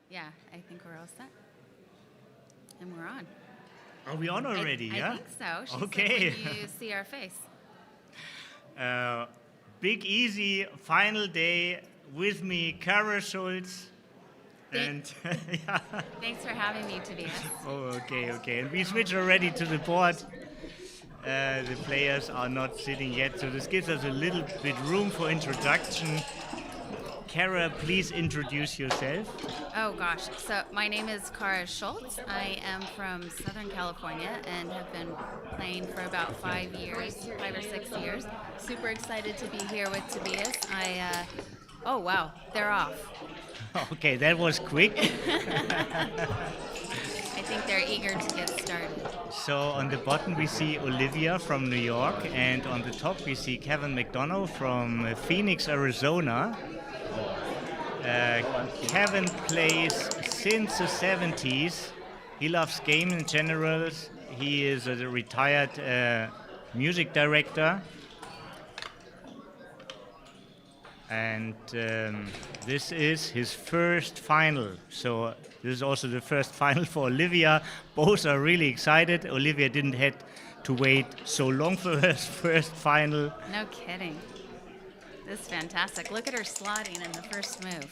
Yeah, I think we're all set. And we're on. Are we on already, I yeah? think so. She Okay. said when you see our face. Big Easy, final day with me, Cara Schulz. And yeah. Thanks for having me, Tobias. Oh, okay. And we switch already to the board. The players are not sitting yet, so this gives us a little bit room for introduction. Cara, please introduce yourself. Oh gosh, so my name is Cara Schultz. I am from Southern California and have been playing for about 5 years, 5 or 6 years. Super excited to be here with Tobias. Oh wow, they're off. Okay, that was quick. I think they're eager to get started. So on the bottom we see Olivia from New York, and on the top we see Kevin McDonough from Phoenix, Arizona. Kevin plays since the 70s. He loves game in general. He is a retired music director. And this is his first final. So this is also the first final for Olivia. Both are really excited. Olivia didn't have to wait so long for her first final. No kidding. This is fantastic. Look at her slotting in the first move.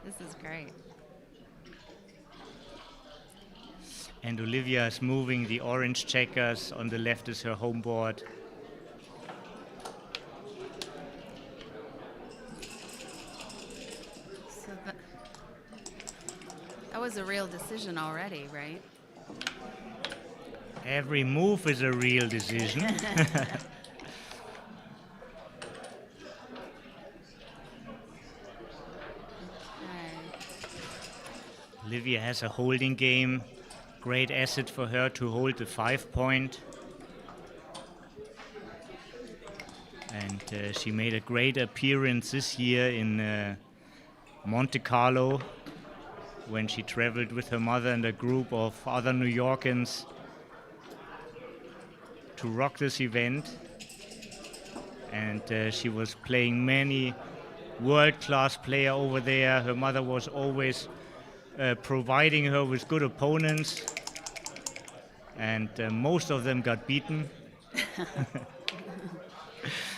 This is great. And Olivia is moving the orange checkers. On the left is her home board. So that was a real decision already, right? Every move is a real decision. Olivia has a holding game. Great asset for her to hold the 5-point. And she made a great appearance this year in Monte Carlo when she traveled with her mother and a group of other New Yorkers to rock this event. And she was playing many world-class players over there. Her mother was always providing her with good opponents, and most of them got beaten.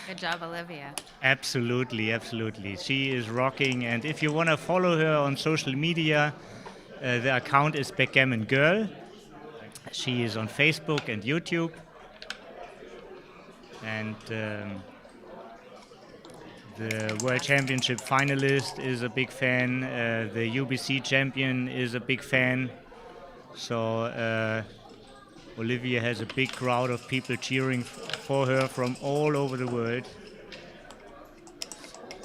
Good job, Olivia. Absolutely. She is rocking, and if you want to follow her on social media, the account is Backgammon Girl. She is on Facebook and YouTube. And the World Championship finalist is a big fan. The UBC champion is a big fan. So Olivia has a big crowd of people cheering for her from all over the world.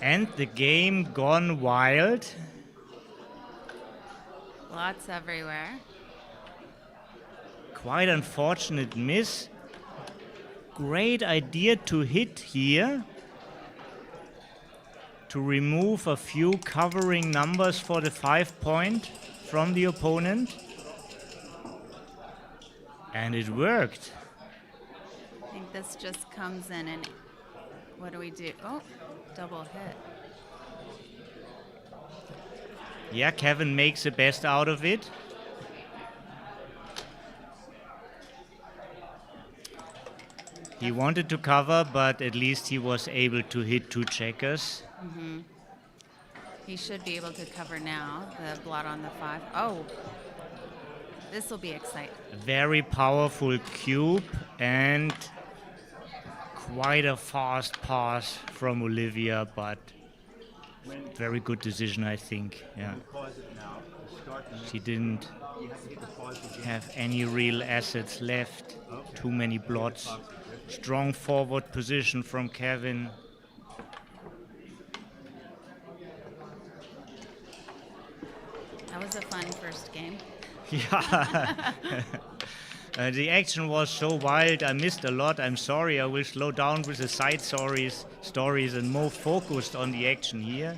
And the game gone wild. Lots everywhere. Quite unfortunate miss. Great idea to hit here, to remove a few covering numbers for the 5-point from the opponent. And it worked. I think this just comes in and what do we do? Oh, double hit. Yeah, Kevin makes the best out of it. He wanted to cover, but at least he was able to hit 2 checkers. Mm-hmm. He should be able to cover now, the blot on the 5. Oh, this will be exciting. Very powerful cube and quite a fast pass from Olivia, but very good decision, I think. Yeah. She didn't have any real assets left. Too many blots. Strong forward position from Kevin. That was a fun first game. Yeah. The action was so wild, I missed a lot. I'm sorry, I will slow down with the side stories and more focused on the action here.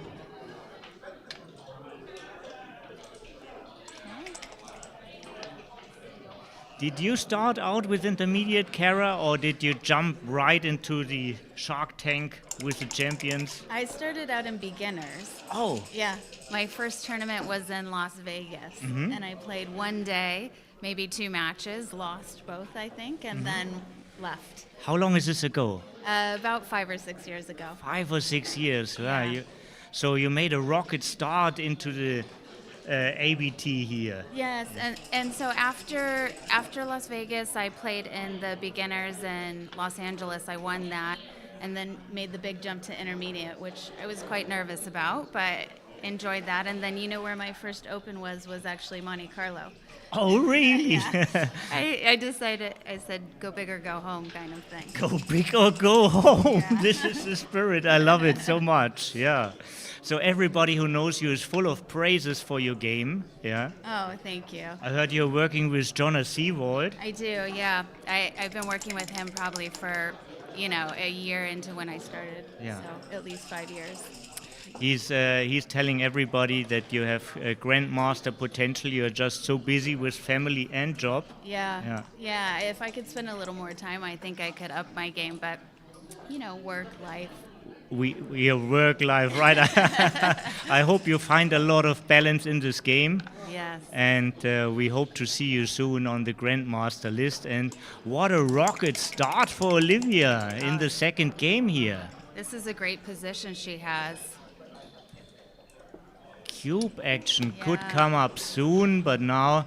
Did you start out with intermediate, Cara, or did you jump right into the Shark Tank with the champions? I started out in beginners. Oh, Yeah. My first tournament was in Las Vegas, and I played one day, maybe 2 matches, lost both, I think, and then left. how long is this ago? About 5 or 6 years ago. 5 or 6 years. Yeah. So you made a rocket start into the ABT here. Yes, and so after Las Vegas, I played in the beginners in Los Angeles. I won that, and then made the big jump to intermediate, which I was quite nervous about, but enjoyed that. And then where my first open was actually Monte Carlo. Oh, really? I decided, I said, go big or go home kind of thing. Go big or go home. Yeah. This is the spirit. I love it so much. Yeah. So everybody who knows you is full of praises for your game. Yeah. Oh, thank you. I heard you're working with Jonas Seawald. I do, yeah. I've been working with him probably for, a year into when I started. Yeah. So at least 5 years. He's telling everybody that you have grandmaster potential. You're just so busy with family and job. Yeah. Yeah. If I could spend a little more time, I think I could up my game. But, work, life. We have work life, right? I hope you find a lot of balance in this game. Yes. And we hope to see you soon on the Grandmaster list. And what a rocket start for Olivia in the second game here. This is a great position she has. Cube action could Yeah. come up soon, but now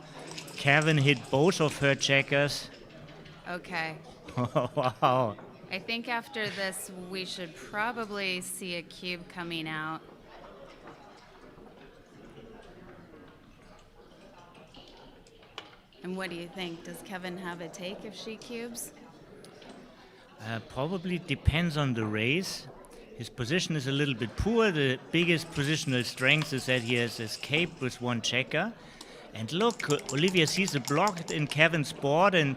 Kevin hit both of her checkers. Okay. Wow. I think after this, we should probably see a cube coming out. And what do you think? Does Kevin have a take if she cubes? Probably depends on the race. His position is a little bit poor. The biggest positional strength is that he has escaped with 1 checker. And look, Olivia sees a block in Kevin's board and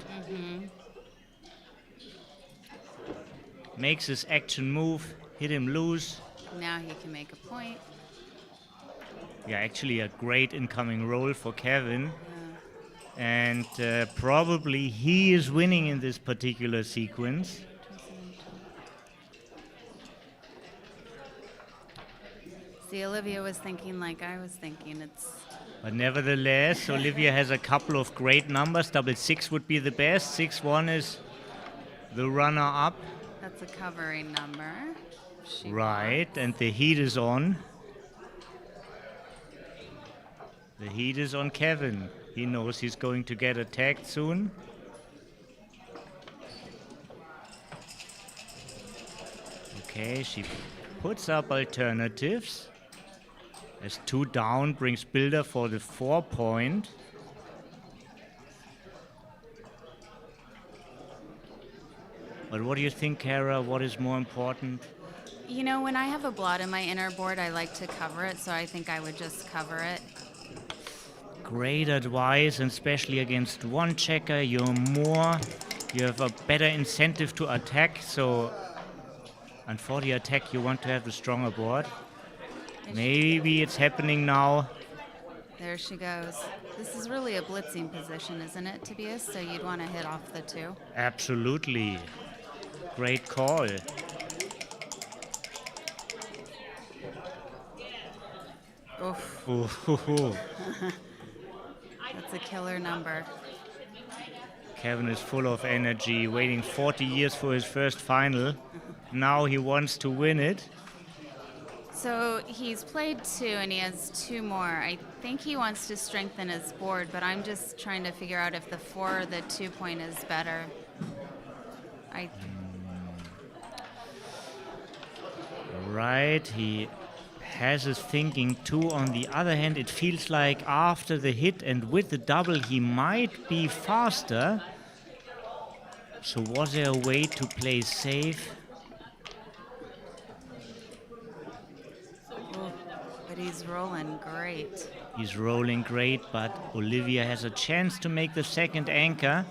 makes his action move, hit him loose. Now he can make a point. Yeah, actually a great incoming roll for Kevin. And probably he is winning in this particular sequence. See, Olivia was thinking like I was thinking. But nevertheless, Olivia has a couple of great numbers. 6 would be the best. 6-1 is the runner-up. That's a covering number. She Right, wants. and the heat is on. The heat is on Kevin. He knows he's going to get attacked soon. Okay, she puts up alternatives. As 2 down brings Builder for the 4 point. But what do you think, Cara? What is more important? When I have a blot in my inner board, I like to cover it, so I think I would just cover it. Great advice, and especially against 1 checker, you have a better incentive to attack. So, and for the attack, you want to have a stronger board. Maybe it's happening now. There she goes. This is really a blitzing position, isn't it, Tobias? So you'd want to hit off the 2. Absolutely. Great call. Oof, Ooh. that's a killer number. Kevin is full of energy, waiting 40 years for his first final. Now he wants to win it. So he's played 2 and he has 2 more. I think he wants to strengthen his board, but I'm just trying to figure out if the 4 or the 2 point is better. Right, he has his thinking too. On the other hand, it feels like after the hit and with the double, he might be faster. So was there a way to play safe? But he's rolling great. He's rolling great, but Olivia has a chance to make the second anchor.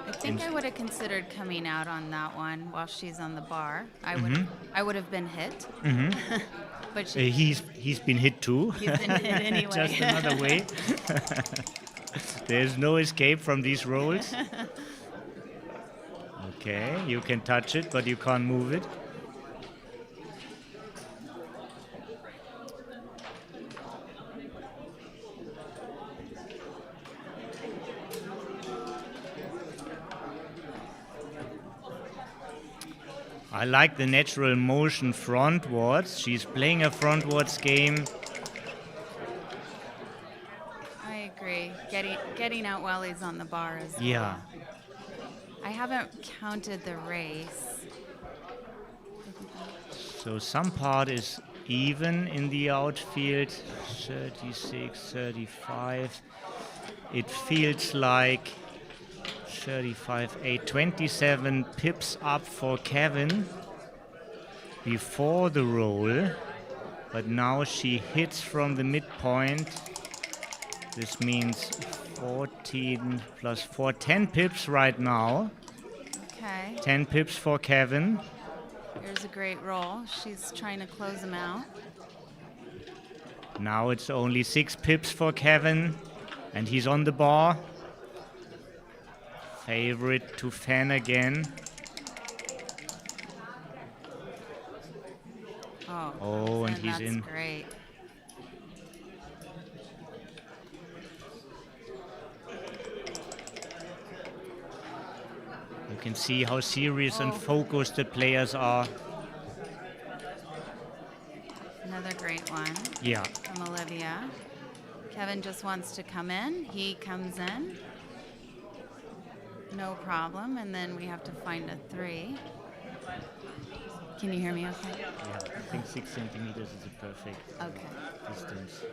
I think I would have considered coming out on that one while she's on the bar. I would have been hit. But He's been hit too. he's been hit anyway. Just another way. There's no escape from these rolls. Okay, you can touch it, but you can't move it. I like the natural motion frontwards. She's playing a frontwards game. I agree. Getting out while he's on the bar is Yeah. I haven't counted the race. So some part is even in the outfield. 36, 35. It feels like 35, 8, 27 pips up for Kevin before the roll. But now she hits from the midpoint. This means 14 plus 4, 10 pips right now. Okay. 10 pips for Kevin. Here's a great roll. She's trying to close him out. Now it's only 6 pips for Kevin. And he's on the bar. Favorite to fan again. Oh, and he's in. That's great. You can see how serious and focused the players are. Another great one. Yeah. From Olivia. Kevin just wants to come in. He comes in. No problem. And then we have to find a 3. Can you hear me okay? Yeah, I think 6 centimeters is a perfect distance.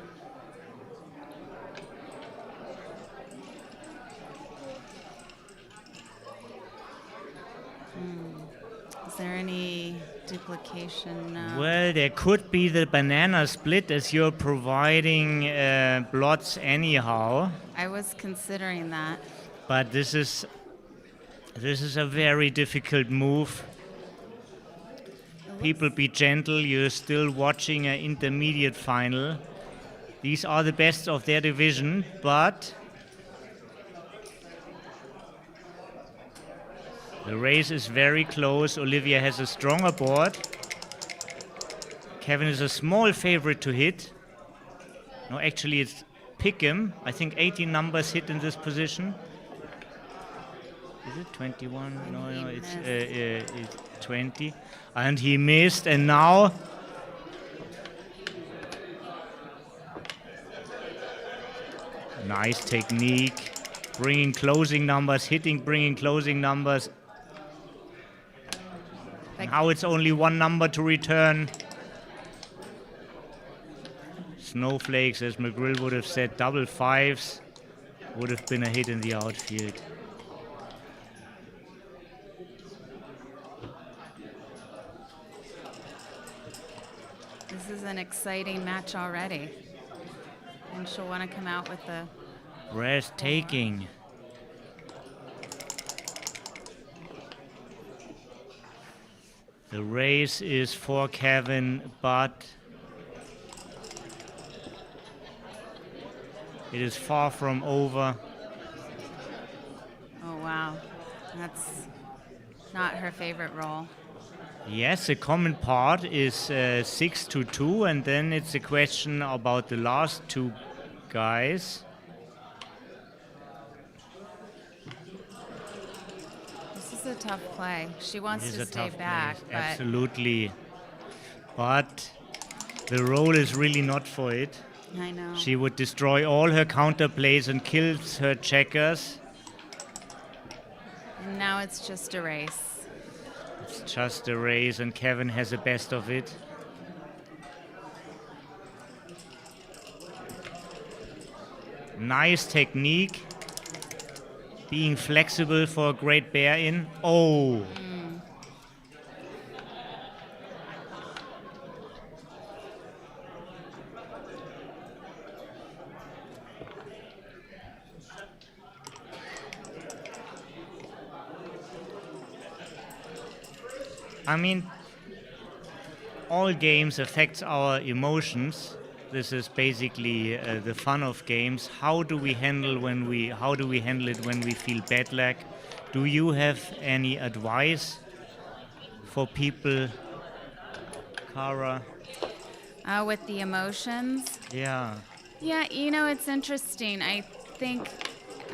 Is there any duplication? Well, there could be the banana split as you're providing blots anyhow. I was considering that. But this is a very difficult move. People, be gentle. You're still watching an intermediate final. These are the best of their division, but the race is very close. Olivia has a stronger board. Kevin is a small favorite to hit. No, actually it's pick him. I think 18 numbers hit in this position. Is it 21? No, it's 20. And he missed, and now nice technique. Bringing closing numbers, hitting, bringing closing numbers. Now it's only 1 number to return. Snowflakes, as McGrill would have said, double 5s would have been a hit in the outfield. This is an exciting match already. And she'll want to come out with the... Breathtaking. The race is for Kevin, but it is far from over. Oh, wow. That's not her favorite roll. Yes, the common part is 6-2, and then it's a question about the last 2 guys. This is a tough play. She wants to stay back. But absolutely. But the roll is really not for it. I know. She would destroy all her counter plays and kills her checkers. And now it's just a race. It's just a race, and Kevin has the best of it. Nice technique. Being flexible for a great bear in. Oh! I mean, all games affect our emotions. This is basically the fun of games. How do we handle it when we feel bad luck? Do you have any advice for people, Cara? With the emotions. Yeah. Yeah, it's interesting. I think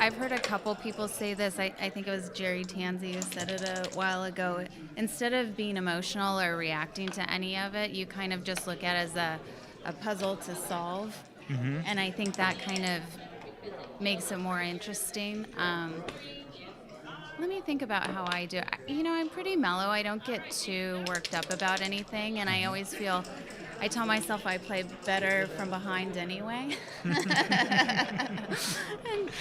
I've heard a couple people say this. I think it was Jerry Tanzi who said it a while ago. Instead of being emotional or reacting to any of it, you kind of just look at it as a puzzle to solve. Mm-hmm. And I think that kind of makes it more interesting. Let me think about how I do. I'm pretty mellow. I don't get too worked up about anything, and I always I tell myself I play better from behind anyway.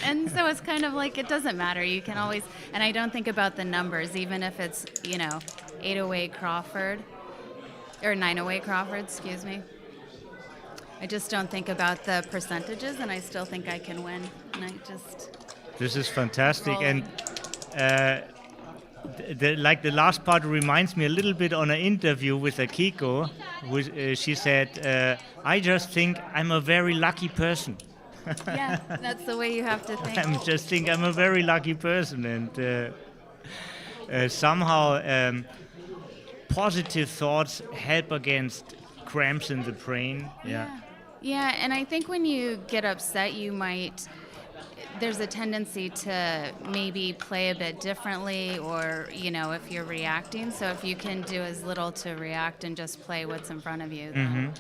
and so it's kind of like it doesn't matter. You can always, and I don't think about the numbers, even if it's, 808 Crawford, or 908 Crawford, excuse me. I just don't think about the percentages, and I still think I can win. And I just... This is fantastic. Rolling. And the last part reminds me a little bit on an interview with Akiko. She said, I just think I'm a very lucky person. Yeah, that's the way you have to think. I just think I'm a very lucky person. And somehow positive thoughts help against cramps in the brain. Yeah, and I think when you get upset, there's a tendency to maybe play a bit differently, or, if you're reacting. So if you can do as little to react and just play what's in front of you, then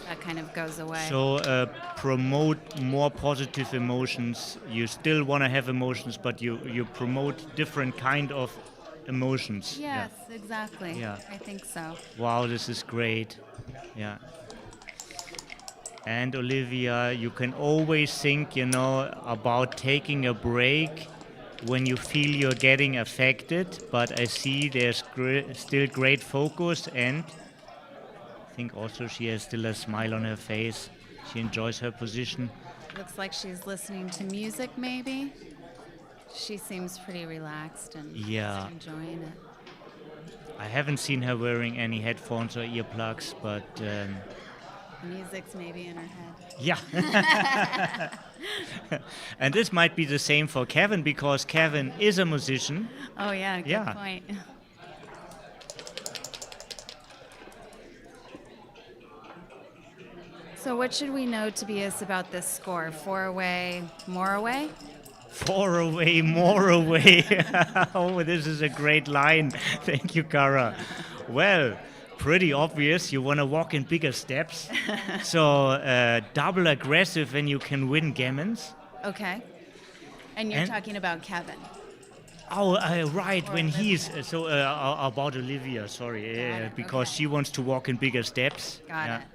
that kind of goes away. So promote more positive emotions. You still want to have emotions, but you promote different kind of emotions. Yes, exactly. Yeah. I think so. Wow, this is great. Yeah. And Olivia, you can always think, about taking a break when you feel you're getting affected. But I see there's still great focus, and I think also she has still a smile on her face. She enjoys her position. Looks like she's listening to music, maybe. She seems pretty relaxed and just enjoying it. I haven't seen her wearing any headphones or earplugs, but... music's maybe in her head. Yeah. And this might be the same for Kevin, because Kevin is a musician. Oh, yeah, good point. So what should we know, Tobias, about this score? 4 away, more away? 4 away, more away. Oh, this is a great line. Thank you, Cara. Well, pretty obvious. You want to walk in bigger steps. So double aggressive and you can win gammons. Okay. And you're talking about Kevin. Oh, right. When he's... about Olivia, sorry. Because she wants to walk in bigger steps. Got it.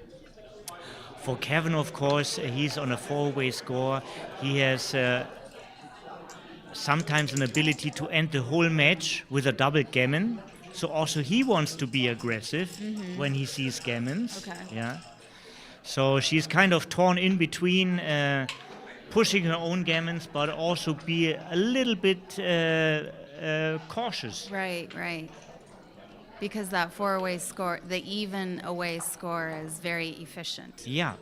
For Kevin, of course, he's on a 4-way score. He has sometimes an ability to end the whole match with a double gammon. So also he wants to be aggressive when he sees gammons. Okay. Yeah. So she's kind of torn in between pushing her own gammons, but also be a little bit cautious. Right. Because that 4-away score, the even away score, is very efficient. Yeah.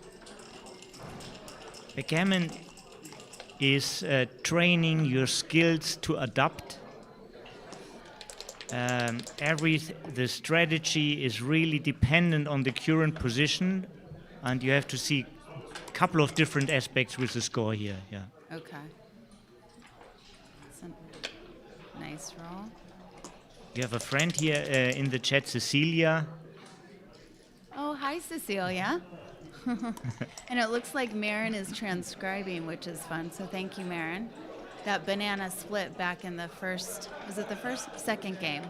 Backgammon is training your skills to adapt. The strategy is really dependent on the current position, and you have to see a couple of different aspects with the score here. Yeah. Okay. That's a nice roll. You have a friend here in the chat, Cecilia. Oh, hi, Cecilia. And it looks like Marin is transcribing, which is fun. So thank you, Marin. That banana split back in the second game.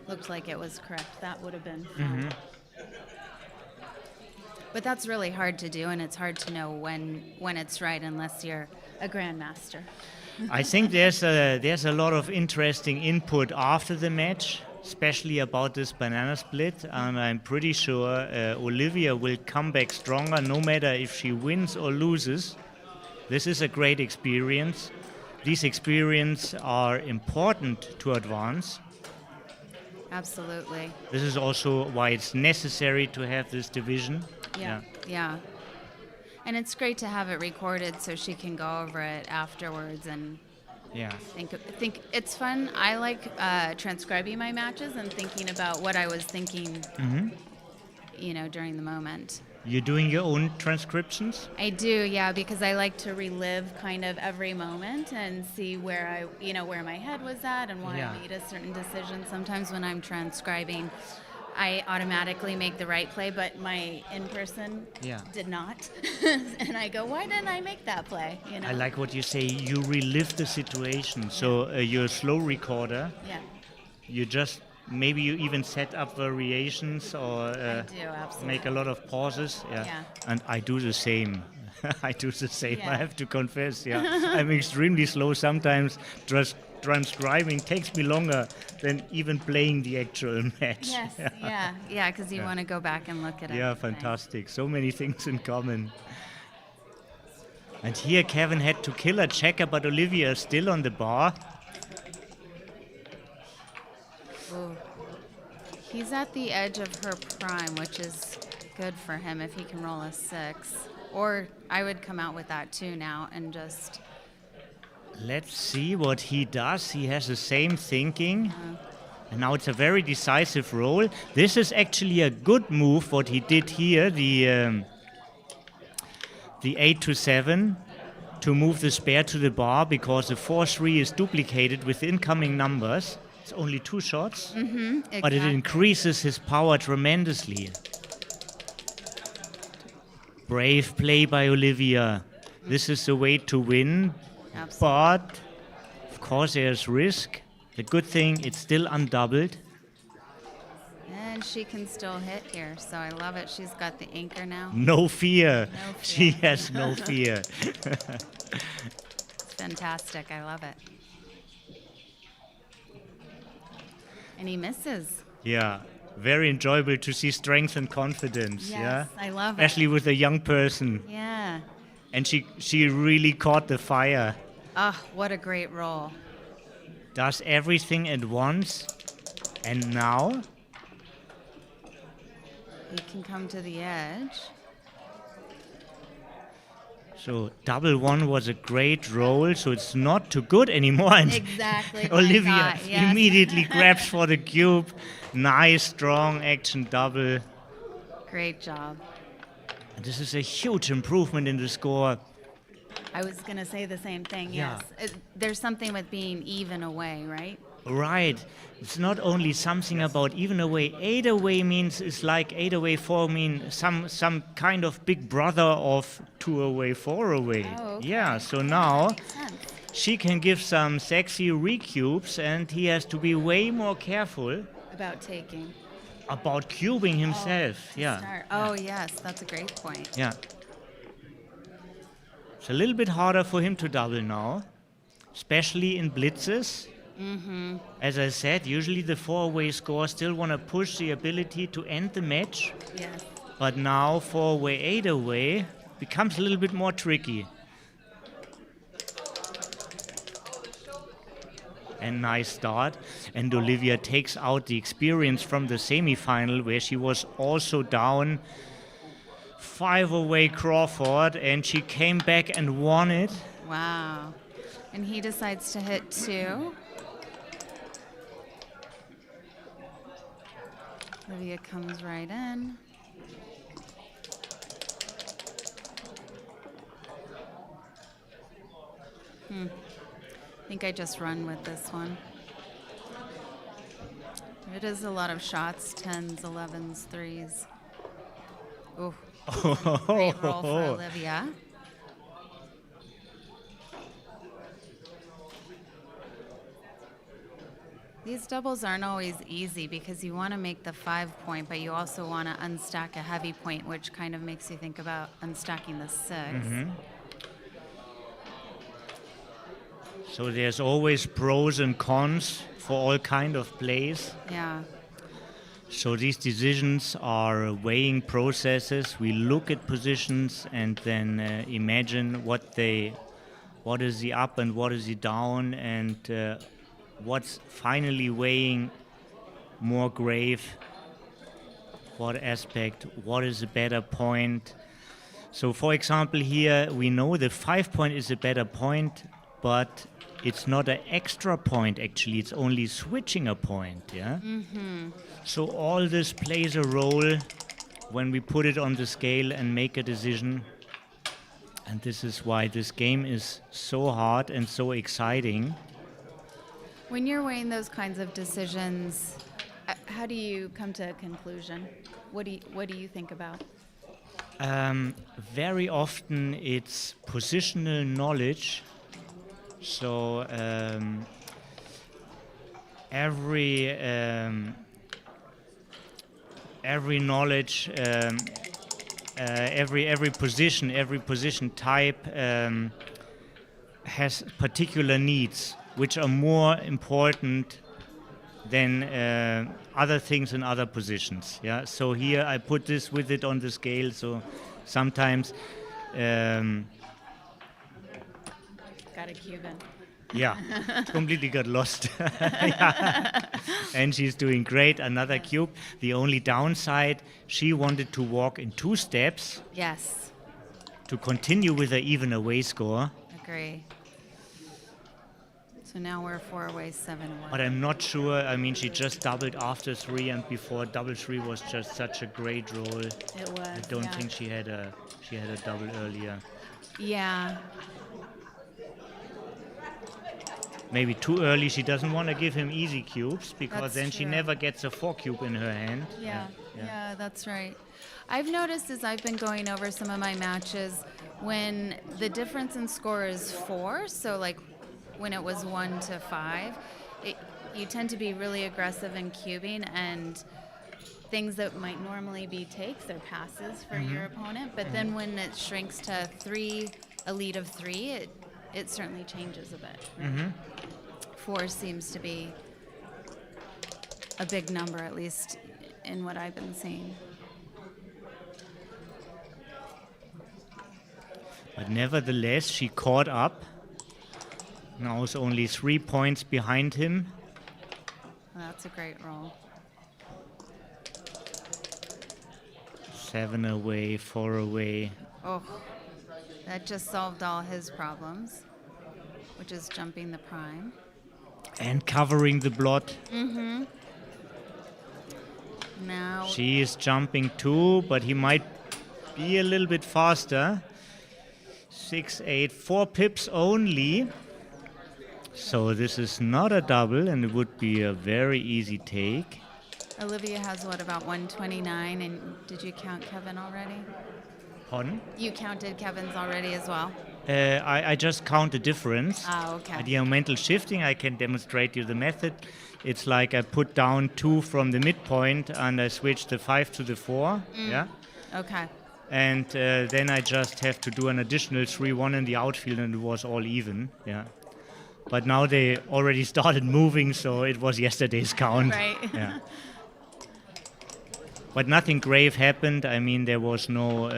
Looked like it was correct. That would have been fun. But that's really hard to do, and it's hard to know when it's right unless you're a grandmaster. I think there's a lot of interesting input after the match, especially about this banana split, and I'm pretty sure Olivia will come back stronger no matter if she wins or loses. This is a great experience. These experiences are important to advance. Absolutely. This is also why it's necessary to have this division. Yeah. And it's great to have it recorded so she can go over it afterwards and Yeah. think it's fun. I like transcribing my matches and thinking about what I was thinking, during the moment. You're doing your own transcriptions? I do, yeah, because I like to relive kind of every moment and see where where my head was at and why I made a certain decision. Sometimes when I'm transcribing, I automatically make the right play, but my in-person did not. And I go, why didn't I make that play? I like what you say. You relive the situation. So you're a slow recorder. Yeah. You just, maybe you even set up variations or I do, absolutely. make a lot of pauses. Yeah. And I do the same. I do the same. Yeah. I have to confess. Yeah. I'm extremely slow sometimes. Just transcribing takes me longer than even playing the actual match. Yes, yeah, because you want to go back and look at it. Yeah, fantastic. So many things in common. And here Kevin had to kill a checker, but Olivia is still on the bar. Ooh. He's at the edge of her prime, which is good for him if he can roll a 6. Or I would come out with that too now and just... Let's see what he does. He has the same thinking. And now it's a very decisive roll. This is actually a good move, what he did here, the 8 to 7, to move the spare to the bar, because the 4-3 is duplicated with incoming numbers. It's only 2 shots, exactly. but it increases his power tremendously. Brave play by Olivia. This is the way to win. Absolutely. But, of course, there's risk. The good thing, it's still undoubled. And she can still hit here, so I love it. She's got the anchor now. No fear. No fear. She has no fear. It's fantastic. I love it. And he misses. Yeah. Very enjoyable to see strength and confidence. Yes, I love it. Especially with a young person. Yeah. And she really caught the fire. Oh, what a great roll. Does everything at once. And now? He can come to the edge. So double 1 was a great roll, so it's not too good anymore. And Exactly. Olivia Yes. immediately grabs for the cube. Nice, strong action double. Great job. And this is a huge improvement in the score. I was going to say the same thing, Yeah. yes. There's something with being even away, right? Right. It's not only something about even away. 8 away means it's like 8 away 4 mean some kind of big brother of 2 away 4 away. Oh, okay. Yeah. So now Makes sense. she can give some sexy recubes, and he has to be way more careful About taking. about cubing himself. To start. Oh, yes, that's a great point. Yeah. It's a little bit harder for him to double now, especially in blitzes. As I said, usually the 4-away score still want to push the ability to end the match. Yes. But now 4-away, 8-away becomes a little bit more tricky. And nice start. And Olivia takes out the experience from the semifinal, where she was also down 5-away Crawford, and she came back and won it. Wow. And he decides to hit 2. Olivia comes right in. I think I just run with this one. It is a lot of shots, 10s, 11s, 3s. Ooh, great roll for Olivia. These doubles aren't always easy because you want to make the 5-point, but you also want to unstack a heavy point, which kind of makes you think about unstacking the 6. So there's always pros and cons for all kind of plays. Yeah. So these decisions are weighing processes. We look at positions and then imagine what is the up and what is the down, and what's finally weighing more grave, what aspect, what is a better point. So for example here we know the 5 point is a better point, but it's not an extra point actually, it's only switching a point, yeah? So all this plays a role when we put it on the scale and make a decision. And this is why this game is so hard and so exciting. When you're weighing those kinds of decisions, how do you come to a conclusion? What do you think about? Very often it's positional knowledge. So every knowledge, every position type has particular needs, which are more important than other things in other positions. Yeah. So here I put this with it on the scale. So sometimes. Got a Cuban. Yeah, completely got lost. Yeah. And she's doing great. Another cube. The only downside, she wanted to walk in 2 steps. Yes. To continue with an even away score. Agree. So now we're 4 away, 7 away. But I'm not sure. I mean, she just doubled after 3, and before double 3 was just such a great roll. It was. I don't think she had a double earlier. Yeah. Maybe too early. She doesn't want to give him easy cubes because That's then she true. never gets a 4 cube in her hand. Yeah, that's right. I've noticed as I've been going over some of my matches, when the difference in score is 4, so like when it was 1 to 5, you tend to be really aggressive in cubing, and things that might normally be takes or passes for your opponent. But then when it shrinks to 3, a lead of 3, it certainly changes a bit. Right? 4 seems to be a big number, at least in what I've been seeing. But nevertheless, she caught up. Now it's only 3 points behind him. Well, that's a great roll. 7 away, 4 away. Oh, that just solved all his problems, which is jumping the prime. And covering the blot. Now She is jumping too, but he might be a little bit faster. 6, 8, 4 pips only. So this is not a double, and it would be a very easy take. Olivia has what, about 129, and did you count Kevin already? Pardon? You counted Kevin's already as well? I just count the difference. Ah, okay. The mental shifting, I can demonstrate you the method. It's like I put down 2 from the midpoint and I switch the 5 to the 4. Yeah. Okay. And then I just have to do an additional 3-1 in the outfield, and it was all even. Yeah. But now they already started moving, so it was yesterday's count. Right. Yeah. But nothing grave happened. I mean, there was no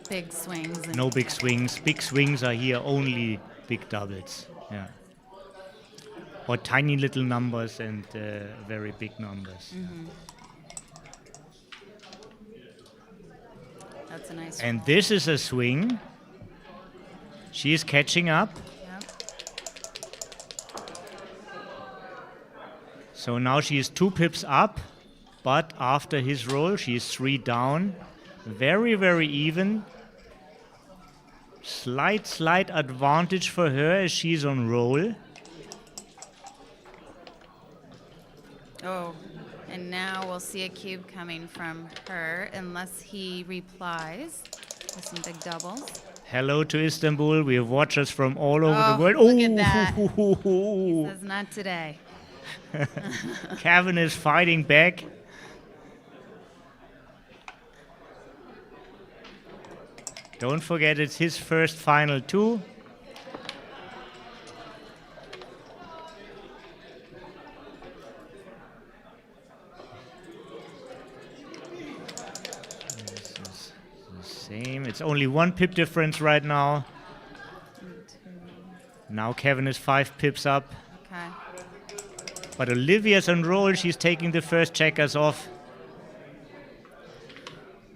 Big swings. no big swings. Big swings are here only big doubles. Yeah. Or tiny little numbers and very big numbers. That's a nice And roll. this is a swing. She is catching up. Yep. So now she is 2 pips up, but after his roll, she is 3 down. Very, very even. Slight advantage for her as she's on roll. Oh, and now we'll see a cube coming from her, unless he replies with some big doubles. Hello to Istanbul. We have watchers from all over Oh, the world. look at that. He says, not today. Kevin is fighting back. Don't forget, it's his first final too. This is the same. It's only 1 pip difference right now. Now Kevin is 5 pips up. Okay. But Olivia's on roll. She's taking the first checkers off.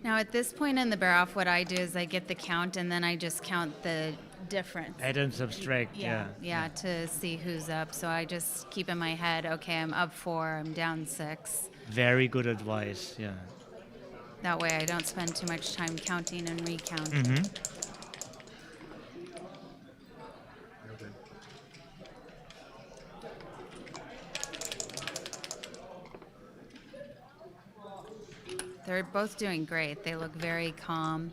Now at this point in the bear off, what I do is I get the count and then I just count the difference. Add and subtract, Yeah, to see who's up. So I just keep in my head, okay, I'm up 4, I'm down 6. Very good advice, yeah. That way I don't spend too much time counting and recounting. Mm-hmm. They're both doing great. They look very calm.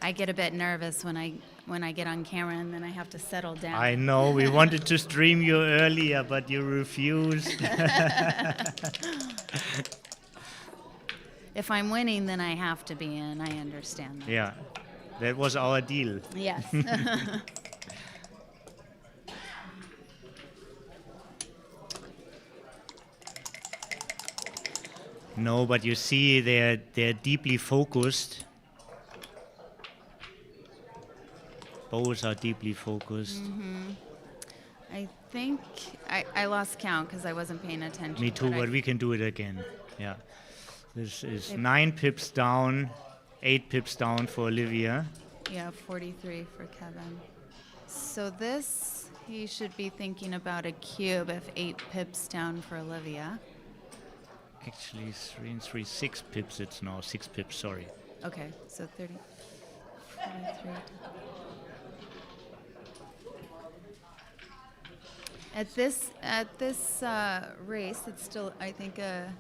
I get a bit nervous when I get on camera and then I have to settle down. I know, we wanted to stream you earlier, but you refused. If I'm winning, then I have to be in. I understand that. Yeah, that was our deal. Yes. No, but you see, they're deeply focused. Both are deeply focused. Mm-hmm. I think I lost count because I wasn't paying attention. Me too, but we can do it again. Yeah. This is 9 pips down, 8 pips down for Olivia. Yeah, 43 for Kevin. So this, he should be thinking about a cube if 8 pips down for Olivia. Actually, 3 and 3, 6 pips. It's now 6 pips, sorry. Okay, so 30, 43. At this race, it's still, I think, a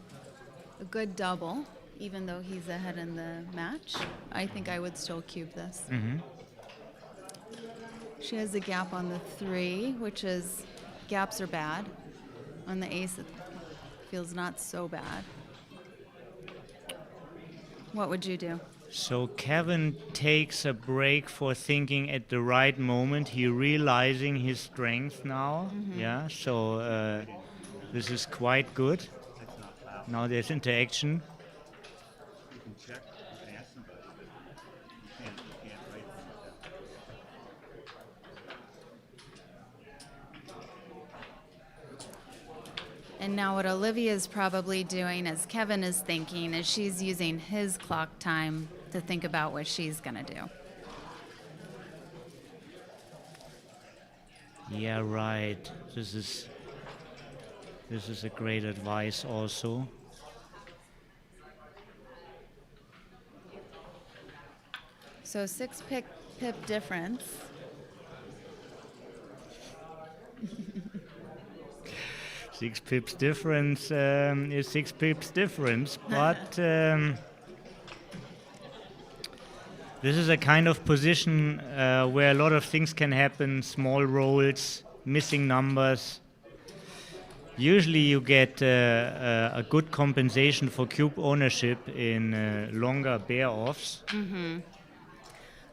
good double, even though he's ahead in the match. I think I would still cube this. Mm-hmm. She has a gap on the 3, which is, gaps are bad. On the ace, it feels not so bad. What would you do? So Kevin takes a break for thinking at the right moment. He realizing his strength now. Mm-hmm. Yeah, so this is quite good. Now there's interaction. You can check, you can ask somebody. You can't write that. And now what Olivia is probably doing, as Kevin is thinking, is she's using his clock time to think about what she's going to do. Yeah, right. This is a great advice also. So 6 pip difference. Six pips difference is 6 pips difference, but this is a kind of position where a lot of things can happen, small rolls, missing numbers. Usually you get a good compensation for cube ownership in longer bear-offs. Mm-hmm.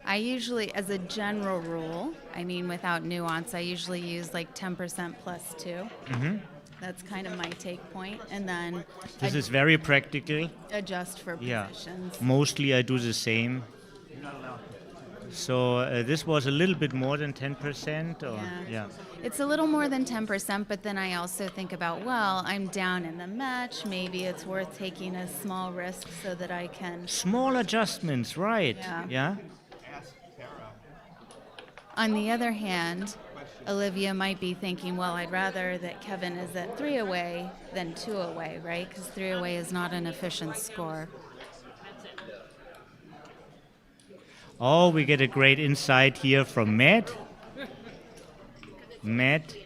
I usually, as a general rule, I mean without nuance, I usually use like 10% plus 2. Mm-hmm. That's kind of my take point. And then This is very practical. adjust for positions. Mostly I do the same. So this was a little bit more than 10%? Or? Yeah. It's a little more than 10%, but then I also think about, well, I'm down in the match. Maybe it's worth taking a small risk so that I can... Small adjustments, right. Yeah. Ask Cara. On the other hand, Olivia might be thinking, well, I'd rather that Kevin is at 3 away than 2 away, right? Because 3 away is not an efficient score. Oh, we get a great insight here from Matt. Matt,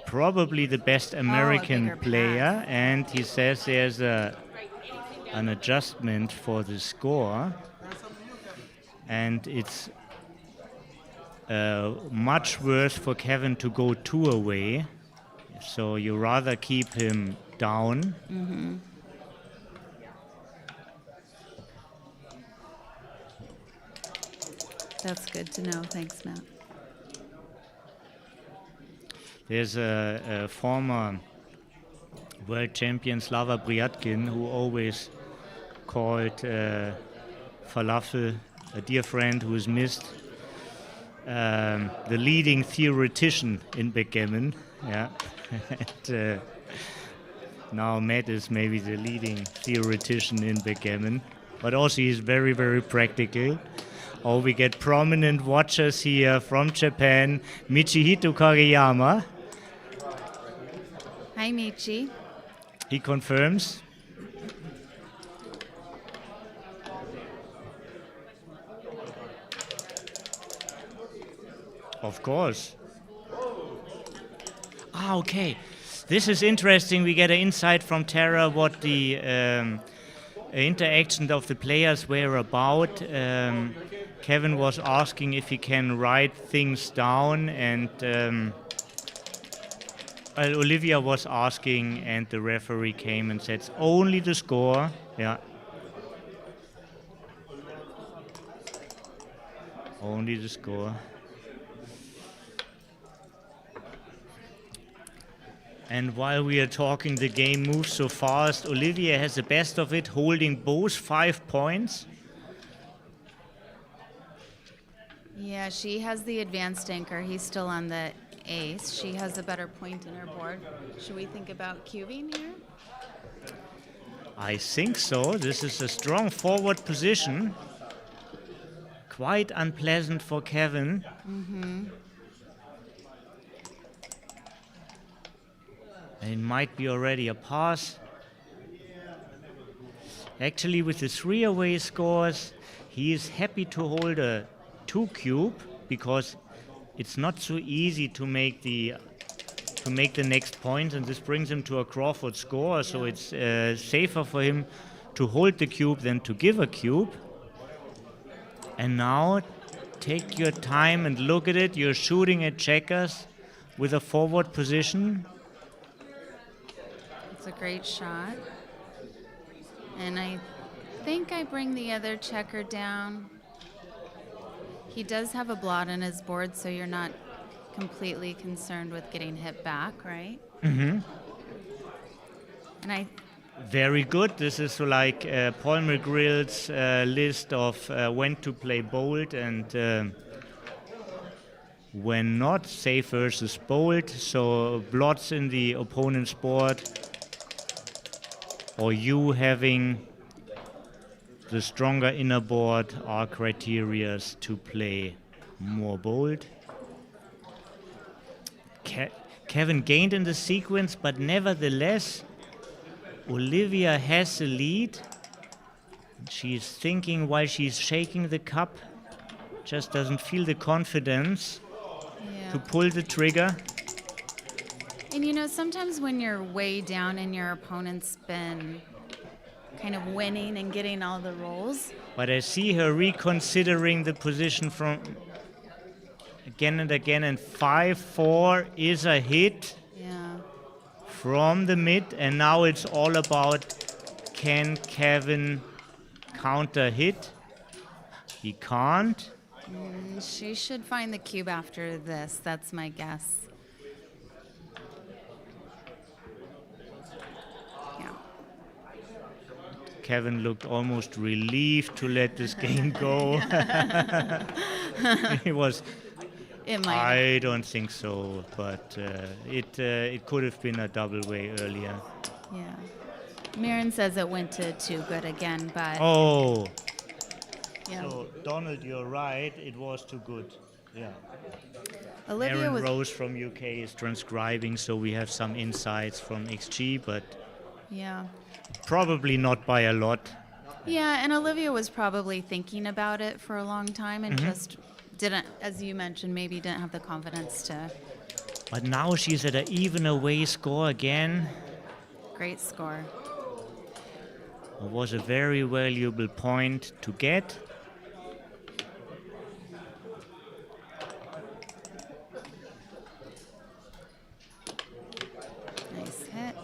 probably the best American bigger player, pass. and he says there's an adjustment for the score, and it's much worse for Kevin to go 2 away, so you rather keep him down. Mm-hmm. That's good to know. Thanks, Matt. There's a former world champion, Slava Bryatkin, who always called Falafel, a dear friend who is missed, the leading theoretician in backgammon. Yeah. And, Now Matt is maybe the leading theoretician in backgammon, but also he's very, very practical. Oh, we get prominent watchers here from Japan, Michihito Kageyama. Hi, Michi. He confirms. Of course. Ah, okay. This is interesting. We get an insight from Tara what the interaction of the players were about. Kevin was asking if he can write things down, and Olivia was asking, and the referee came and said only the score. Yeah. Only the score. And while we are talking, the game moves so fast. Olivia has the best of it, holding both 5 points. Yeah, she has the advanced anchor. He's still on the ace. She has a better point in her board. Should we think about cubing here? I think so. This is a strong forward position. Quite unpleasant for Kevin. Mm-hmm. It might be already a pass. Actually, with the 3 away scores, he is happy to hold a 2 cube because it's not so easy to make the next point, and this brings him to a Crawford score. So it's safer for him to hold the cube than to give a cube. And now, take your time and look at it. You're shooting at checkers with a forward position. It's a great shot. And I think I bring the other checker down. He does have a blot on his board, so you're not completely concerned with getting hit back, right? Mm-hmm. And very good. This is like Paul McGrill's list of when to play bold and when not, safe versus bold. So blots in the opponent's board, or you having the stronger inner board are criteria to play more bold. Kevin gained in the sequence, but nevertheless, Olivia has the lead. She's thinking while she's shaking the cup, just doesn't feel the confidence to pull the trigger. And you know, sometimes when you're way down and your opponent's been kind of winning and getting all the rolls. But I see her reconsidering the position from again and again, and 5-4 is a hit from the mid, and now it's all about can Kevin counter hit? He can't. She should find the cube after this, that's my guess. Kevin looked almost relieved to let this game go. He was. I don't think so, but it could have been a double way earlier. Yeah. Mirren says it went to too good again, but. Oh. Yeah. So Donald, you're right. It was too good. Yeah. Olivia Aaron Rose from UK is transcribing, so we have some insights from XG, but. Yeah. Probably not by a lot. Yeah, and Olivia was probably thinking about it for a long time and just didn't, as you mentioned, maybe didn't have the confidence to. But now she's at an even away score again. Great score. It was a very valuable point to get. Nice hit.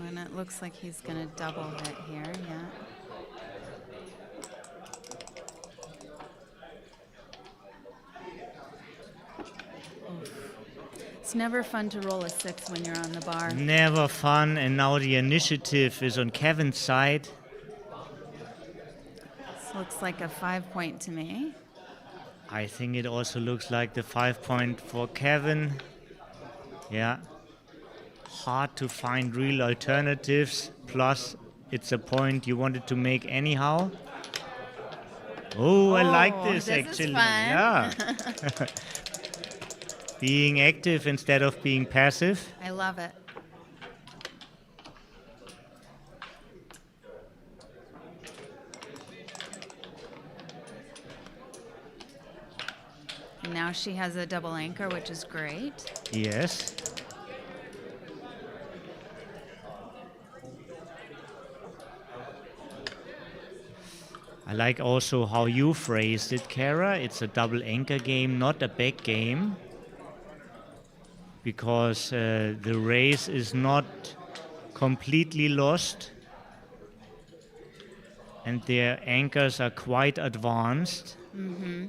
And it looks like he's going to double hit here, yeah. It's never fun to roll a 6 when you're on the bar. Never fun, and now the initiative is on Kevin's side. So looks like a 5-point to me. I think it also looks like the 5-point for Kevin. Yeah. Hard to find real alternatives. Plus, it's a point you wanted to make anyhow. Oh, I like this actually. Is fun. Yeah. Being active instead of being passive. I love it. And now she has a double anchor, which is great. Yes. I like also how you phrased it, Cara. It's a double anchor game, not a back game. Because the race is not completely lost. And their anchors are quite advanced. Mm-hmm.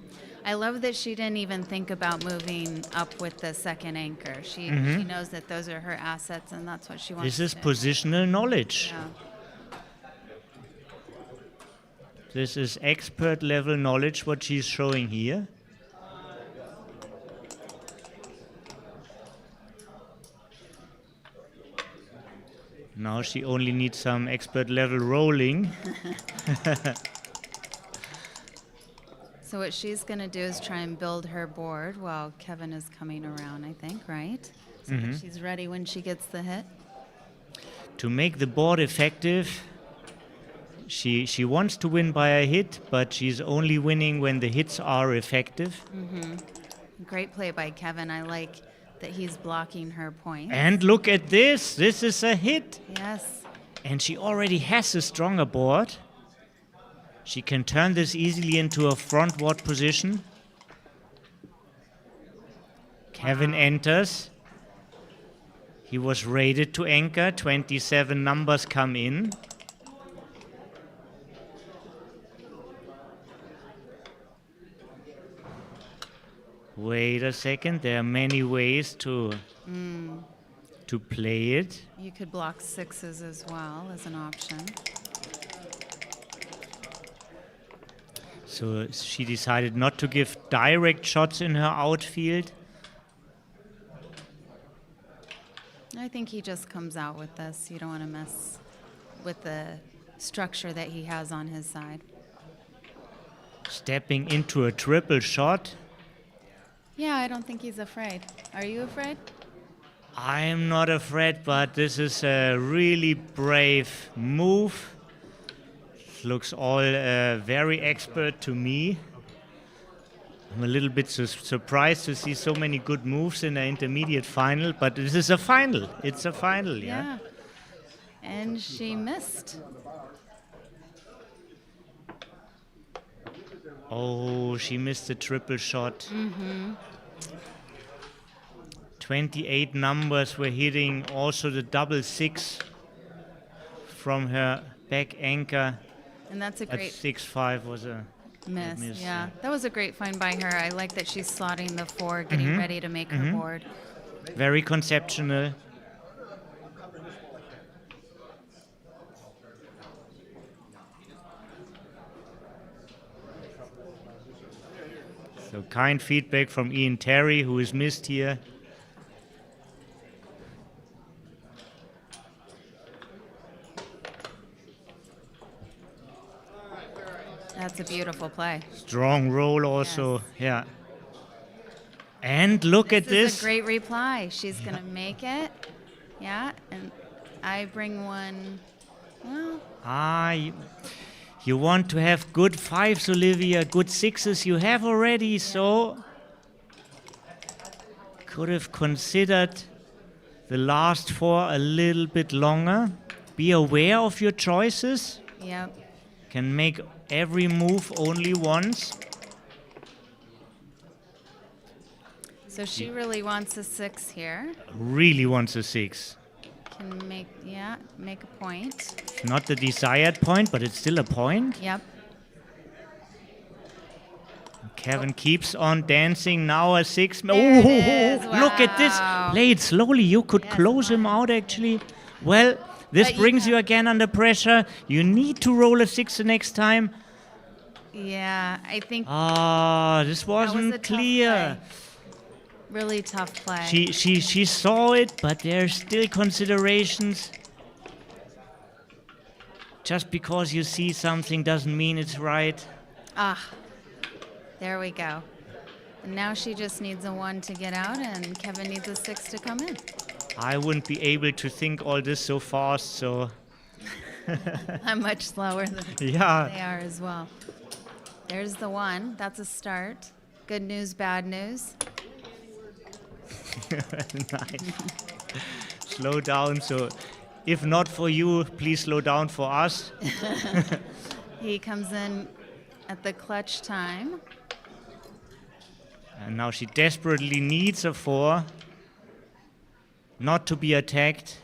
I love that she didn't even think about moving up with the second anchor. She knows that those are her assets, and that's what she wants This is to do. positional knowledge. Yeah. This is expert level knowledge, what she's showing here. Now she only needs some expert level rolling. So what she's going to do is try and build her board while Kevin is coming around, I think, right? So that she's ready when she gets the hit. To make the board effective, she wants to win by a hit, but she's only winning when the hits are effective. Great play by Kevin. I like that he's blocking her point. And look at this. This is a hit. Yes. And she already has a stronger board. She can turn this easily into a frontward position. Kevin enters. He was rated to anchor. 27 numbers come in. Wait a second. There are many ways to play it. You could block sixes as well as an option. So she decided not to give direct shots in her outfield. I think he just comes out with this. You don't want to mess with the structure that he has on his side. Stepping into a triple shot. Yeah, I don't think he's afraid. Are you afraid? I am not afraid, but this is a really brave move. Looks all very expert to me. I'm a little bit surprised to see so many good moves in the intermediate final, but this is a final. It's a final, yeah. And she missed. Oh, she missed the triple shot. 28 numbers were hitting, also the double six from her back anchor. And that's a At great 6-5 was a miss. miss, Yeah, yeah. that was a great find by her. I like that she's slotting the four, getting ready to make her board. very conceptual. So kind feedback from Ian Terry, who is missed here. That's a beautiful play. Strong roll also, yeah. And look at This this. is a great reply. She's going to make it. Yeah, and I bring one. Well, You want to have good fives, Olivia, good sixes you have already, so could have considered the last four a little bit longer. Be aware of your choices. yep. Can make every move only once. So she really wants a six here. Really wants a six. Can make, make a point. Not the desired point, but it's still a point. Yep. Kevin keeps on dancing, now a six. There it is. Look at this. Wow. Play it slowly. You could Yes. close him out, actually. Well, this But you brings can- you again under pressure. You need to roll a six the next time. Yeah, I think This that was a wasn't tough clear. play. Really tough play. She saw it, but there's still considerations. Just because you see something doesn't mean it's right. There we go. And now she just needs a 1 to get out, and Kevin needs a 6 to come in. I wouldn't be able to think all this so fast, so I'm much slower than yeah. they are as well. There's the 1. That's a start. Good news, bad news. Nice. Slow down. So, if not for you, please slow down for us. He comes in at the clutch time. And now she desperately needs a 4, not to be attacked.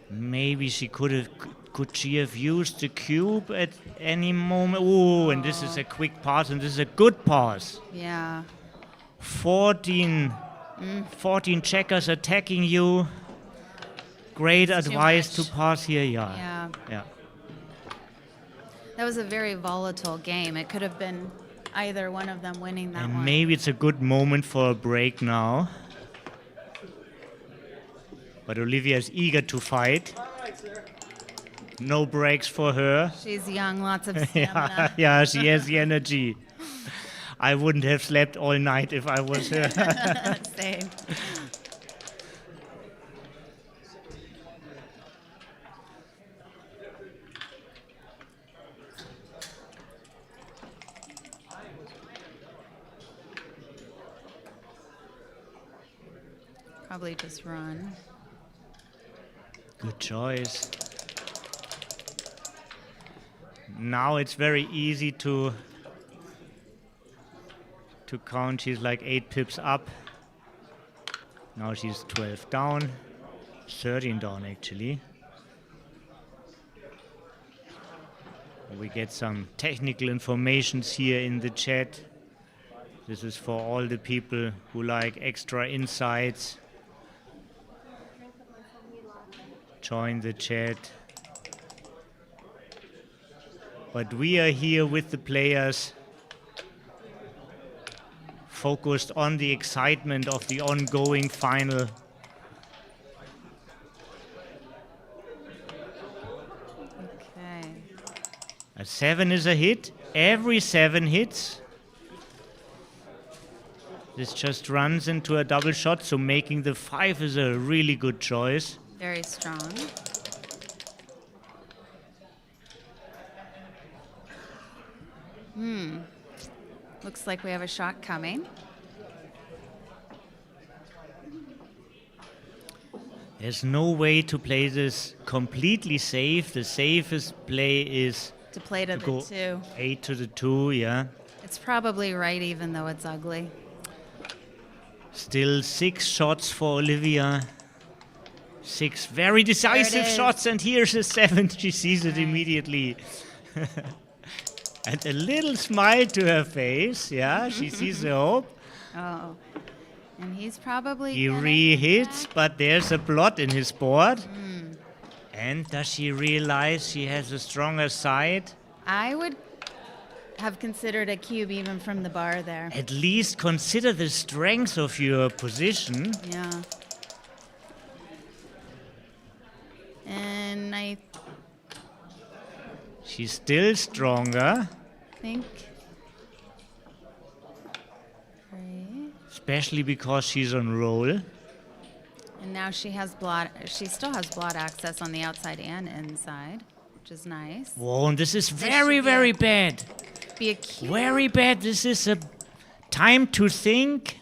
Maybe could she have used the cube at any moment? Oh, and this is a quick pass, and this is a good pass. Yeah. 14 checkers attacking you. Great It's too advice to much. pass here, yeah. Yeah. That was a very volatile game. It could have been either one of them winning that And one. maybe it's a good moment for a break now. But Olivia is eager to fight. No breaks for her. She's young, lots of Yeah, stamina. yeah, she has the energy. I wouldn't have slept all night if I was her. Same. Probably just run. Good choice. Now it's very easy to count. She's like 8 pips up. Now she's 12 down. 13 down actually. We get some technical informations here in the chat. This is for all the people who like extra insights. Join the chat. But we are here with the players, focused on the excitement of the ongoing final. Okay. A 7 is a hit. Every 7 hits. This just runs into a double shot, so making the 5 is a really good choice. Very strong. Looks like we have a shot coming. There's no way to play this completely safe. The safest play is To play to to the go 2. 8 to the 2, yeah. It's probably right, even though it's ugly. Still 6 shots for Olivia. 6 very decisive is. shots, and here's a 7. She sees it Right. immediately. And a little smile to her face, yeah, she sees the hope. Oh. And he's probably He gonna re-hits, attack. but there's a blot in his board. And does she realize she has a stronger side? I would have considered a cube even from the bar there. At least consider the strength of your position. Yeah. And I She's still stronger, think 3. especially because she's on roll. And now she has blot. She still has blot access on the outside and inside, which is nice. Whoa, and this is should very, be very a- bad. Be a cube. Very bad. This is a time to think.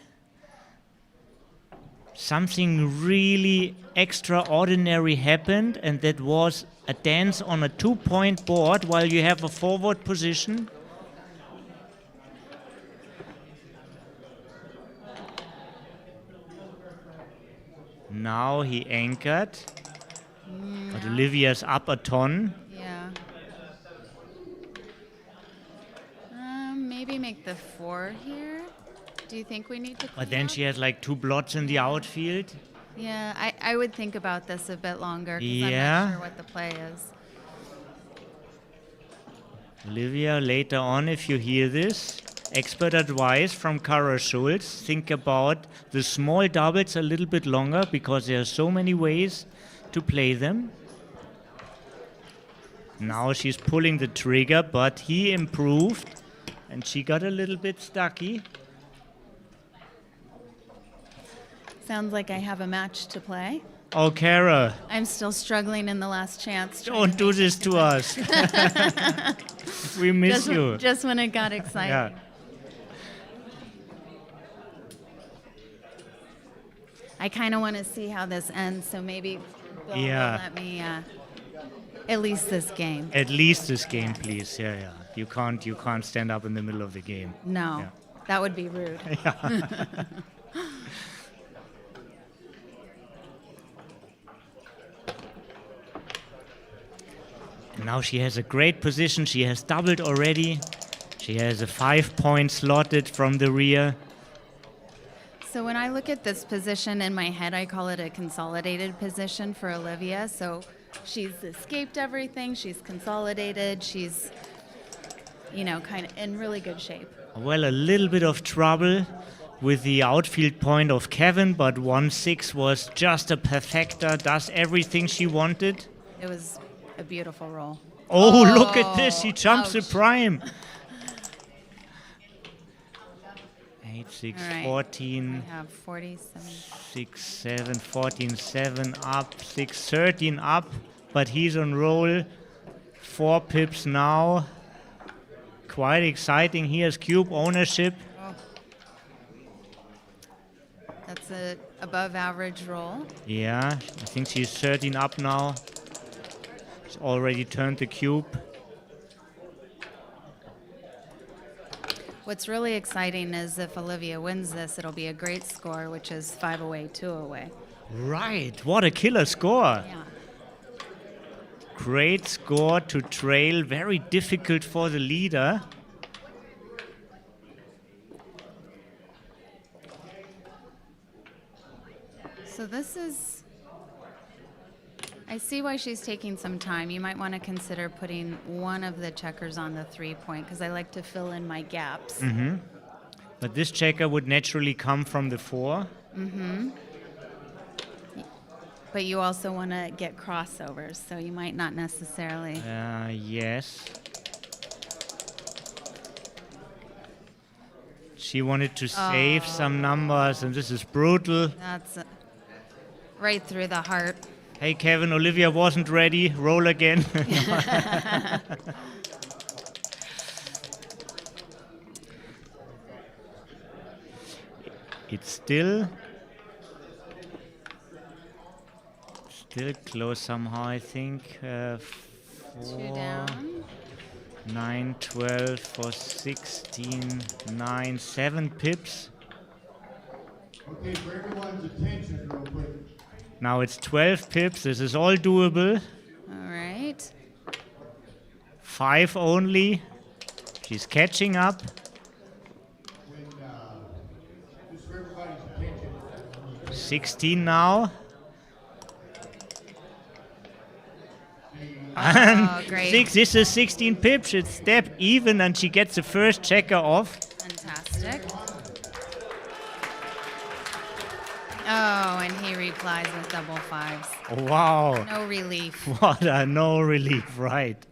Something really extraordinary happened, and that was a dance on a 2-point board while you have a forward position. Now he anchored, but Olivia's up a ton. Yeah. Maybe make the 4 here. Do you think we need to? But clean then up? she has like 2 blots in the outfield. Yeah, I would think about this a bit longer because I'm Yeah. not sure what the play is. Olivia, later on, if you hear this, expert advice from Cara Schultz, think about the small doubles a little bit longer because there are so many ways to play them. Now she's pulling the trigger, but he improved and she got a little bit stucky. Sounds like I have a match to play. Oh, Cara, I'm still struggling in the last chance. don't do this to us. We miss you. Just when it got exciting. Yeah. I kind of want to see how this ends, so maybe Bill will Yeah. let me at least this game. At least this game, please. Yeah, yeah. You can't stand up in the middle of the game. No, Yeah. that would be rude. And now she has a great position. She has doubled already. She has a 5-point slotted from the rear. So when I look at this position in my head, I call it a consolidated position for Olivia. So she's escaped everything. She's consolidated. She's, kind of in really good shape. Well, a little bit of trouble with the outfield point of Kevin, but 1-6 was just a perfecta, does everything she wanted. It was a beautiful roll. Oh, look at this. She jumps the ouch. prime. 8-6, All right. 14, I have 47. 6-7, 14-7 up, 6-13 up, but he's on roll. 4 pips now. Quite exciting. He has cube ownership. Oh. That's a above average roll. Yeah, I think she's 13 up now. She's already turned the cube. What's really exciting is if Olivia wins this, it'll be a great score, which is 5 away, 2 away. Right, what a killer score. Yeah. Great score to trail, very difficult for the leader. So this is, I see why she's taking some time. You might want to consider putting one of the checkers on the 3-point because I like to fill in my gaps. But this checker would naturally come from the 4. But you also want to get crossovers, so you might not necessarily. Yes. She wanted to save some numbers, and this is brutal. That's right through the heart. Hey, Kevin, Olivia wasn't ready. Roll again. It's still close somehow, I think. 2 4, down. 9, 12 for 16, 9, 7 pips. Okay, for everyone's attention, real quick. Now it's 12 pips. This is all doable. All right. 5 only. She's catching up. Just for everybody's attention. 16 now. And great. 6. This is 16 pips. It's step even, and she gets the first checker off. Fantastic. Oh, and he replies with double 5s. Wow. No relief. What a no relief, right?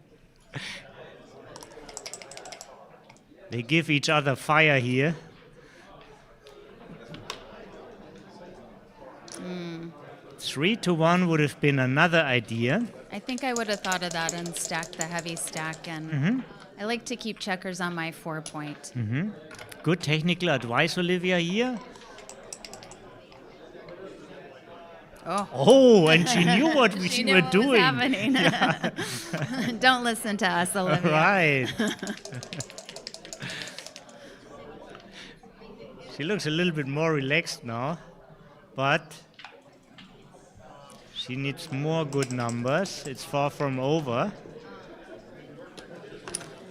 They give each other fire here. 3-1 would have been another idea. I think I would have thought of that and stacked the heavy stack. And I like to keep checkers on my 4-point. Good technical advice, Olivia, here. Oh, and she knew what she knew were what doing. was happening. Don't listen to us, Olivia. Right. She looks a little bit more relaxed now, but she needs more good numbers. It's far from over.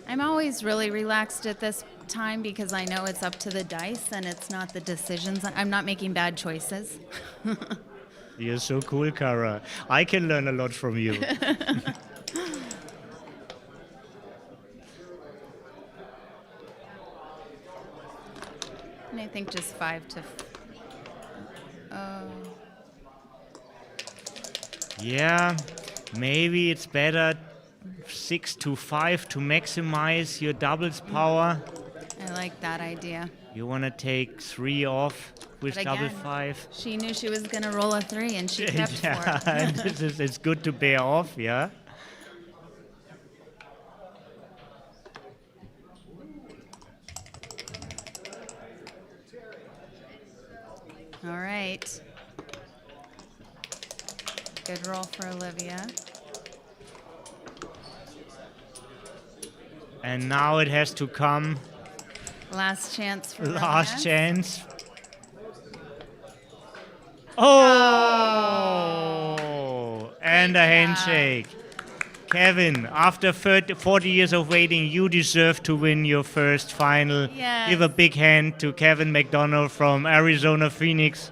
I'm always really relaxed at this time because I know it's up to the dice and it's not the decisions. I'm not making bad choices. You're so cool, Cara. I can learn a lot from you. And I think just 5 to. Oh. Yeah, maybe it's better 6 to 5 to maximize your doubles power. I like that idea. You want to take 3 off with But double again, 5. She knew she was going to roll a 3, and she kept 4. And it's good to bear off, yeah. All right. Good roll for Olivia. And now it has to come. Last chance for Last romance. chance. Oh! And a handshake. Kevin, after 40 years of waiting, you deserve to win your first final. Yes. Give a big hand to Kevin McDonald from Arizona, Phoenix.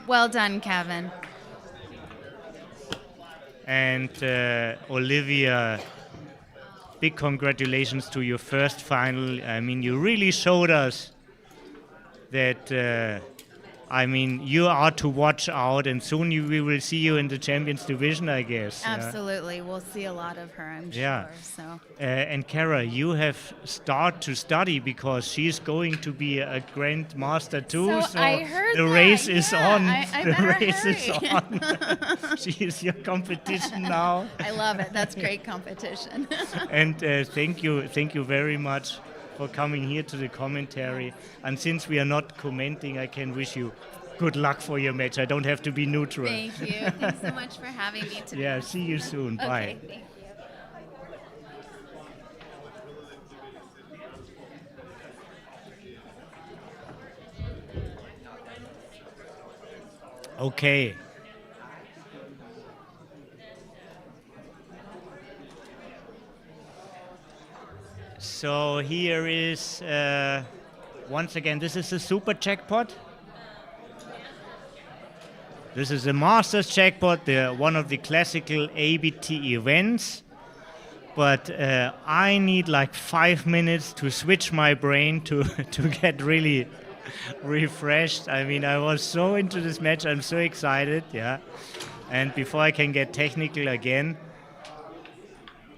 Well done, Kevin. And Olivia, big congratulations to your first final. I mean, you really showed us that, you are to watch out, and soon we will see you in the Champions Division, I guess. Absolutely. We'll see a lot of her, I'm Yeah. sure. So. And Cara, you have start to study because she's going to be a grandmaster too. So I heard the that, race is yeah. on. I The better race is hurry. on. She is your competition now. I love it. That's great competition. And thank you very much for coming here to the commentary. And since we are not commenting, I can wish you good luck for your match. I don't have to be neutral. Thank you. Thanks so much for having me today. Yeah, see you soon. Okay, Bye. thank you. Okay. So here is, once again, this is a super jackpot. This is a Masters jackpot, one of the classical ABT events. But I need like 5 minutes to switch my brain to get really refreshed. I mean, I was so into this match. I'm so excited, yeah. And before I can get technical again,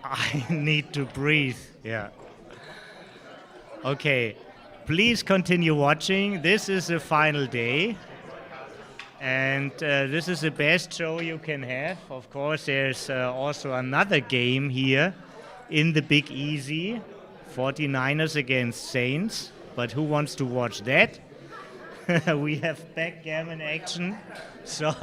I need to breathe, yeah. Okay, please continue watching. This is the final day. And this is the best show you can have. Of course, there's also another game here in the Big Easy, 49ers against Saints. But who wants to watch that? We have backgammon action. So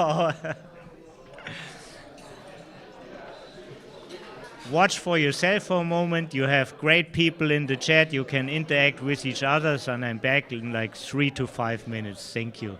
watch for yourself for a moment. You have great people in the chat. You can interact with each other. And I'm back in like 3 to 5 minutes. Thank you.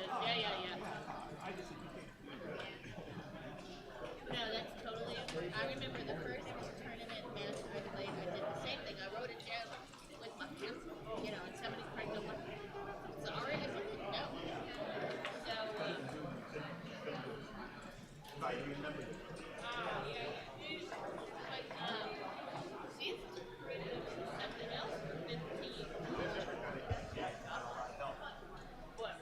Yeah. No, that's totally. I remember the first tournament match I played. I did the same thing. I wrote it down with my pencil, and somebody cranked the one. Sorry, I didn't know. So. She's something else. 15. What?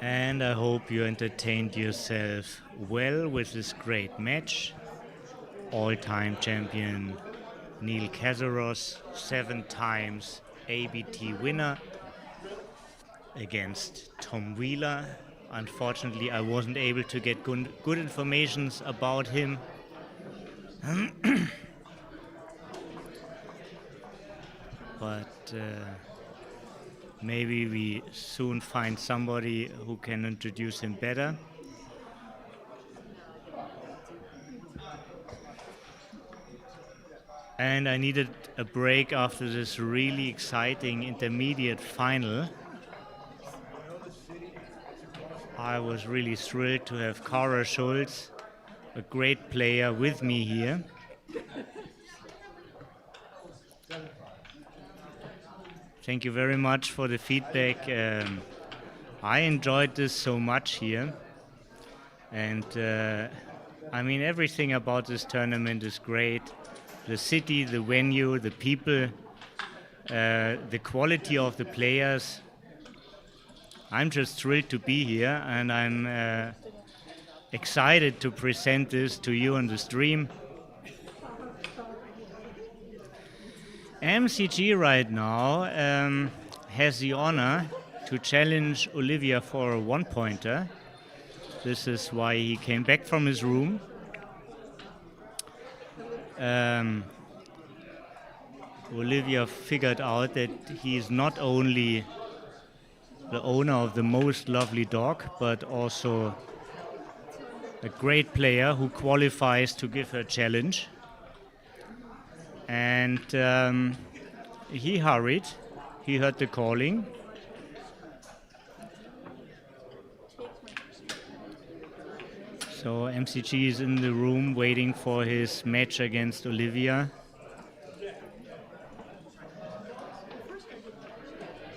And I hope you entertained yourself well with this great match. All-time champion Neil Kazaros, 7 times ABT winner against Tom Wheeler. Unfortunately, I wasn't able to get good information about him. But maybe we soon find somebody who can introduce him better. And I needed a break after this really exciting intermediate final. I was really thrilled to have Cara Schultz, a great player, with me here. Thank you very much for the feedback. I enjoyed this so much here. And I mean, everything about this tournament is great. The city, the venue, the people, the quality of the players. I'm just thrilled to be here, and I'm excited to present this to you on the stream. MCG right now has the honor to challenge Olivia for a one-pointer. This is why he came back from his room. Olivia figured out that he is not only the owner of the most lovely dog, but also a great player who qualifies to give her a challenge. And he hurried. He heard the calling. So MCG is in the room waiting for his match against Olivia.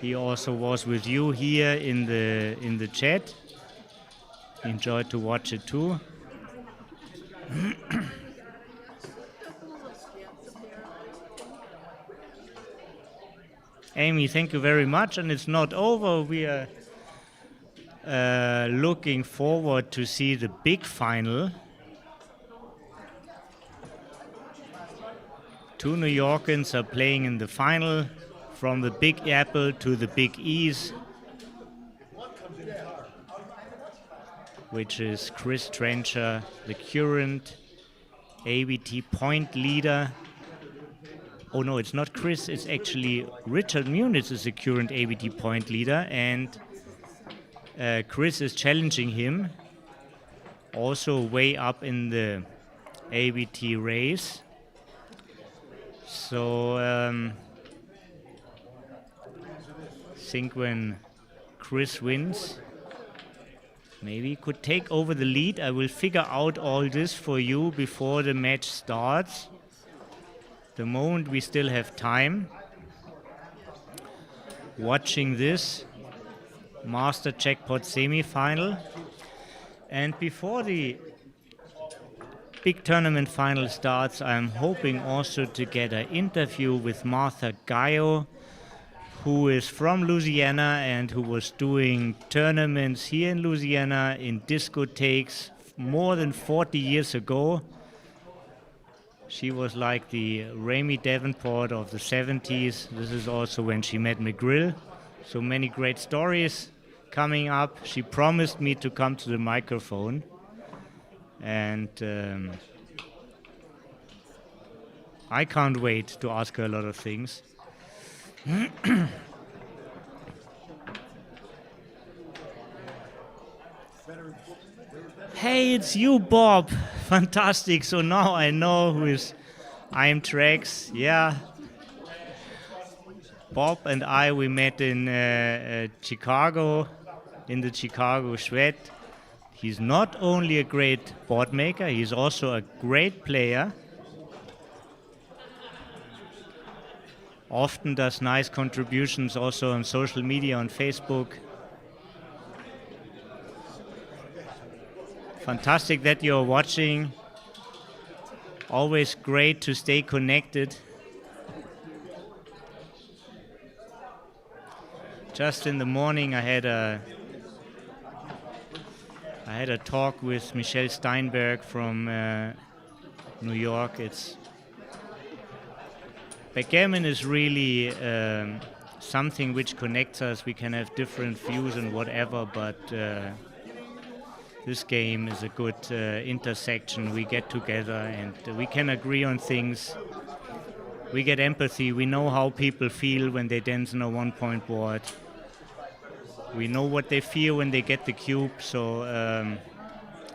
He also was with you here in the chat. Enjoyed to watch it too. Amy, thank you very much, and it's not over. We are looking forward to see the big final. 2 New Yorkers are playing in the final, from the Big Apple to the Big E's, which is Chris Trencher, the current ABT point leader. Oh no, it's not Chris, it's actually Richard Muniz is the current ABT point leader, and Chris is challenging him, also way up in the ABT race. So I think when Chris wins, maybe he could take over the lead. I will figure out all this for you before the match starts. The moment we still have time. Watching this Master Jackpot semi-final. And before the big tournament final starts, I'm hoping also to get an interview with Martha Gaio, who is from Louisiana and who was doing tournaments here in Louisiana in discotheques more than 40 years ago. She was like the Ramey Davenport of the 70s. This is also when she met McGrill. So many great stories coming up. She promised me to come to the microphone. And I can't wait to ask her a lot of things. Hey, it's you, Bob. Fantastic. So now I know who is I'm Trex. Yeah. Bob and I, we met in Chicago, in the Chicago Shred. He's not only a great board maker, he's also a great player. Often does nice contributions also on social media, on Facebook. Fantastic that you're watching. Always great to stay connected. Just in the morning I had a talk with Michelle Steinberg from New York. Backgammon is really something which connects us. We can have different views and whatever, but this game is a good intersection. We get together and we can agree on things. We get empathy. We know how people feel when they dance on a one-point board. We know what they feel when they get the cube. So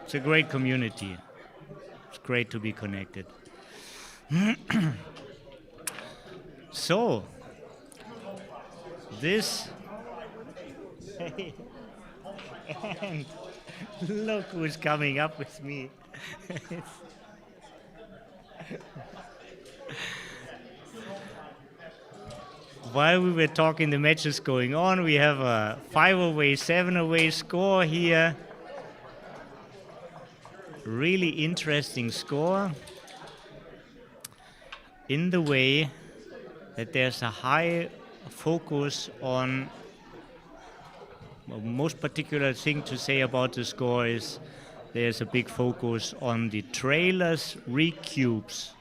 it's a great community. It's great to be connected. So, this... and look who's coming up with me. While we were talking, the match is going on. We have a 5-away, 7-away score here. Really interesting score. In the way that there's a high focus on... Well, most particular thing to say about the score is there's a big focus on the trailers recubes.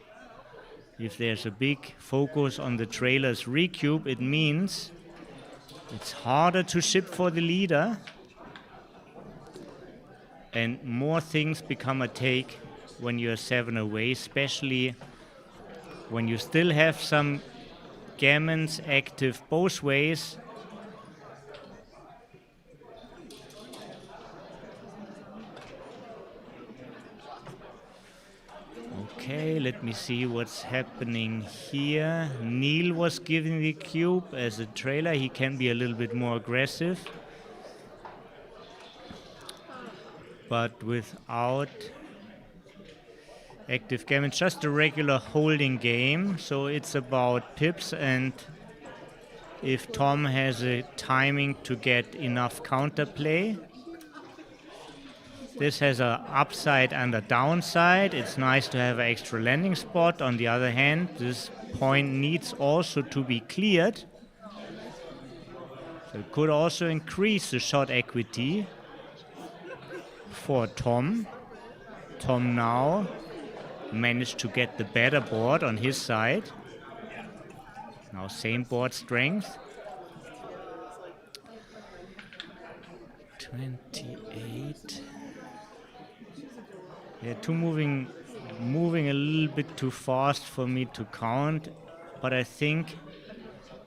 If there's a big focus on the trailers recube, it means it's harder to ship for the leader and more things become a take when you're 7 away, especially when you still have some gammons active both ways. Okay, let me see what's happening here. Neil was giving the cube as a trailer. He can be a little bit more aggressive, but without active gammon. Just a regular holding game, so it's about pips, and if Tom has a timing to get enough counterplay. This has an upside and a downside. It's nice to have an extra landing spot. On the other hand, this point needs also to be cleared. So it could also increase the shot equity for Tom. Tom now managed to get the better board on his side. Now same board strength. 28. Yeah, moving a little bit too fast for me to count, but I think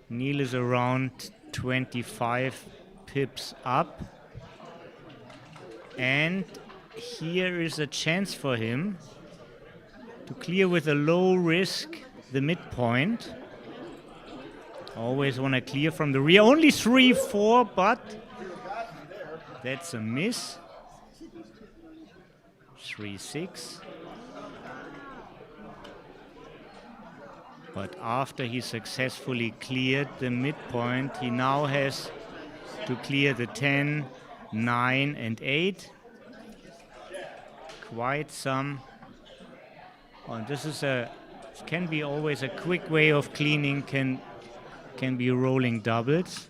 Neil is around 25 pips up. And here is a chance for him to clear with a low risk the midpoint. Always want to clear from the rear. Only 3-4, but that's a miss. 3-6. But after he successfully cleared the midpoint, he now has to clear the 10, 9, and 8. Quite some. Oh, this can be always a quick way of cleaning. Can be rolling doubles.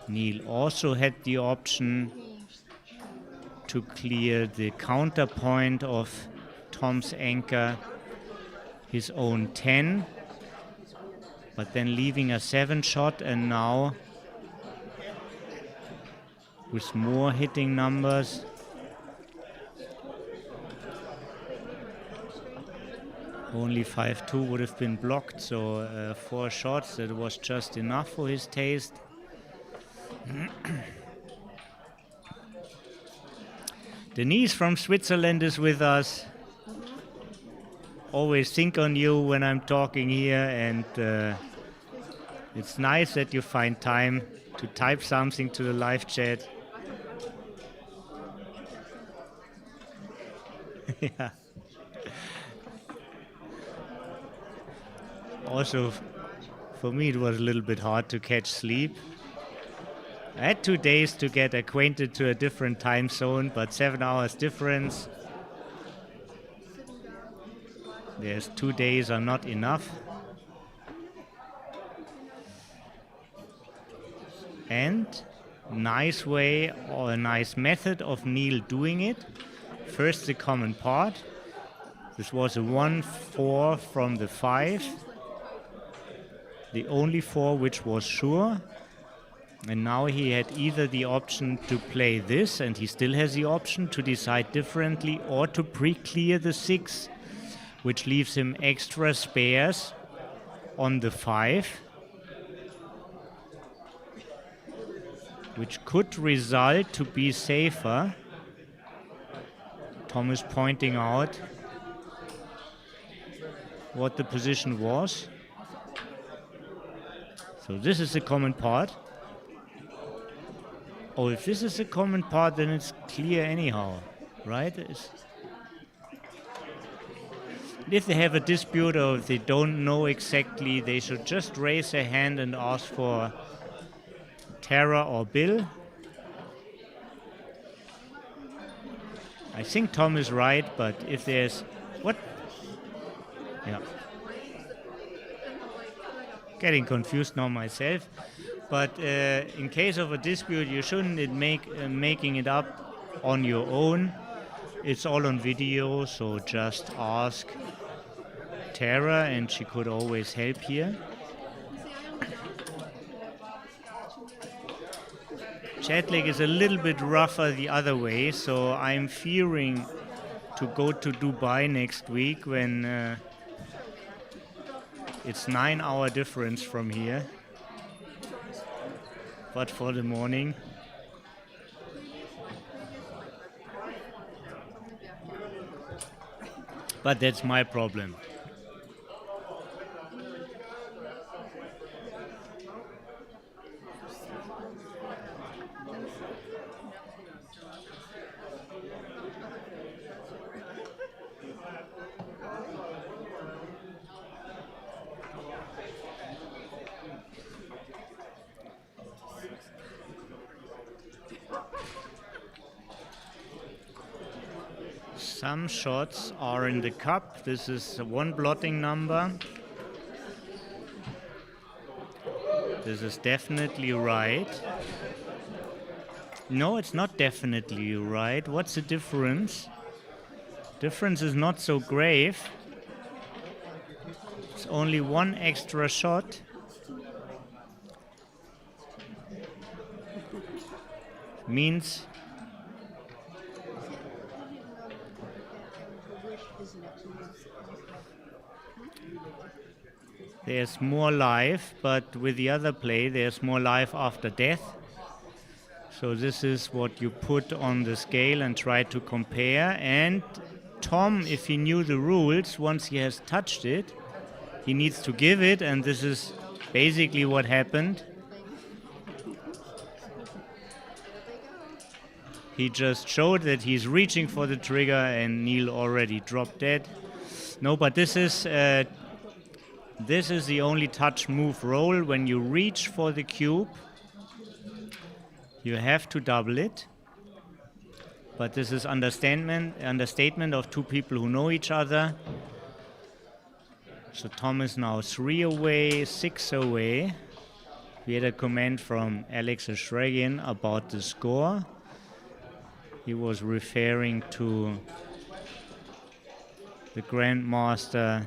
Neil also had the option to clear the counterpoint of Tom's anchor, his own 10, but then leaving a 7 shot, and now with more hitting numbers. Only 5-2 would have been blocked, so 4 shots, that was just enough for his taste. Denise from Switzerland is with us. Always think on you when I'm talking here, and it's nice that you find time to type something to the live chat. Yeah. Also, for me it was a little bit hard to catch sleep. I had 2 days to get acquainted to a different time zone, but 7 hours difference. There's 2 days are not enough. And nice way or a nice method of Neil doing it. First the common part. This was a 1-4 from the 5. The only 4 which was sure. And now he had either the option to play this, and he still has the option to decide differently, or to pre-clear the 6, which leaves him extra spares on the 5, which could result to be safer. Tom is pointing out what the position was. So this is the common part. Oh, if this is the common part, then it's clear anyhow, right? If they have a dispute or if they don't know exactly, they should just raise their hand and ask for Tara or Bill. I think Tom is right, but if there's... What? Yeah. Getting confused now myself. But in case of a dispute, you shouldn't making it up on your own. It's all on video, so just ask Tara, and she could always help here. Jet lag is a little bit rougher the other way, so I'm fearing to go to Dubai next week when it's 9-hour difference from here. But for the morning. But that's my problem. Some shots are in the cup. This is one blotting number. This is definitely right. No, it's not definitely right. What's the difference? Difference is not so grave. It's only one extra shot. Means there's more life, but with the other play there's more life after death. So this is what you put on the scale and try to compare. And Tom, if he knew the rules, once he has touched it, he needs to give it, and this is basically what happened. He just showed that he's reaching for the trigger, and Neil already dropped dead. No, but this is the only touch move roll. When you reach for the cube, you have to double it. But this is understatement of two people who know each other. So Tom is now 3 away, 6 away. We had a comment from Alex Ashragian about the score. He was referring to the Grandmaster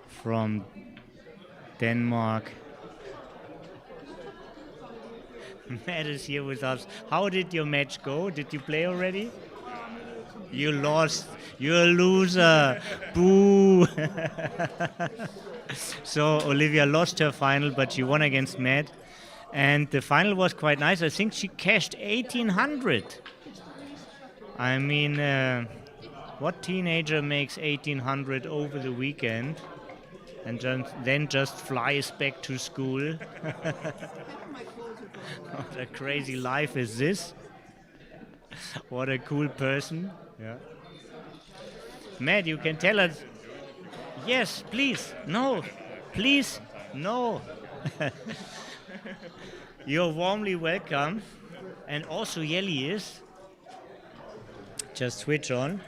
from Denmark. Matt is here with us. How did your match go? Did you play already? A little too You lost. You're a loser. Boo. So Olivia lost her final, but she won against Matt. And the final was quite nice. I think she cashed 1,800. I mean, what teenager makes 1,800 over the weekend and then just flies back to school? What a crazy life is this? What a cool person. Yeah. Matt, you can tell us. Yes, please. No. Please. No. You're warmly welcome. And also Yeli is. Just switch on.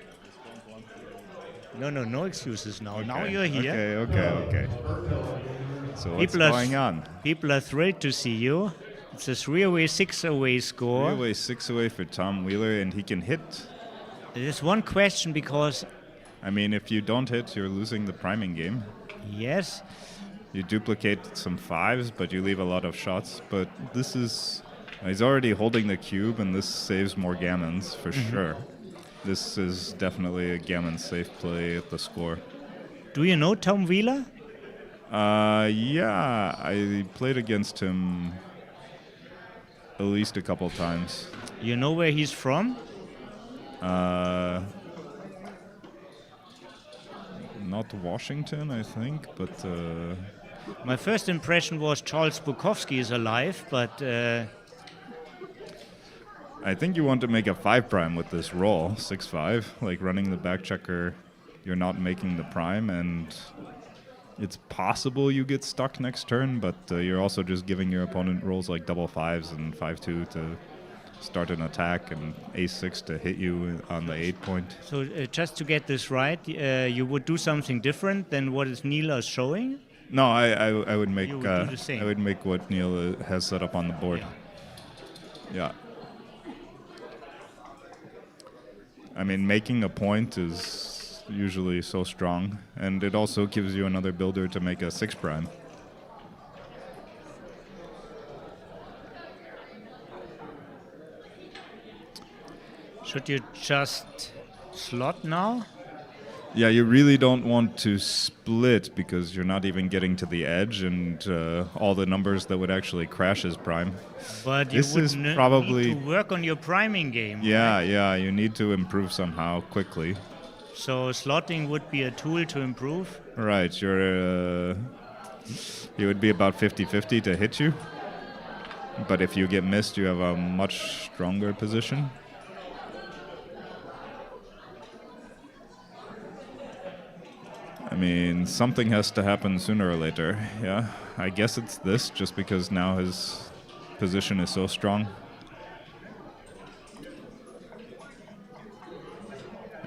No excuses now. Now you're here. Okay. So what's going on? People are thrilled to see you. It's a 3-away, 6-away score. 3-away, 6-away for Tom Wheeler, and he can hit. There's one question because... I mean, if you don't hit, you're losing the priming game. Yes. You duplicate some 5s, but you leave a lot of shots. But this is... He's already holding the cube, and this saves more gammons, for sure. This is definitely a gammon safe play at the score. Do you know Tom Wheeler? Yeah, I played against him at least a couple times. You know where he's from? Not Washington, I think, but... My first impression was Charles Bukowski is alive, but... I think you want to make a 5 prime with this roll, 6-5, like running the back checker. You're not making the prime, and it's possible you get stuck next turn, but you're also just giving your opponent rolls like double 5s and 5-2 to start an attack, and ace-6 to hit you on the 8 point. So just to get this right, you would do something different than what is Neil is showing? No, I would make You would do the same. I would make what Neil has set up on the board. Yeah. I mean, making a point is usually so strong, and it also gives you another builder to make a 6 prime. Should you just slot now? Yeah, you really don't want to split because you're not even getting to the edge and all the numbers that would actually crash his prime. But This you is would probably- need to work on your priming game. Yeah, you need to improve somehow quickly. So slotting would be a tool to improve. Right, he would be about 50-50 to hit you. But if you get missed, you have a much stronger position. I mean, something has to happen sooner or later, yeah. I guess it's this, just because now his position is so strong.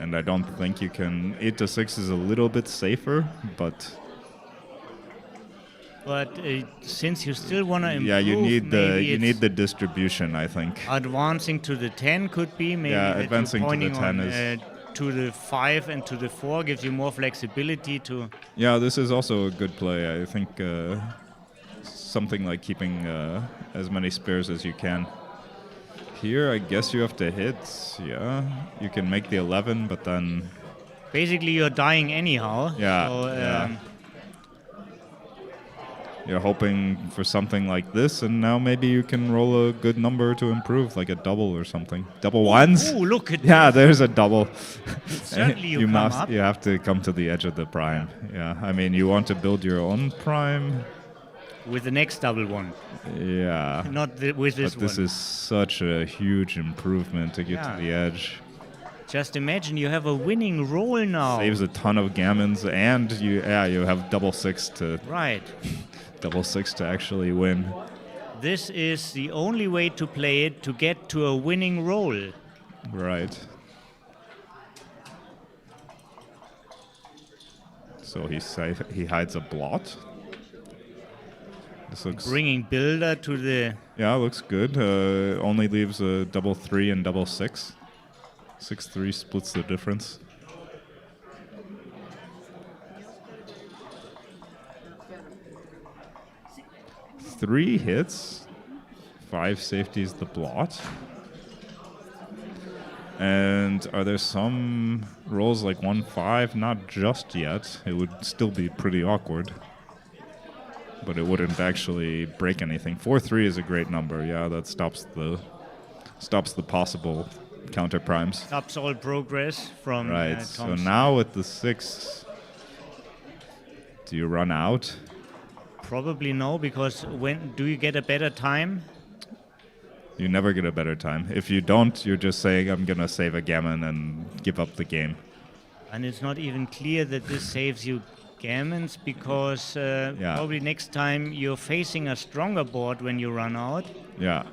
And I don't think you can... 8-6 is a little bit safer, but... But since you still want to improve, Yeah, you need maybe the distribution, I think. advancing to the 10 could be maybe Yeah, that you're advancing to the pointing 10 on, is- to the 5 and to the 4 gives you more flexibility to... Yeah, this is also a good play. I think something like keeping as many spares as you can. Here, I guess you have to hit. Yeah, you can make the 11, but then... Basically, you're dying anyhow. Yeah, So, yeah. You're hoping for something like this, and now maybe you can roll a good number to improve, like a double or something. Double ones? Ooh, look at Yeah, there's a double. Certainly you come up. You have to come to the edge of the prime. Yeah, I mean, you want to build your own prime. with the next double one, Yeah. not with this But this one. is such a huge improvement to get Yeah. to the edge. Just imagine you have a winning roll now. Saves a ton of gammons, and you have double 6 Right. to actually win. This is the only way to play it to get to a winning roll. Right. So he hides a blot. This looks Bringing builder to the... yeah, looks good. Only leaves a double 3 and double 6. 6-3 splits the difference. Three hits, 5 safeties the blot. And are there some rolls like 1-5? Not just yet. It would still be pretty awkward. But it wouldn't actually break anything. 4-3 is a great number. Yeah, that stops the possible counter primes. Stops all progress from Right. So Tom's. now with the 6, do you run out? Probably no, because when do you get a better time? You never get a better time. If you don't, you're just saying, I'm going to save a gammon and give up the game. And it's not even clear that this saves you gammons, because probably next time you're facing a stronger board when you run out. Yeah.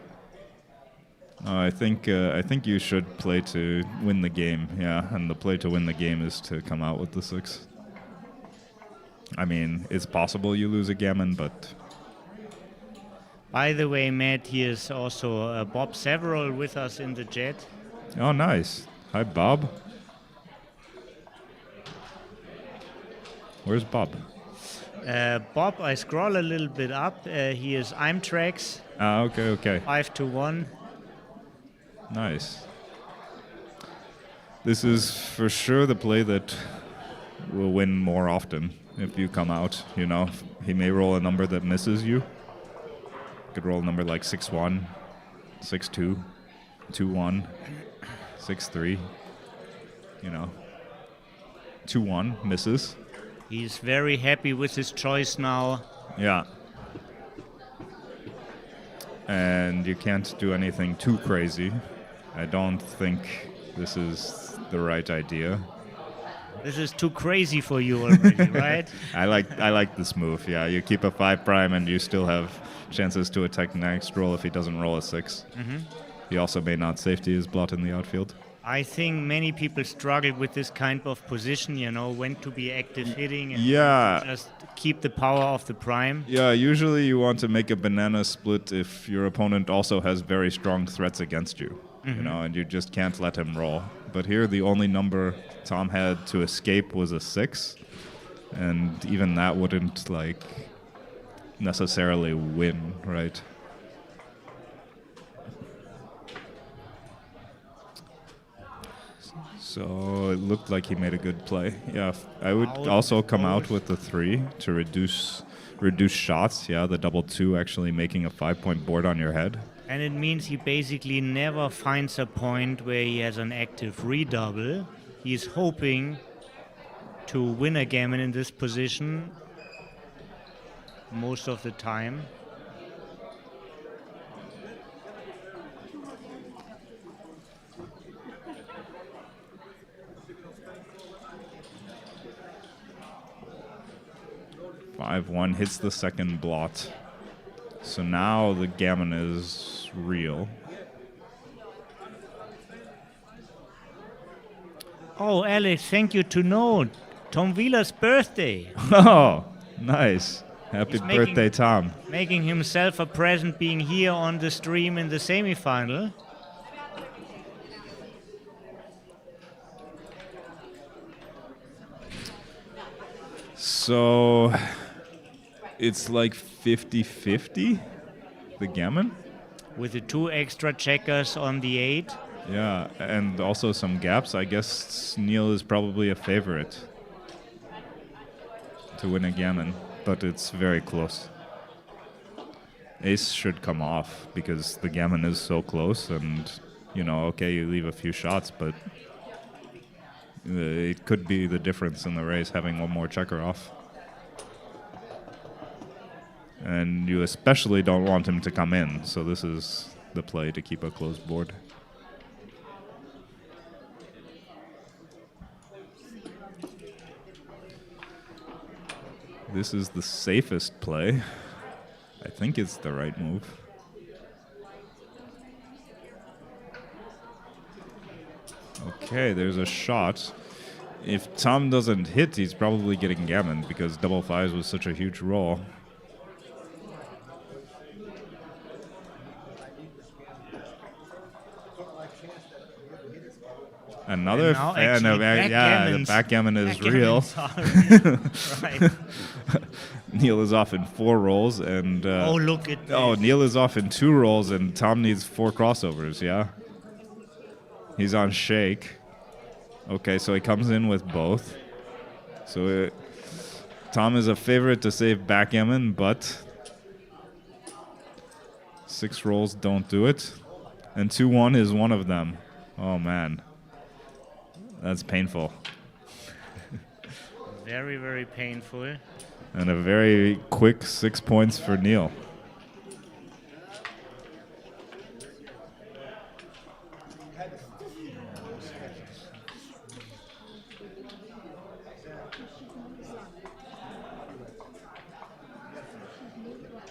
I think you should play to win the game. Yeah, and the play to win the game is to come out with the 6. I mean, it's possible you lose a gammon, but... By the way, Matt, here's also Bob Several with us in the chat. Oh, nice. Hi, Bob. Where's Bob? Bob, I scroll a little bit up. He is Imtrax, Ah, okay. 5-1. Nice. This is for sure the play that will win more often if you come out. You know, he may roll a number that misses you. Could roll a number like 6-1, 6-2, 2-1, 6-3. You know, 2-1 misses. He's very happy with his choice now. Yeah. And you can't do anything too crazy. I don't think this is the right idea. This is too crazy for you already, right? I like this move. Yeah, you keep a 5 prime and you still have chances to attack next roll if he doesn't roll a 6. Mm-hmm. He also may not safety his blot in the outfield. I think many people struggle with this kind of position, you know, when to be active hitting and just keep the power of the prime. Yeah, usually you want to make a banana split if your opponent also has very strong threats against you, you know, and you just can't let him roll. But here the only number Tom had to escape was a 6, and even that wouldn't, like, necessarily win, right? So it looked like he made a good play. Yeah, I would also come out with the 3 to reduce shots. Yeah, the double 2 actually making a 5-point board on your head. And it means he basically never finds a point where he has an active redouble. He's hoping to win a gammon in this position most of the time. One hits the second blot. So now the gammon is real. Oh, Alex, thank you to know. Tom Wheeler's birthday. Oh, nice. Happy birthday, Tom. Making himself a present being here on the stream in the semifinal. So it's like 50-50, the gammon? With the 2 extra checkers on the 8. Yeah, and also some gaps. I guess Neil is probably a favorite to win a gammon, but it's very close. Ace should come off because the gammon is so close, and, you know, okay, you leave a few shots, but it could be the difference in the race having one more checker off. And you especially don't want him to come in, so this is the play to keep a closed board. This is the safest play. I think it's the right move. Okay, there's a shot. If Tom doesn't hit, he's probably getting gammon because double 5s was such a huge roll. Another fan of the backgammon is real. Right. Neil is off in 4 rolls, and oh, look at this. Oh, Neil is off in 2 rolls, and Tom needs 4 crossovers. Yeah, He's on shake. Okay, so he comes in with both. So Tom is a favorite to save backgammon, but 6 rolls don't do it. And 2-1 is one of them. Oh, man. That's painful. Very, very painful. And a very quick 6 points for Neil.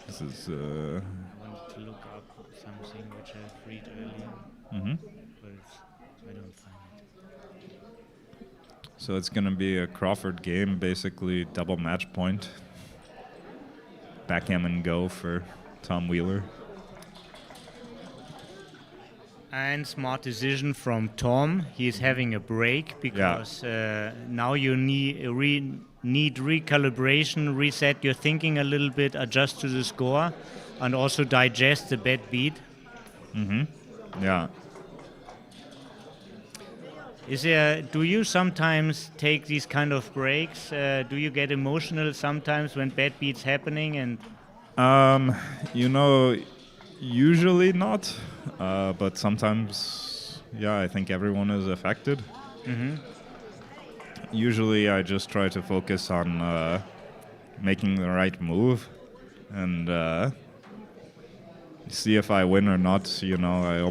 This is... I wanted to look up something which I read earlier, but I don't find it. So it's going to be a Crawford game, basically double match point. Backgammon Go for Tom Wheeler. And smart decision from Tom. He's having a break because now you need recalibration, reset your thinking a little bit, adjust to the score, and also digest the bad beat. Yeah. Do you sometimes take these kind of breaks? Do you get emotional sometimes when bad beats happening? And Usually not, but sometimes, I think everyone is affected. Usually I just try to focus on making the right move and see if I win or not. I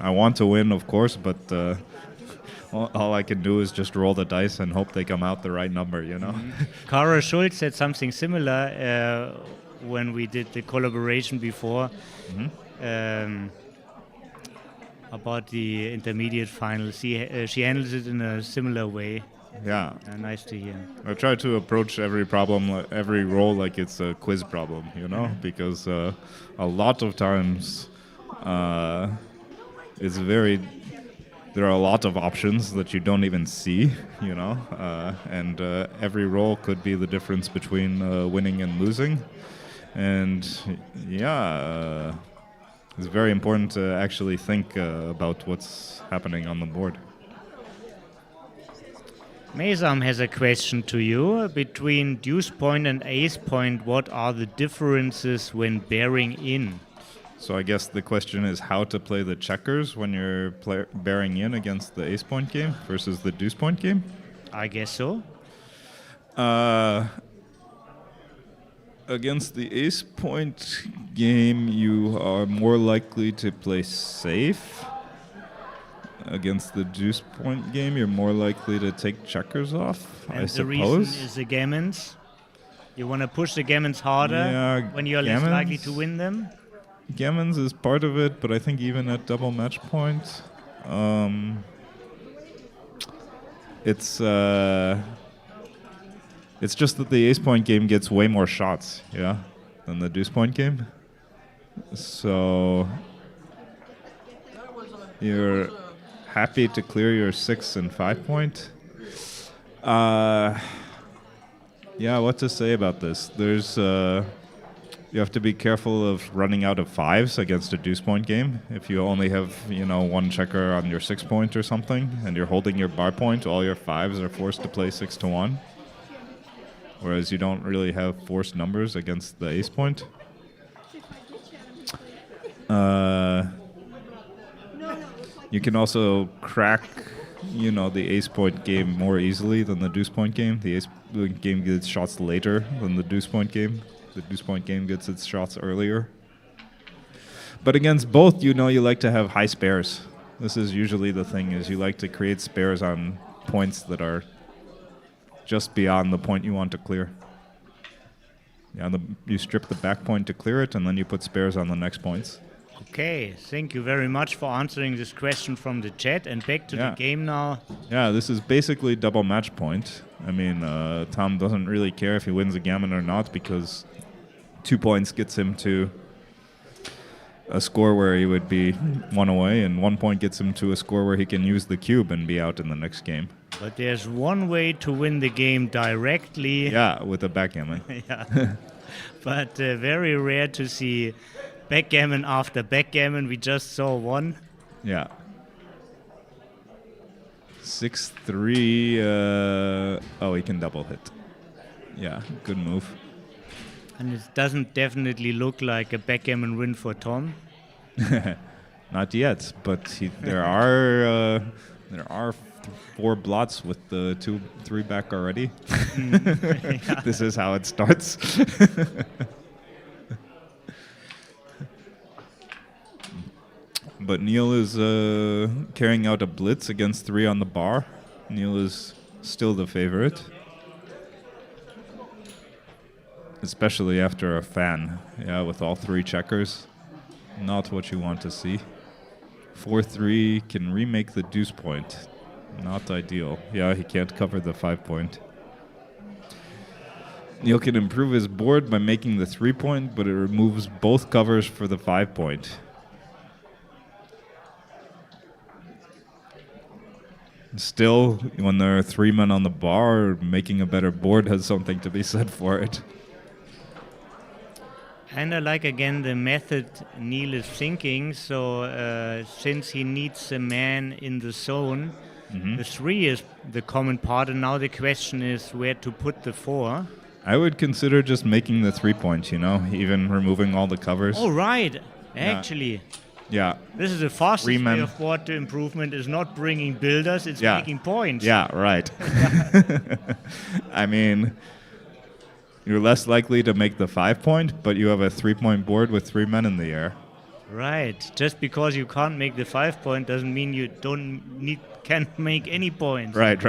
want to win, of course, but all I can do is just roll the dice and hope they come out the right number, Cara Schultz said something similar when we did the collaboration before about the intermediate finals. She handles it in a similar way. Yeah. Nice to hear. I try to approach every problem, every role like it's a quiz problem, because a lot of times there are a lot of options that you don't even see, and every roll could be the difference between winning and losing. And it's very important to actually think about what's happening on the board. Mesam has a question to you. Between deuce point and ace point, what are the differences when bearing in? So I guess the question is how to play the checkers when you're bearing in against the ace point game versus the deuce point game? I guess so. Against the ace point game, you are more likely to play safe. Against the deuce point game, you're more likely to take checkers off, And I the suppose. reason is the gammons. You want to push the gammons harder when you're less likely to win them? Gammons is part of it, but I think even at double match point, it's just that the ace point game gets way more shots, than the deuce point game. So you're happy to clear your 6 and 5 point. What to say about this? There's you have to be careful of running out of 5s against a deuce point game. If you only have, one checker on your 6 point or something, and you're holding your bar point, all your 5s are forced to play 6-1. Whereas you don't really have forced numbers against the ace point. You can also crack, the ace point game more easily than the deuce point game. The ace point game gets shots later than the deuce point game. The deuce point game gets its shots earlier. But against both, you like to have high spares. This is usually the thing, is you like to create spares on points that are just beyond the point you want to clear. You strip the back point to clear it, and then you put spares on the next points. Okay, thank you very much for answering this question from the chat. And back to the game now. Yeah, this is basically double match point. I mean, Tom doesn't really care if he wins a gammon or not, because 2 points gets him to a score where he would be 1 away, and 1 point gets him to a score where he can use the cube and be out in the next game. But there's one way to win the game directly. Yeah, with a backgammon. But very rare to see backgammon after backgammon. We just saw one. Yeah. 6-3. Oh, he can double hit. Yeah, good move. And it doesn't definitely look like a backgammon win for Tom. Not yet, but there are 4 blots with the 2-3 back already. Yeah. This is how it starts. But Neil is carrying out a blitz against 3 on the bar. Neil is still the favorite. Especially after a fan. Yeah, with all 3 checkers. Not what you want to see. 4-3 can remake the deuce point. Not ideal. Yeah, he can't cover the 5 point. Neil can improve his board by making the 3 point, but it removes both covers for the 5 point. Still, when there are 3 men on the bar, making a better board has something to be said for it. And I like again the method Neil is thinking. So since he needs a man in the zone, the 3 is the common part, and now the question is where to put the 4. I would consider just making the 3 point, you know, even removing all the covers. Oh, right. Actually, Yeah. this is the fastest 3 men. way of board improvement. Is not bringing builders, it's Yeah. making points. Yeah, right. I mean, you're less likely to make the 5 point, but you have a 3 point board with 3 men in the air. Right. Just because you can't make the 5 point doesn't mean you can't make any points. Right.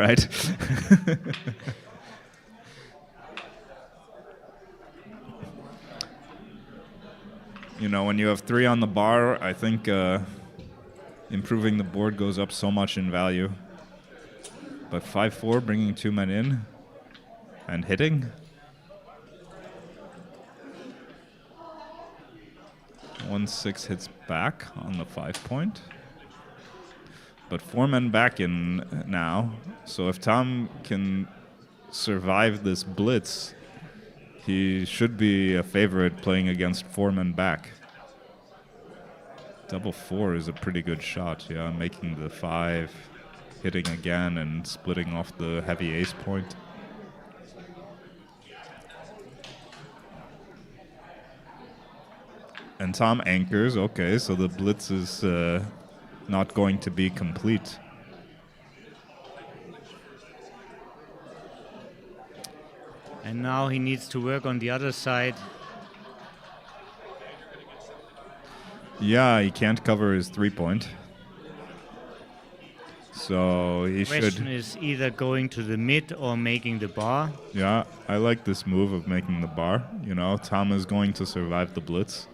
You know, when you have 3 on the bar, I think improving the board goes up so much in value. But 5-4, bringing 2 men in and hitting. 1-6 hits back on the 5 point. But 4 men back in now. So if Tom can survive this blitz, he should be a favorite playing against 4 men back. Double 4 is a pretty good shot, yeah, making the 5, hitting again and splitting off the heavy ace point. And Tom anchors, okay, so the blitz is not going to be complete. And now he needs to work on the other side. Yeah, he can't cover his 3 point. So he The question should... is either going to the mid or making the bar. Yeah, I like this move of making the bar. You know, Tom is going to survive the blitz.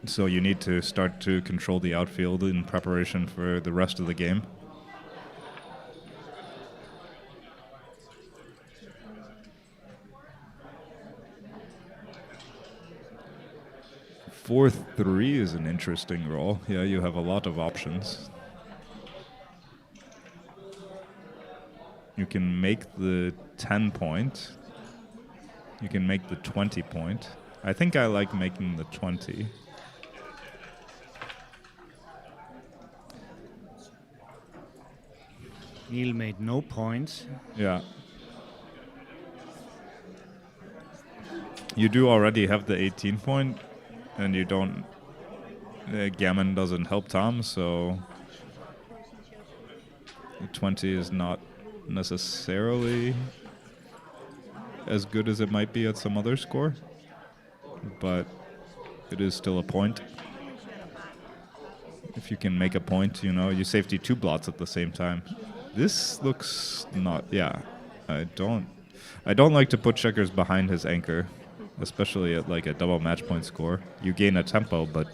So you need to start to control the outfield in preparation for the rest of the game. Fourth 3 is an interesting roll. Yeah, you have a lot of options. You can make the 10 point. You can make the 20 point. I think I like making the 20. Neil made no points. Yeah. You do already have the 18 point, and you don't... Gammon doesn't help Tom, so... The 20 is not necessarily as good as it might be at some other score, but it is still a point. If you can make a point, you know, you safety 2 blots at the same time. This looks not... Yeah, I don't like to put checkers behind his anchor, especially at like a double match point score. You gain a tempo, but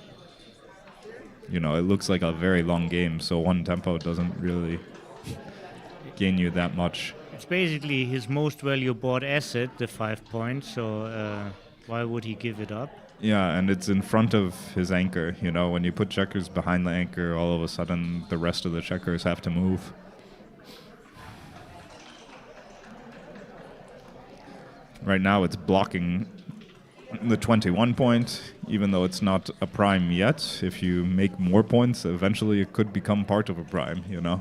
you know, it looks like a very long game, so 1 tempo doesn't really gain you that much. It's basically his most valuable board asset, the 5 points, so why would he give it up? Yeah, and it's in front of his anchor, you know, when you put checkers behind the anchor, all of a sudden the rest of the checkers have to move. Right now it's blocking the 21 point, even though it's not a prime yet. If you make more points, eventually it could become part of a prime, you know?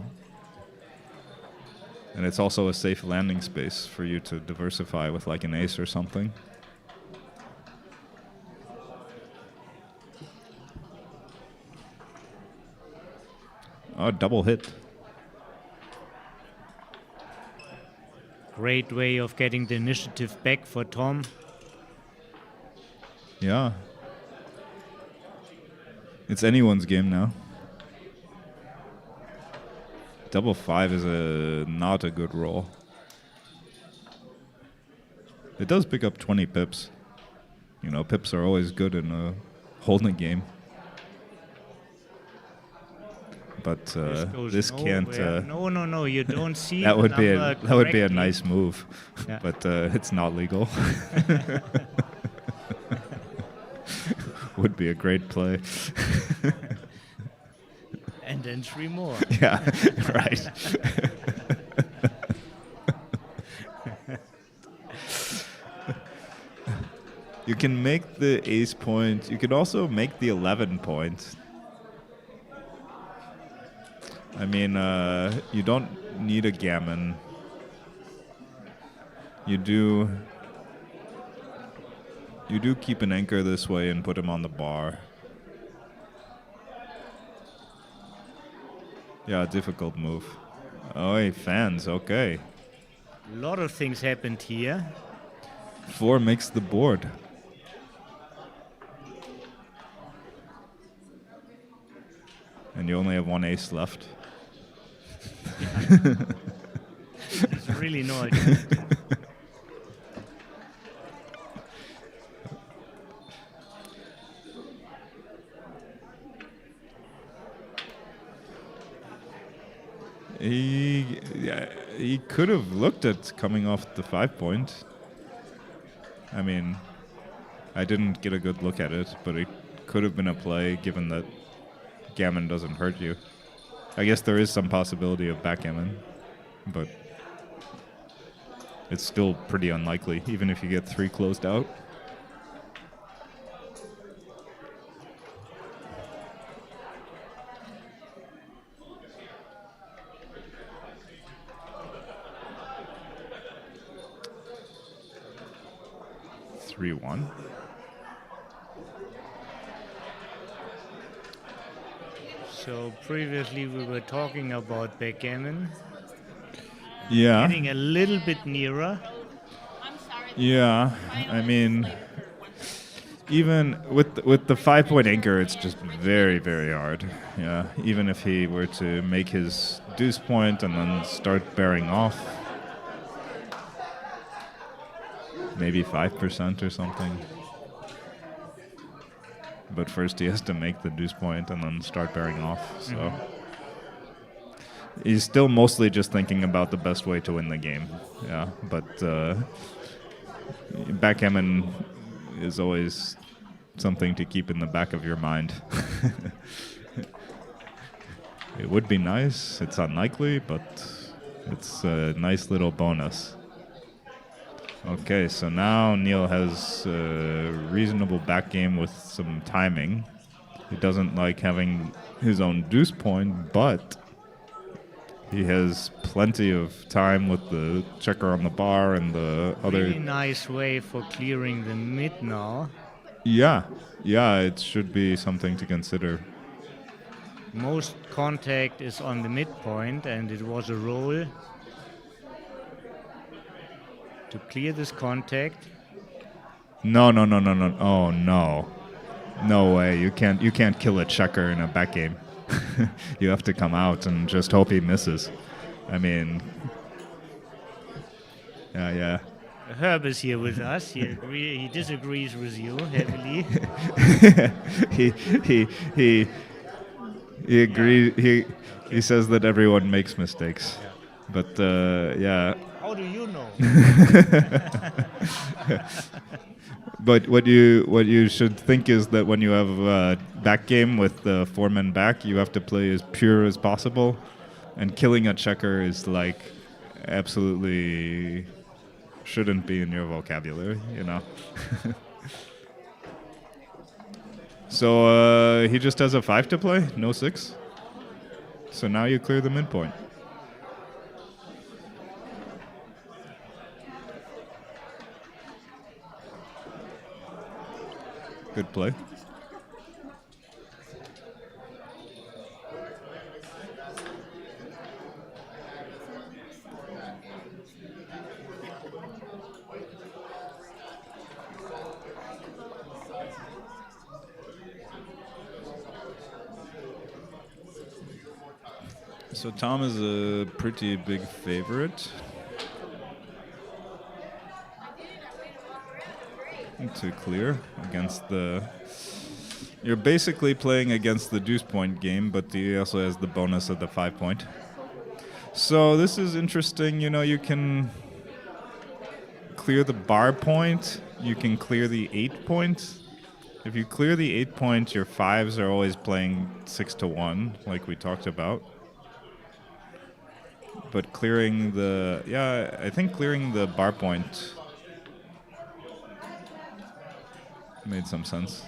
And it's also a safe landing space for you to diversify with like an ace or something. Oh, double hit. Great way of getting the initiative back for Tom. Yeah. It's anyone's game now. Double 5 is not a good roll. It does pick up 20 pips. You know, pips are always good in a holding game. But this can't. No, you don't see that the would be number that would be a correctly. nice move, Yeah. but it's not legal. Would be a great play. And then 3 more. Yeah, right. You can make the ace point. You could also make the 11 point. I mean, you don't need a gammon. You do keep an anchor this way and put him on the bar. Yeah, difficult move. Oh, he fans, okay. A lot of things happened here. 4 makes the board. And you only have 1 ace left. It's really no alternative. He could have looked at coming off the 5 point. I mean, I didn't get a good look at it, but it could have been a play given that gammon doesn't hurt you. I guess there is some possibility of backgammon, but it's still pretty unlikely, even if you get 3 closed out. (3-1). So previously we were talking about backgammon. Yeah. Getting a little bit nearer. I'm sorry. Yeah, I mean, even with the 5 point anchor, it's just very, very hard. Yeah, even if he were to make his deuce point and then start bearing off, maybe 5% or something. But first he has to make the deuce point and then start bearing off. So he's still mostly just thinking about the best way to win the game. Yeah, but backgammon is always something to keep in the back of your mind. It would be nice. It's unlikely, but it's a nice little bonus. Okay, so now Neil has a reasonable back game with some timing. He doesn't like having his own deuce point, but he has plenty of time with the checker on the bar and the other... Really nice way for clearing the mid now. Yeah, it should be something to consider. Most contact is on the midpoint, and it was a roll to clear this contact. No. Oh, no. No way. You can't kill a checker in a back game. You have to come out and just hope he misses. I mean... Yeah. Herb is here with us. He disagrees with you heavily. He agrees. He says that everyone makes mistakes. But yeah. How do you know? But what you should think is that when you have a back game with the 4 men back, you have to play as pure as possible, and killing a checker is like absolutely shouldn't be in your vocabulary, you know. So he just has a 5 to play, no 6. So now you clear the midpoint. Good play. So Tom is a pretty big favorite to clear against the... You're basically playing against the deuce point game, but he also has the bonus of the 5 point. So this is interesting. You know, you can clear the bar point. You can clear the 8 point. If you clear the 8 point, your 5s are always playing 6-1, like we talked about. But clearing the... Yeah, I think clearing the bar point made some sense.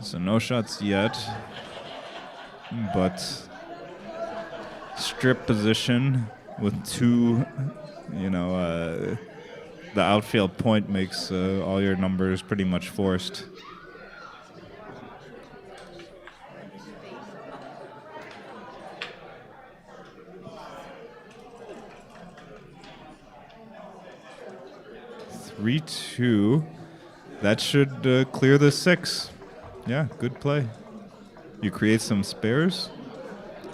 So no shots yet, but strip position with 2, you know, the outfield point makes all your numbers pretty much forced. Three, 2. That should clear the 6. Yeah, good play. You create some spares,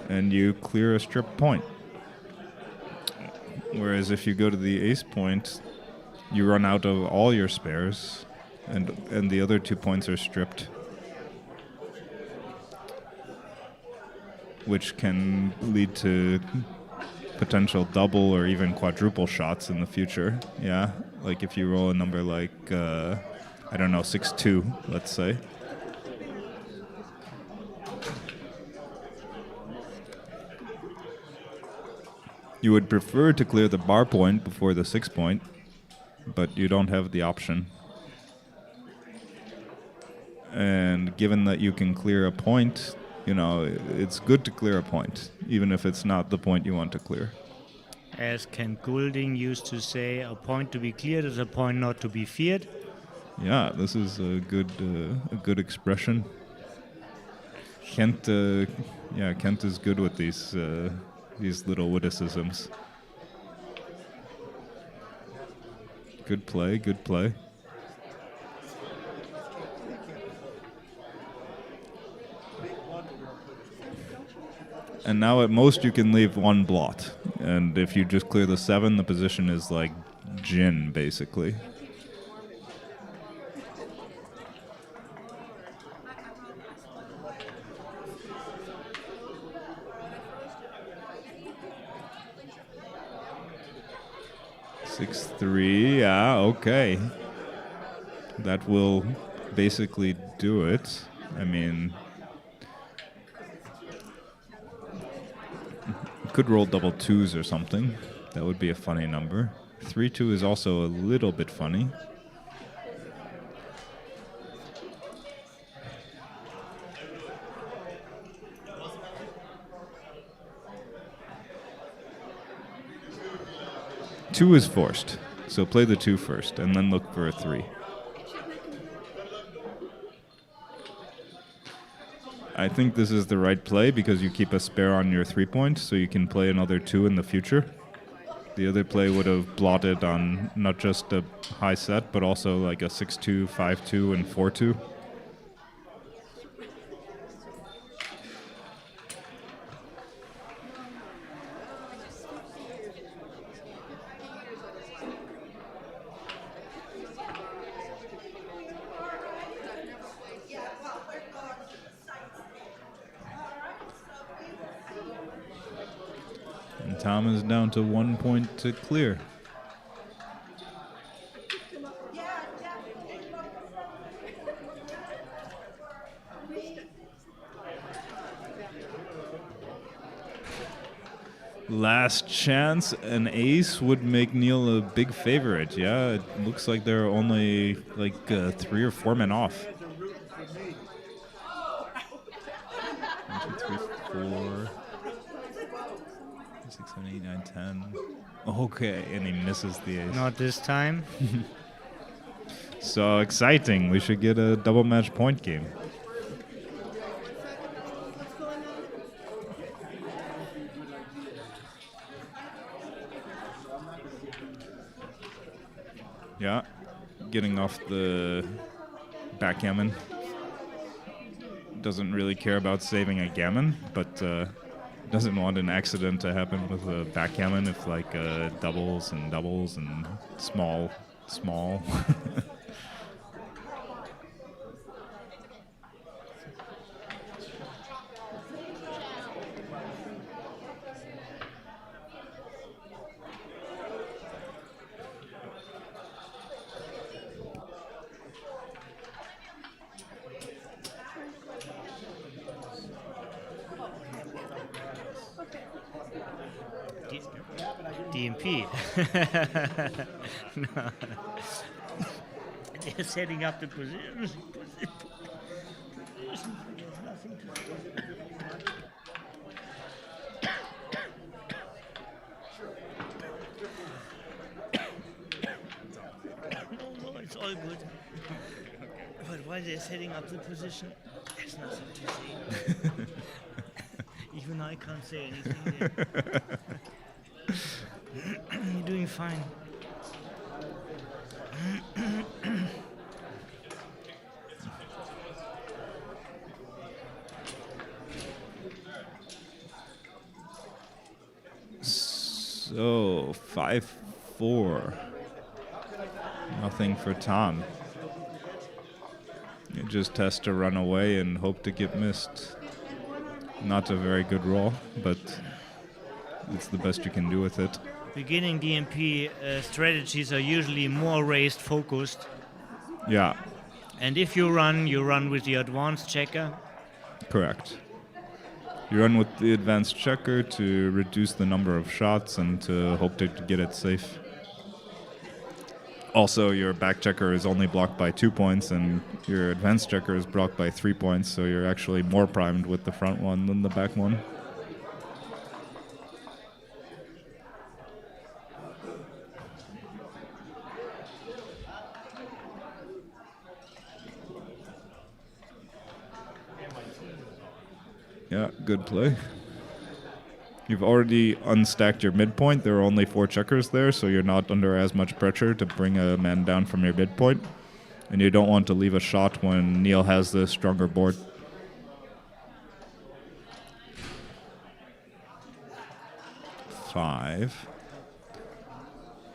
and you clear a strip point. Whereas if you go to the ace point, you run out of all your spares, and the other 2 points are stripped, which can lead to potential double or even quadruple shots in the future. Yeah, like if you roll a number like, I don't know, 6-2, let's say. You would prefer to clear the bar point before the 6 point, but you don't have the option. And given that you can clear a point, you know, it's good to clear a point, even if it's not the point you want to clear. As Ken Goulding used to say, a point to be cleared is a point not to be feared. Yeah, this is a good expression. Kent, Kent is good with these little witticisms. Good play, good play. And now at most you can leave 1 blot. And if you just clear the 7, the position is like gin, basically. Six, 3, yeah, okay. That will basically do it. I mean, you could roll double 2s or something. That would be a funny number. 3-2 is also a little bit funny. Two is forced, so play the 2 first, and then look for a 3. I think this is the right play because you keep a spare on your 3 point, so you can play another 2 in the future. The other play would have blotted on not just a high set, but also like a 6-2, 5-2, and 4-2. And Tom is down to 1 point to clear. Last chance, an ace would make Neil a big favorite. Yeah, it looks like they're only like 3 or 4 men off. 1, 2, 3, 4, 6, 7, 8, 9, 10. Okay, and he misses the ace. Not this time. So exciting. We should get a double match point game. Yeah, getting off the backgammon. Doesn't really care about saving a gammon, but doesn't want an accident to happen with a backgammon if like doubles and small. DMP. No. They're setting up the position. No, it's all good. But while they're setting up the position, there's nothing to say. Even I can't say anything there. You're doing fine. So 5-4. Nothing for Tom. He just has to run away and hope to get missed. Not a very good roll, but it's the best you can do with it. Beginning DMP strategies are usually more raised focused. Yeah, And if you run with the advanced checker. correct. You run with the advanced checker to reduce the number of shots and to hope to get it safe. Also, your back checker is only blocked by 2 points, and your advanced checker is blocked by 3 points, so you're actually more primed with the front one than the back one. Yeah, good play. You've already unstacked your midpoint. There are only 4 checkers there, so you're not under as much pressure to bring a man down from your midpoint. And you don't want to leave a shot when Neil has the stronger board. Five.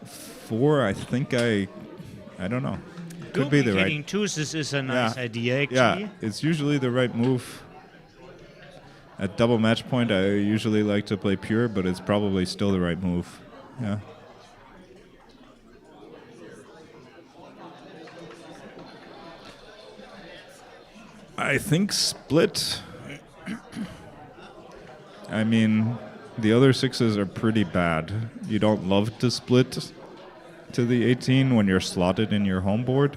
4, I think I don't know. Could be the Duplicating right. twos is a nice idea, actually. Yeah, it's usually the right move. At double match point, I usually like to play pure, but it's probably still the right move. Yeah. I think split. I mean, the other 6s are pretty bad. You don't love to split to the 18 when you're slotted in your home board.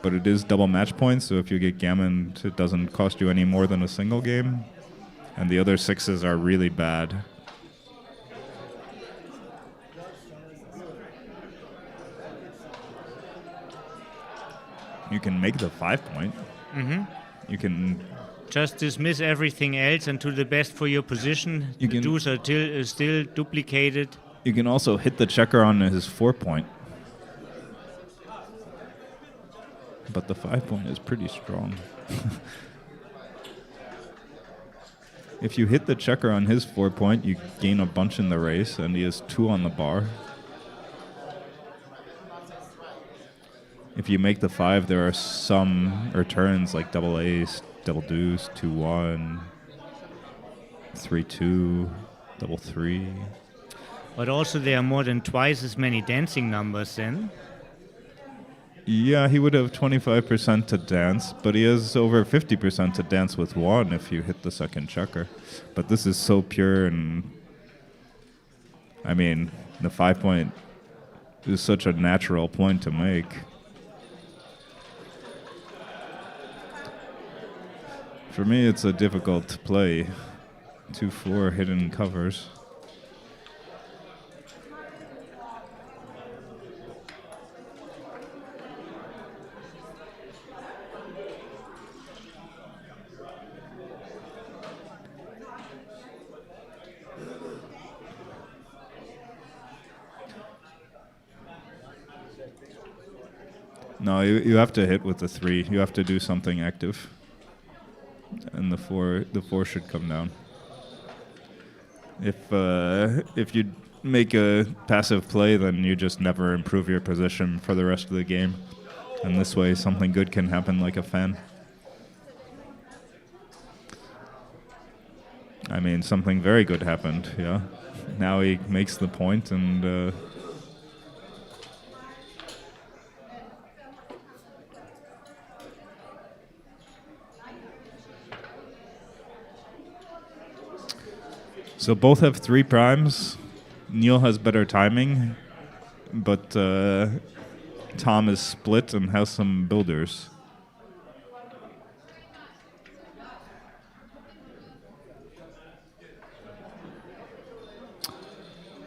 But it is double match points, so if you get gammon, it doesn't cost you any more than a single game. And the other 6s are really bad. You can make the 5 point. Mm-hmm. You can Just dismiss everything else and do the best for your position. You The can- twos are still duplicated. you can also hit the checker on his 4 point. But the 5 point is pretty strong. If you hit the checker on his 4 point, you gain a bunch in the race, and he has 2 on the bar. If you make the 5, there are some returns like double ace, double deuce, 2-1, 3-2, double 3. But also there are more than twice as many dancing numbers then. Yeah, he would have 25% to dance, but he has over 50% to dance with one if you hit the second checker. But this is so pure, and I mean, the 5 point is such a natural point to make. For me, it's a difficult play. 2-4 hidden covers. No, you have to hit with the 3. You have to do something active, and the 4 should come down. If you make a passive play, then you just never improve your position for the rest of the game, and this way something good can happen, like a fan. I mean, something very good happened. Yeah, now he makes the point, and. So both have 3 primes. Neil has better timing, but Tom is split and has some builders.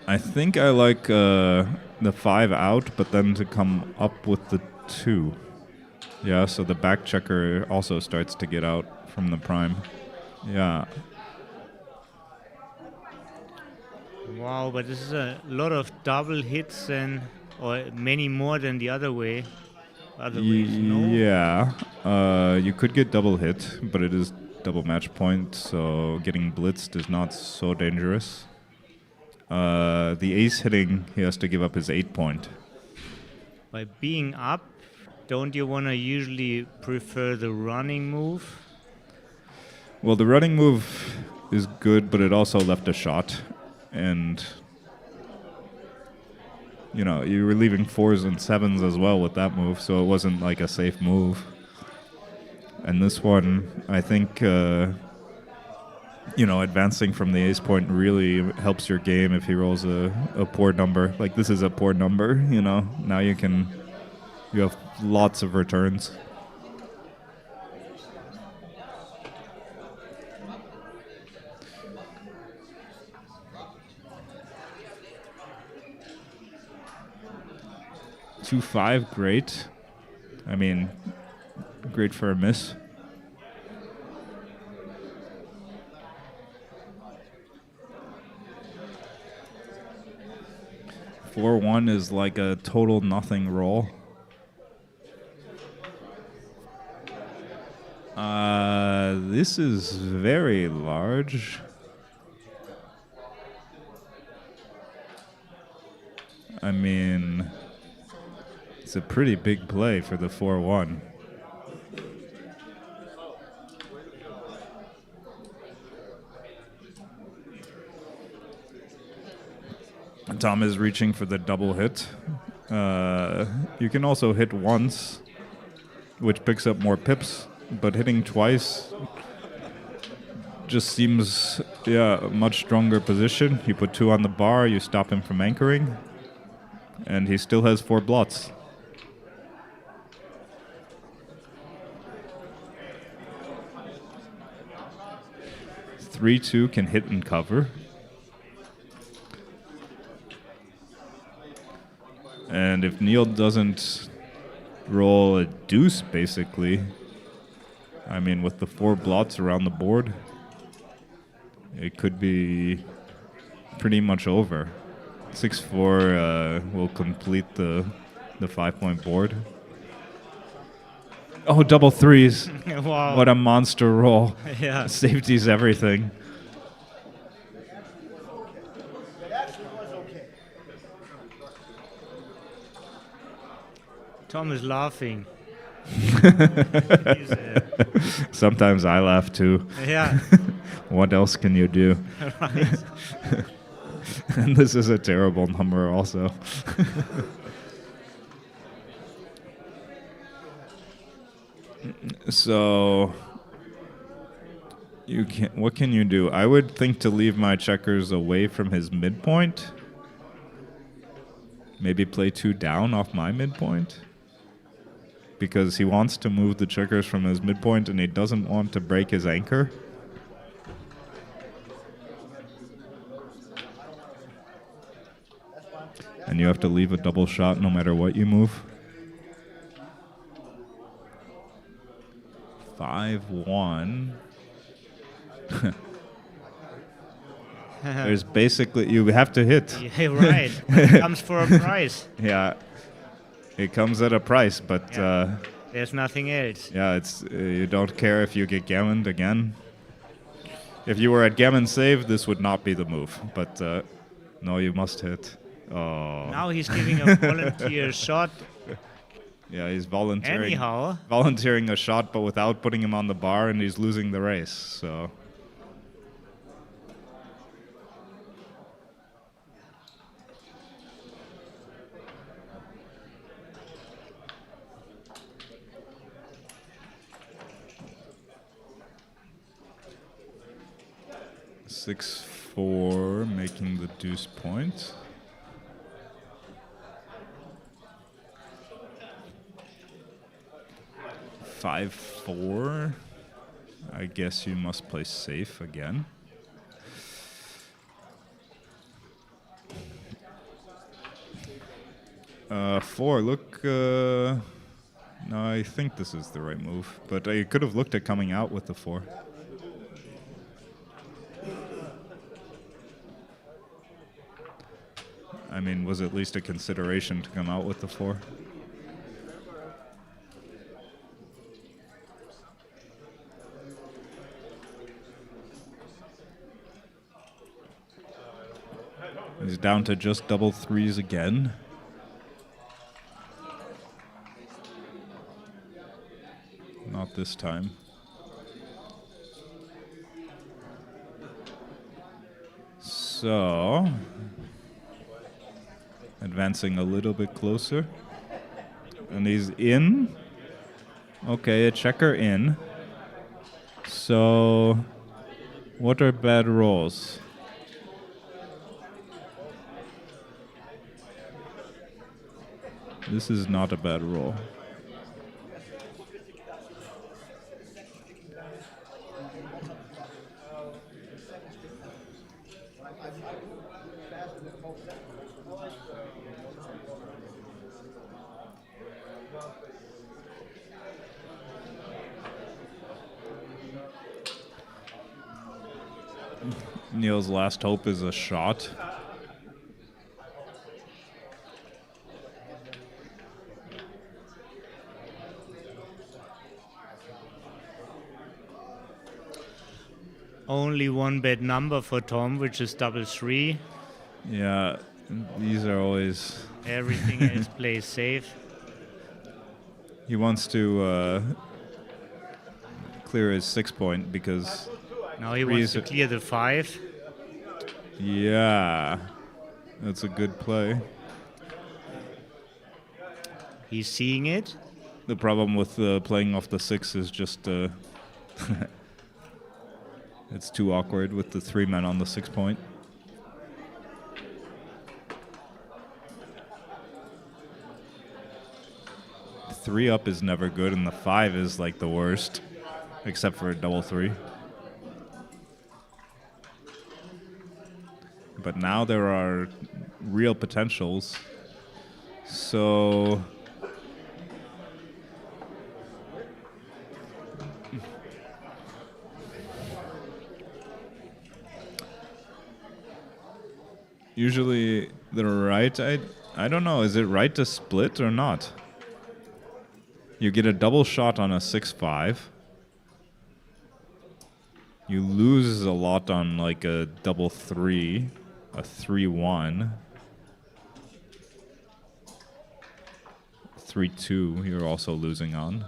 I think I like the 5 out, but then to come up with the 2. Yeah, so the back checker also starts to get out from the prime. Yeah. Wow, but this is a lot of double hits, and or many more than the other way. Other ways, no? Yeah, you could get double hit, but it is double match point, so getting blitzed is not so dangerous. The ace hitting, he has to give up his 8 point. By being up, don't you want to usually prefer the running move? Well, the running move is good, but it also left a shot. And, you know, you were leaving 4s and 7s as well with that move, so it wasn't like a safe move. And this one, I think, you know, advancing from the ace point really helps your game if he rolls a poor number. Like, this is a poor number, you know. Now you have lots of returns. Two 5, great. I mean, great for a miss. Four 1 is like a total nothing roll. This is very large. I mean, it's a pretty big play for the 4-1. Tom is reaching for the double hit. You can also hit once, which picks up more pips, but hitting twice just seems, yeah, a much stronger position. You put 2 on the bar, you stop him from anchoring, and he still has 4 blots. Three 2 can hit and cover. And if Neil doesn't roll a deuce, basically, I mean, with the 4 blots around the board, it could be pretty much over. 6-4 will complete the 5-point board. Oh, double 3s. Wow. What a monster roll. Yeah. Safety's everything. Tom is laughing. Sometimes I laugh too. Yeah. What else can you do? Right. And this is a terrible number also. So you can. What can you do? I would think to leave my checkers away from his midpoint. Maybe play 2 down off my midpoint. Because he wants to move the checkers from his midpoint and he doesn't want to break his anchor. And you have to leave a double shot no matter what you move. 5-1. There's basically, you have to hit. Yeah, right. It comes for a price. Yeah. It comes at a price, but There's nothing else. yeah, it's you don't care if you get gammoned again. If you were at gammon save, this would not be the move, but no, you must hit. Oh. Now he's giving a volunteer shot. Yeah, he's volunteering. Anyhow. Volunteering a shot, but without putting him on the bar, and he's losing the race. So. Six, 4, making the deuce point. Five, 4. I guess you must play safe again. Four, look, no, I think this is the right move, but I could have looked at coming out with the 4. I mean, was at least a consideration to come out with the 4. He's down to just double 3s again. Not this time. So, advancing a little bit closer. And he's in. Okay, a checker in. So, what are bad rolls? This is not a bad roll. Neil's last hope is a shot. Only one bad number for Tom, which is double 3. Yeah, these are always... Everything else plays safe. He wants to clear his 6 point because... Now he wants to clear the 5. Yeah, that's a good play. He's seeing it. The problem with playing off the 6 is just... it's too awkward with the 3 men on the 6 point. Three up is never good, and the 5 is like the worst, except for a double 3. But now there are real potentials. So... Usually the right, I don't know, is it right to split or not? You get a double shot on a 6-5. You lose a lot on like a double 3, a 3-1. 3-2 you're also losing on.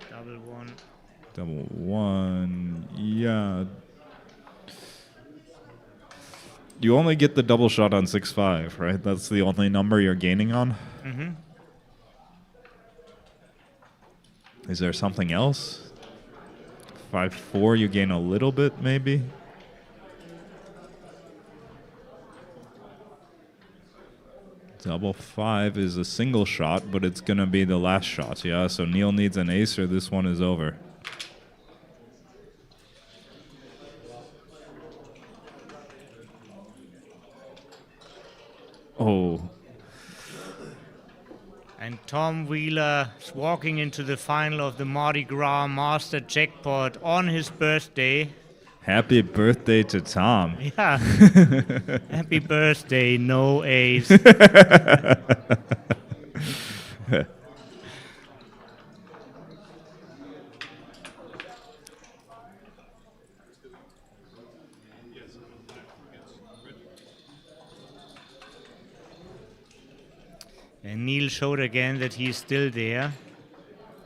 Double 1. Double 1, yeah. You only get the double shot on 6-5, right? That's the only number you're gaining on? Mm-hmm. Is there something else? 5-4, you gain a little bit, maybe? Double 5 is a single shot, but it's going to be the last shot, yeah? So Neil needs an ace or this one is over. Oh. And Tom Wheeler is walking into the final of the Mardi Gras Master Jackpot on his birthday. Happy birthday to Tom. Yeah. Happy birthday, no ace. And Neil showed again that he's still there.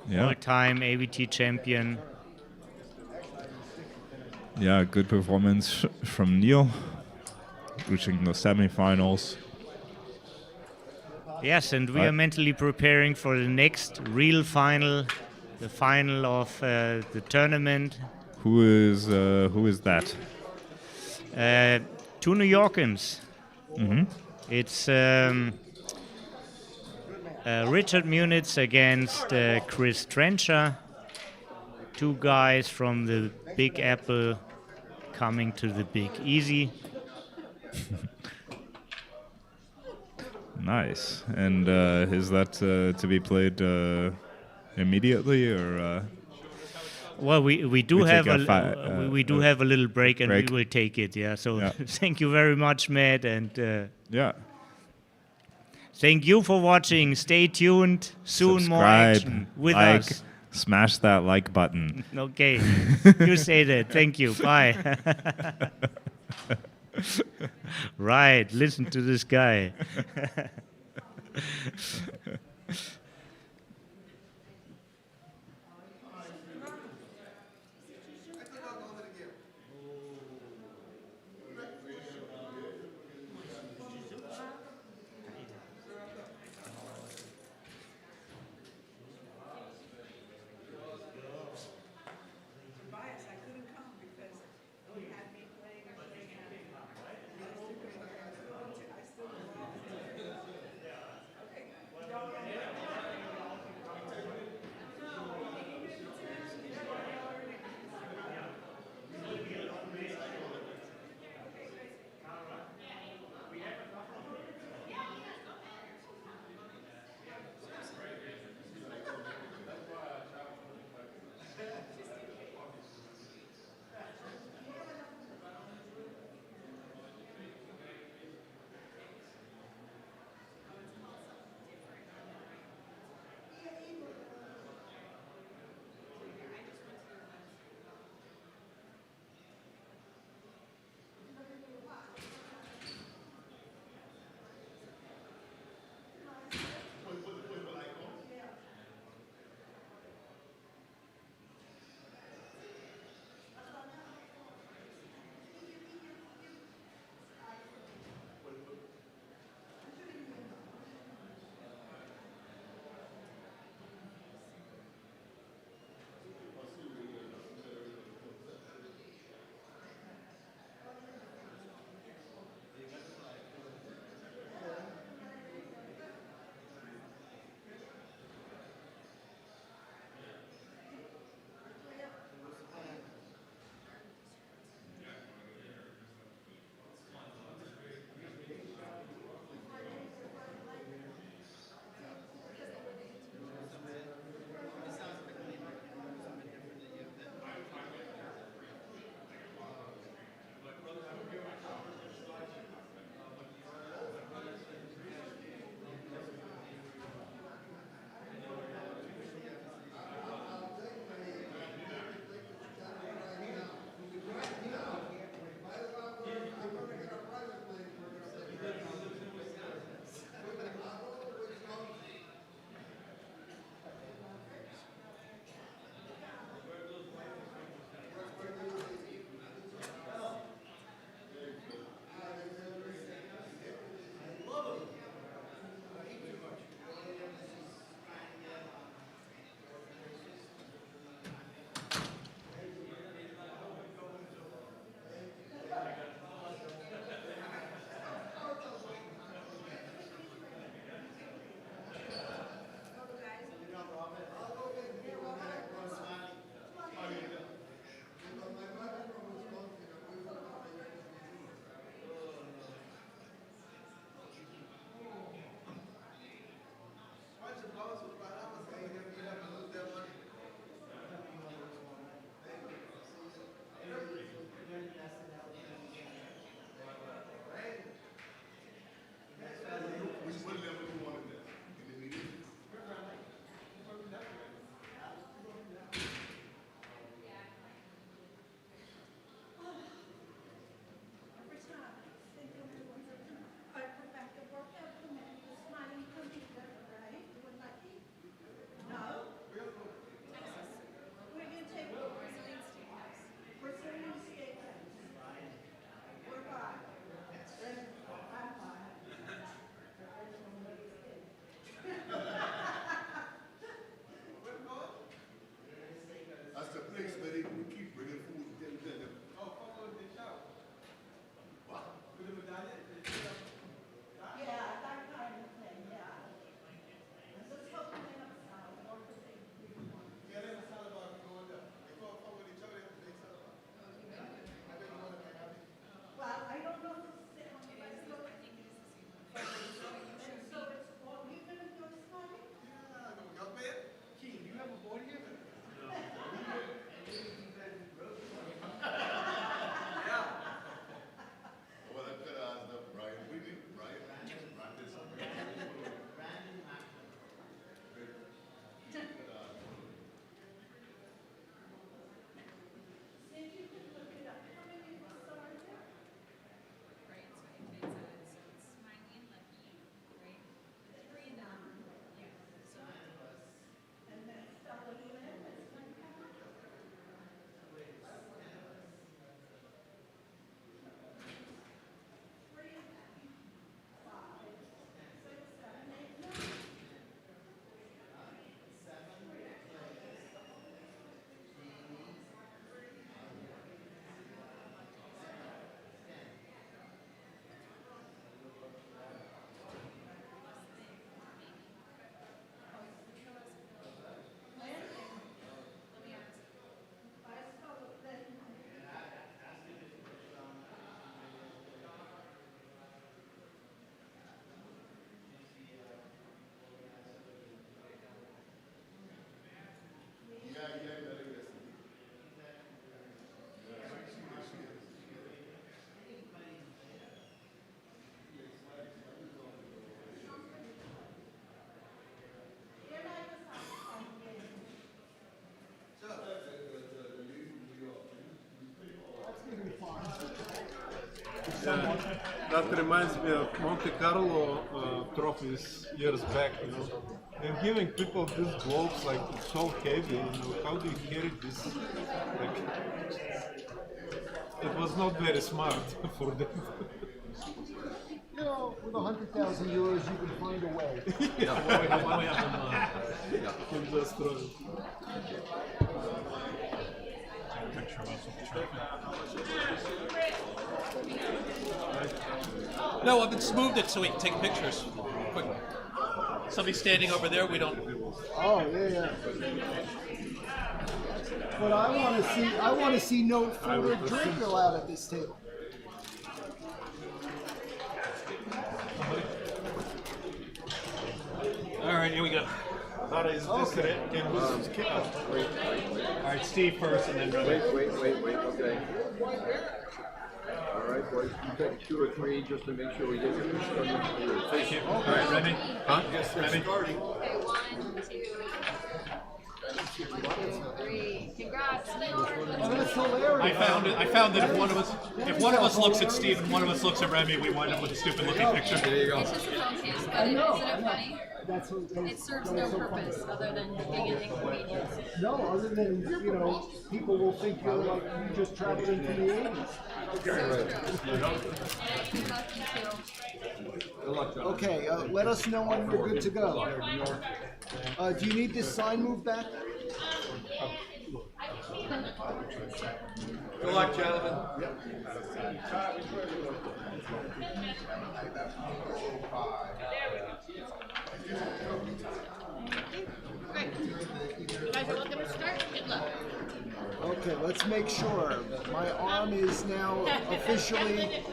Yeah. All-time ABT champion. Yeah, good performance from Neil, reaching the semifinals. Yes, and we are mentally preparing for the next real final, the final of the tournament. Who is that? Two New Yorkers. Mm-hmm. It's Richard Munitz against Chris Trencher. Two guys from the Big Apple coming to the Big Easy. Nice. And is that to be played immediately or? Well, we do we have take we do have a little break, and break. we will take it. Yeah. So Yeah. thank you very much, Matt, and Yeah. thank you for watching. Stay tuned. Soon more action with us. Smash that like button. Okay, you say that. Thank you. Bye. Right. Listen to this guy. Tobias, I couldn't come because we had me playing and playing and I still belong. Okay, y'all That reminds me of Monte Carlo trophies years back. You know, they're giving people these globes like it's so heavy. You know, how do you carry this? Like, it was not very smart for them. You know, with 100,000 euros, you can find a way. Why we have them? Can just throw it. No, I've just moved it so we can take pictures. Quick. Somebody standing over there. We don't. Oh, yeah. But I want to see no food or drink allowed at this table. All right, here we go. Cara, is this red? Can we skip it? All right, Steve first, and then Remy. Wait, okay. All right, boys, you take 2 or 3 just to make sure we get your Thank you. All right, Remy. Huh? Remy. Okay, 1, 2, 3. Congrats. Oh, that's hilarious. I found that if one of us looks at Steve and one of us looks at Remy, we wind up with a stupid looking picture. There you go. It's just a phone case, but isn't it funny? It serves no purpose other than being an inconvenience. No, other than, you know, people will think you're like, you just traveled into the 80s. Good luck, John. Okay, let us know when we're good to go. Do you need this sign moved back? Good luck, gentlemen. Great. You guys are looking to start? Good luck. Okay, let's make sure. My arm is now officially...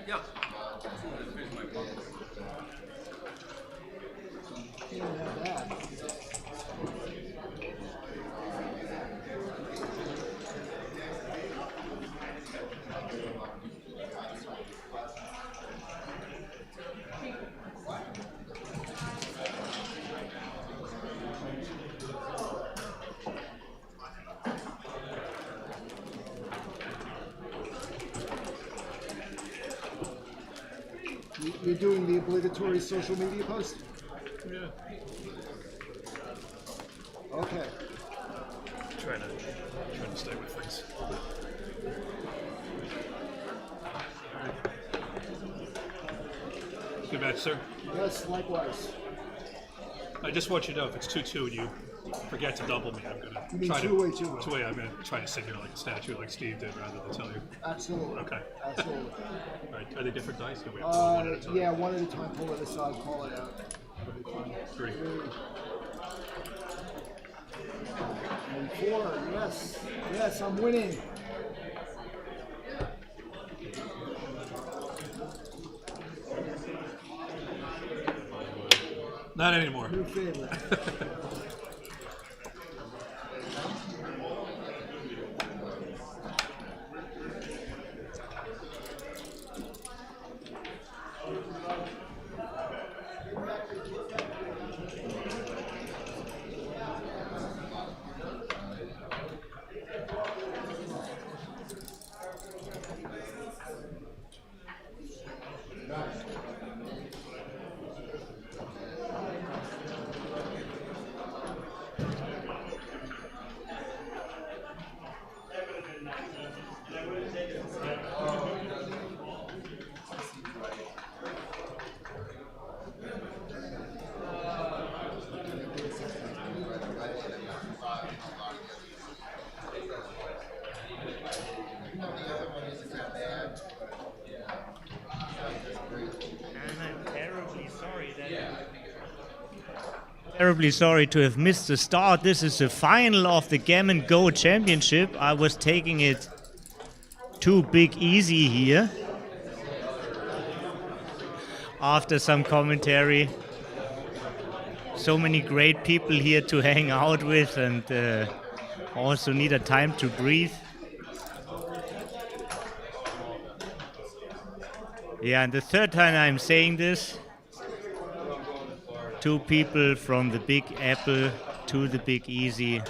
Yeah. Can't have that. You're doing the obligatory social media post? Yeah. Okay. Trying to stay with things. Good match, sir. Yes, likewise. I just want you to know if it's 2-2 and you forget to double me, I'm gonna You mean try two-way, to two-way? two-way. I'm gonna try to sit here like a statue, like Steve did, rather than tell you. Absolutely. Okay. Absolutely. All right. Are they different dice? Do we have to do one at a time? Yeah, one at a time. Pull it aside, call it out. 3. And 4, yes. Yes, I'm winning. Not anymore. New favorite. Terribly sorry to have missed the start. This is the final of the Gammon Go Championship. I was taking it too big easy here. After some commentary. So many great people here to hang out with, and also need a time to breathe. Yeah, and the third time I'm saying this. Two people from the Big Apple to the Big Easy.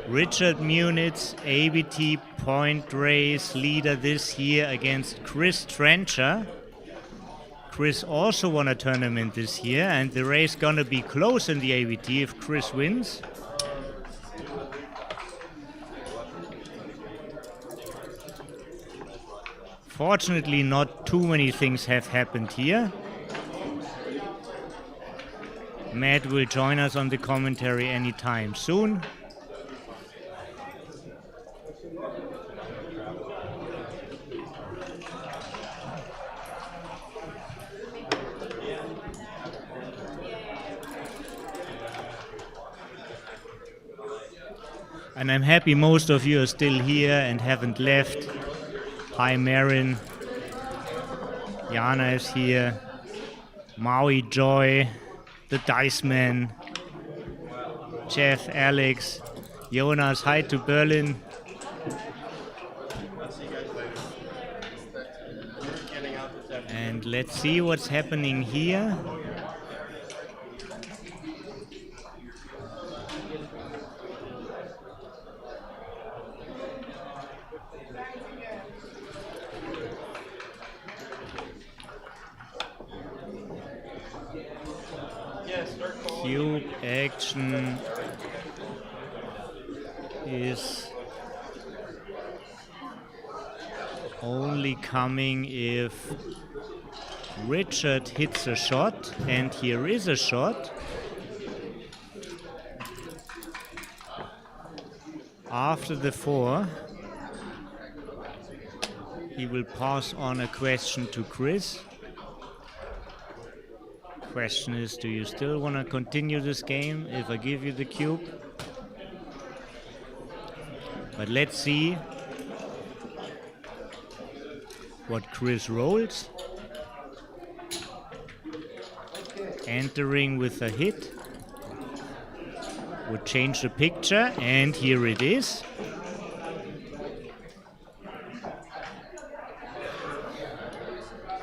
Richard Munitz, ABT point race leader this year against Chris Trencher. Chris also won a tournament this year, and the race gonna be close in the ABT if Chris wins. Fortunately, not too many things have happened here. Matt will join us on the commentary anytime soon. And I'm happy most of you are still here and haven't left. Hi Marin. Jana is here. Maui Joy. The Dice Man. Jeff, Alex. Jonas, hi to Berlin. And let's see what's happening here. Cube action is only coming if Richard hits a shot, and here is a shot. After the 4, he will pass on a question to Chris. Question is, do you still want to continue this game if I give you the cube? But let's see what Chris rolls. Entering with a hit would change the picture, and here it is.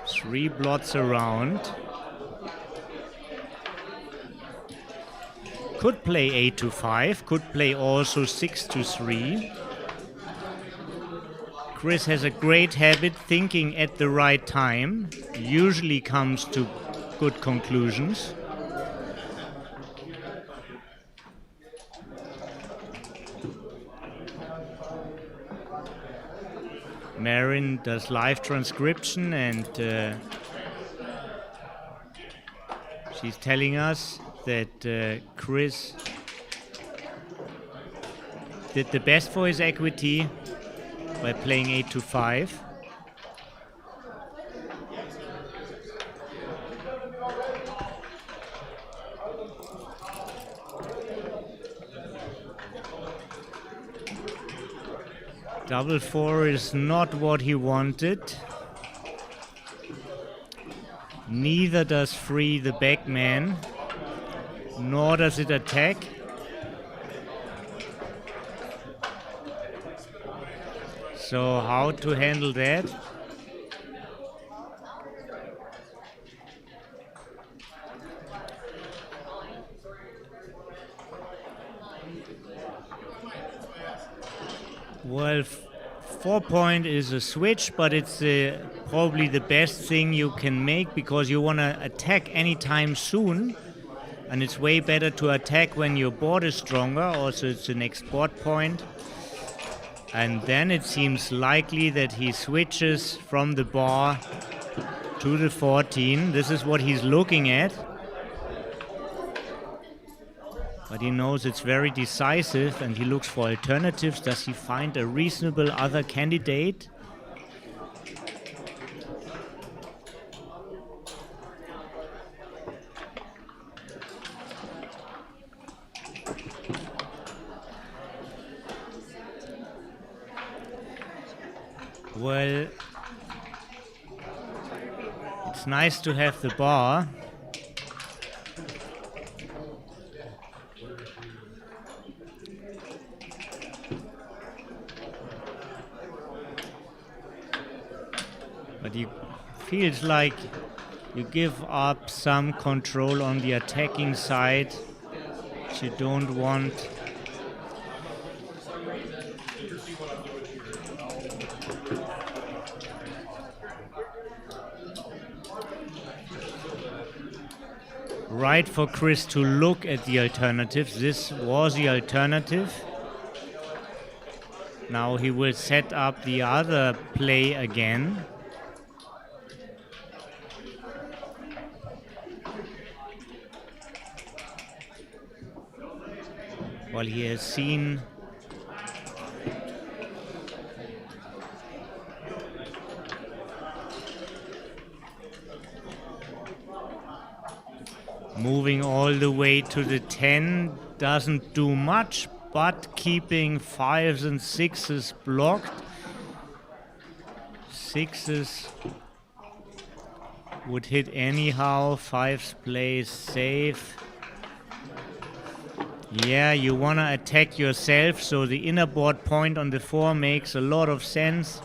Three blots around. Could play 8-5, could play also 6-3. Chris has a great habit, thinking at the right time, usually comes to good conclusions. Marin does live transcription, and she's telling us that Chris did the best for his equity by playing 8-5. Double 4 is not what he wanted. Neither does free the backman, nor does it attack. So how to handle that? Well, 4-point is a switch, but it's probably the best thing you can make, because you want to attack anytime soon, and it's way better to attack when your board is stronger. Also, it's the next board point. And then it seems likely that he switches from the bar to the 14. This is what he's looking at. But he knows it's very decisive, and he looks for alternatives. Does he find a reasonable other candidate? Well, it's nice to have the bar. But he feels like You give up some control on the attacking side, which you don't want. Right for Chris to look at the alternatives. This was the alternative. Now he will set up the other play again. Well, he has seen moving all the way to the 10 doesn't do much, but keeping 5s and 6s blocked. 6s would hit anyhow, 5s plays safe. Yeah, you want to attack yourself, so the inner board point on the 4 makes a lot of sense.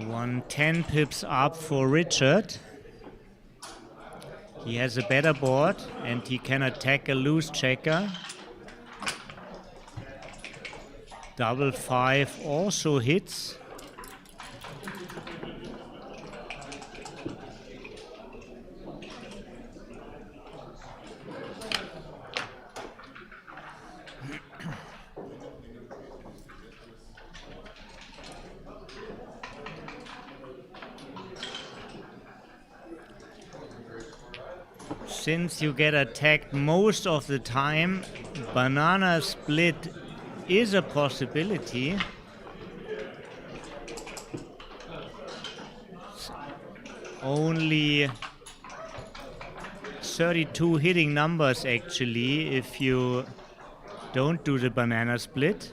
One 10 pips up for Richard. He has a better board and he can attack a loose checker. Double 5 also hits. Since you get attacked most of the time, banana split is a possibility. Only 32 hitting numbers actually if you don't do the banana split.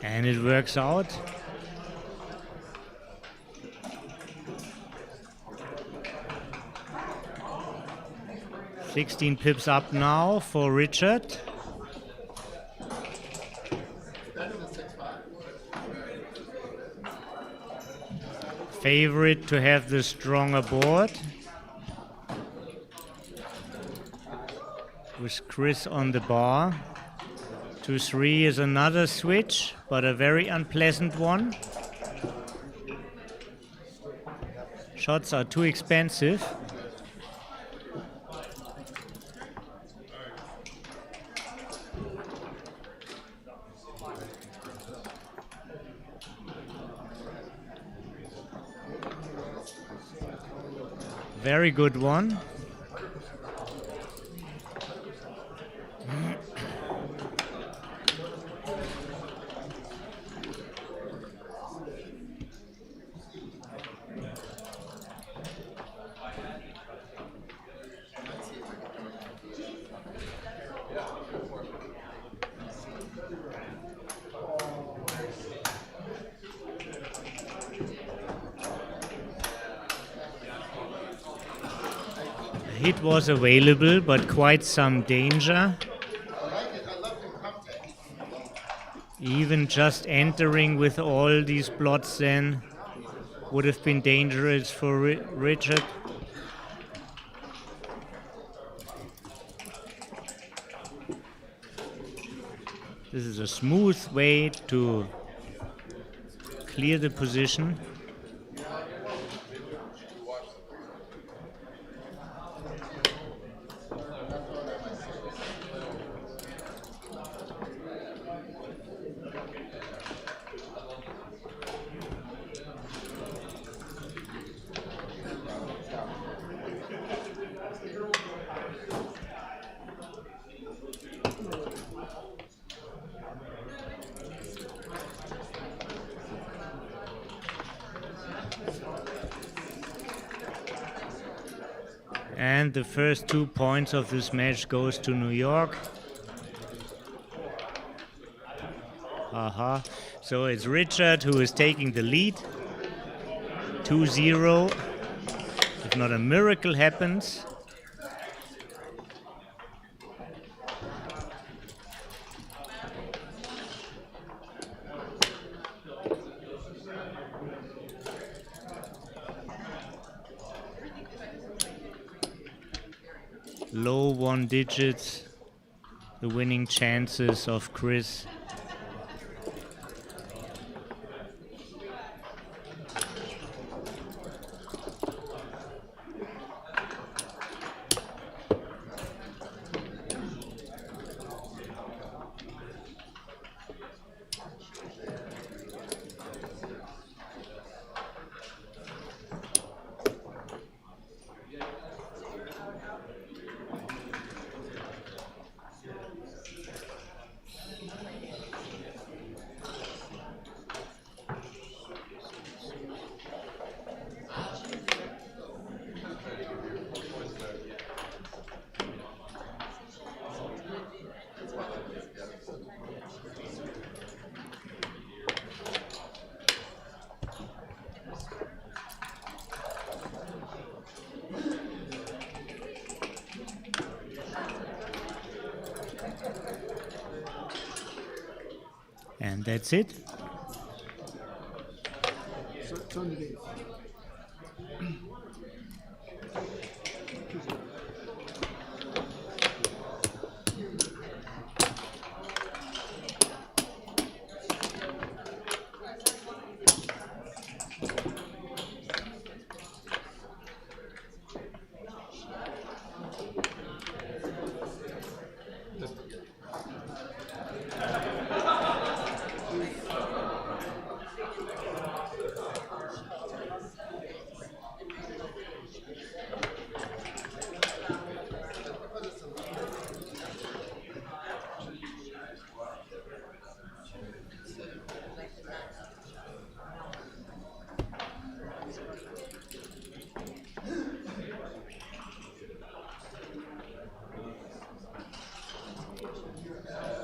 And it works out. $16 pips up now for Richard. Favorite to have the stronger board. With Chris on the bar. 2-3 is another switch, but a very unpleasant one. Shots are too expensive. Very good one. Hit was available, but quite some danger. Even just entering with all these blots then would have been dangerous for Richard. This is a smooth way to clear the position. And the first 2 points of this match goes to New York. So it's Richard who is taking the lead. 2-0. If not a miracle happens. Low 1 digits, the winning chances of Chris. And that's it. So it's underneath.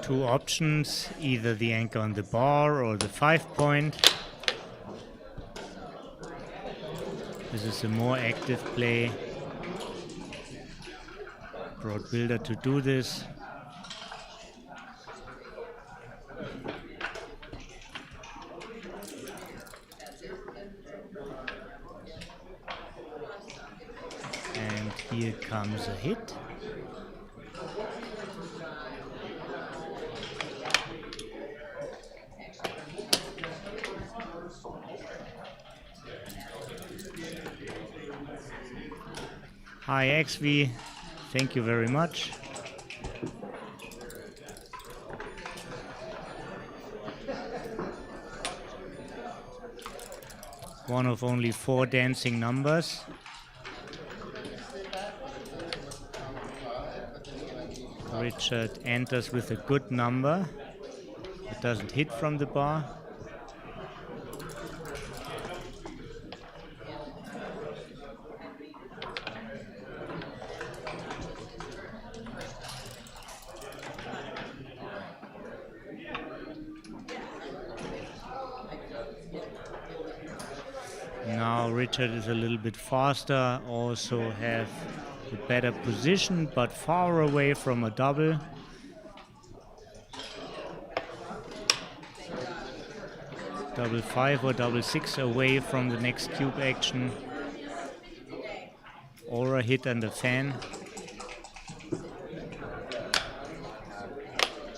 Two options, either the anchor on the bar or the 5-point. This is a more active play. Broad builder to do this. And here comes a hit. Hi XV, thank you very much. One of only 4 dancing numbers. Richard enters with a good number. It doesn't hit from the bar. Now Richard is a little bit faster, also have a better position, but far away from a double. Double 5 or double 6 away from the next cube action. Or a hit and a fan.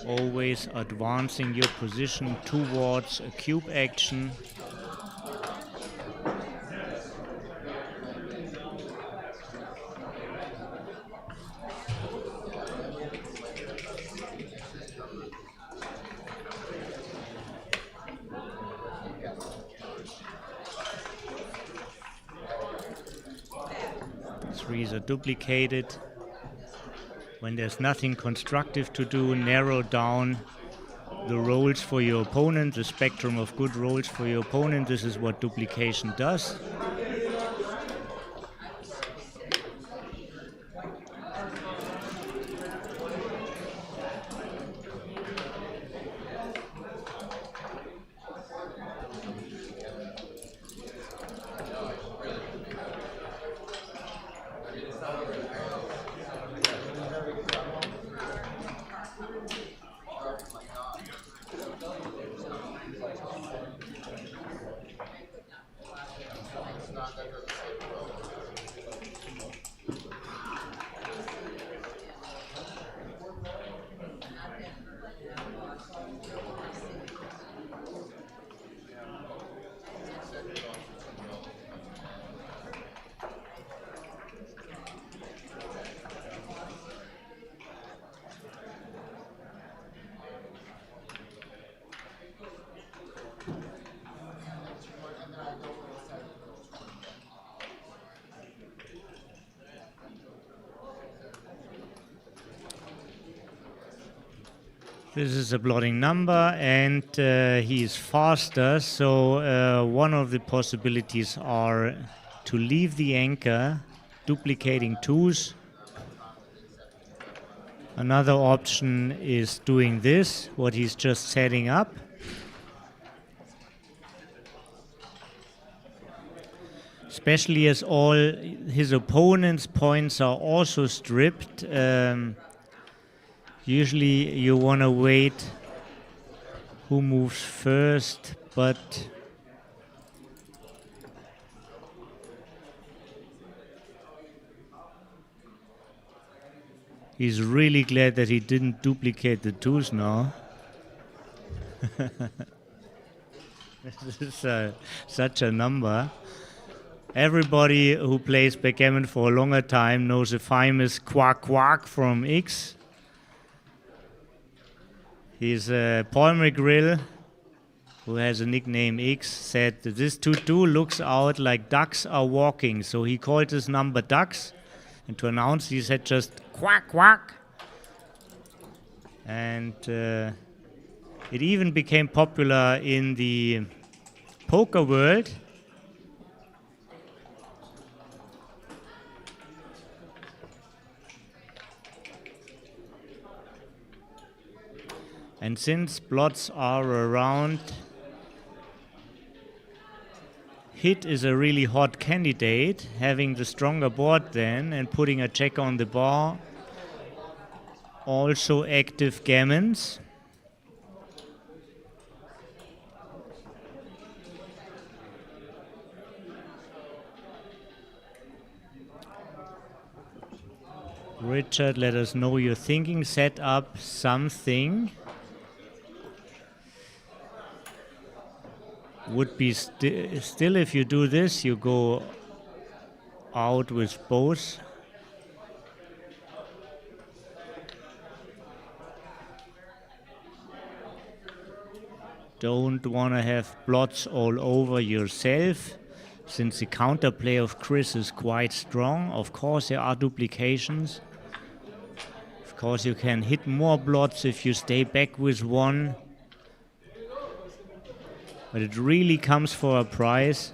Always advancing your position towards a cube action. these are duplicated. When there's nothing constructive to do, narrow down the roles for your opponent, the spectrum of good roles for your opponent. This is what duplication does. This is a blotting number, and he is faster, so one of the possibilities are to leave the anchor, duplicating twos. Another option is doing this, what he's just setting up. Especially as all his opponent's points are also stripped. Usually you want to wait who moves first, but he's really glad that he didn't duplicate the twos now. This is such a number. Everybody who plays backgammon for a longer time knows the famous quack quack from X. He's Paul McGrill, who has a nickname X, said that this to-do looks out like ducks are walking. So he called this number ducks. And to announce, he said just quack, quack. And it even became popular in the poker world. And since blots are around, hit is a really hot candidate, having the stronger board then and putting a check on the bar. Also active gammons. Richard, let us know your thinking. Set up something. Would be still, if you do this, you go out with both. Don't want to have blots all over yourself, since the counterplay of Chris is quite strong. Of course, there are duplications. Of course, you can hit more blots if you stay back with one. But it really comes for a prize.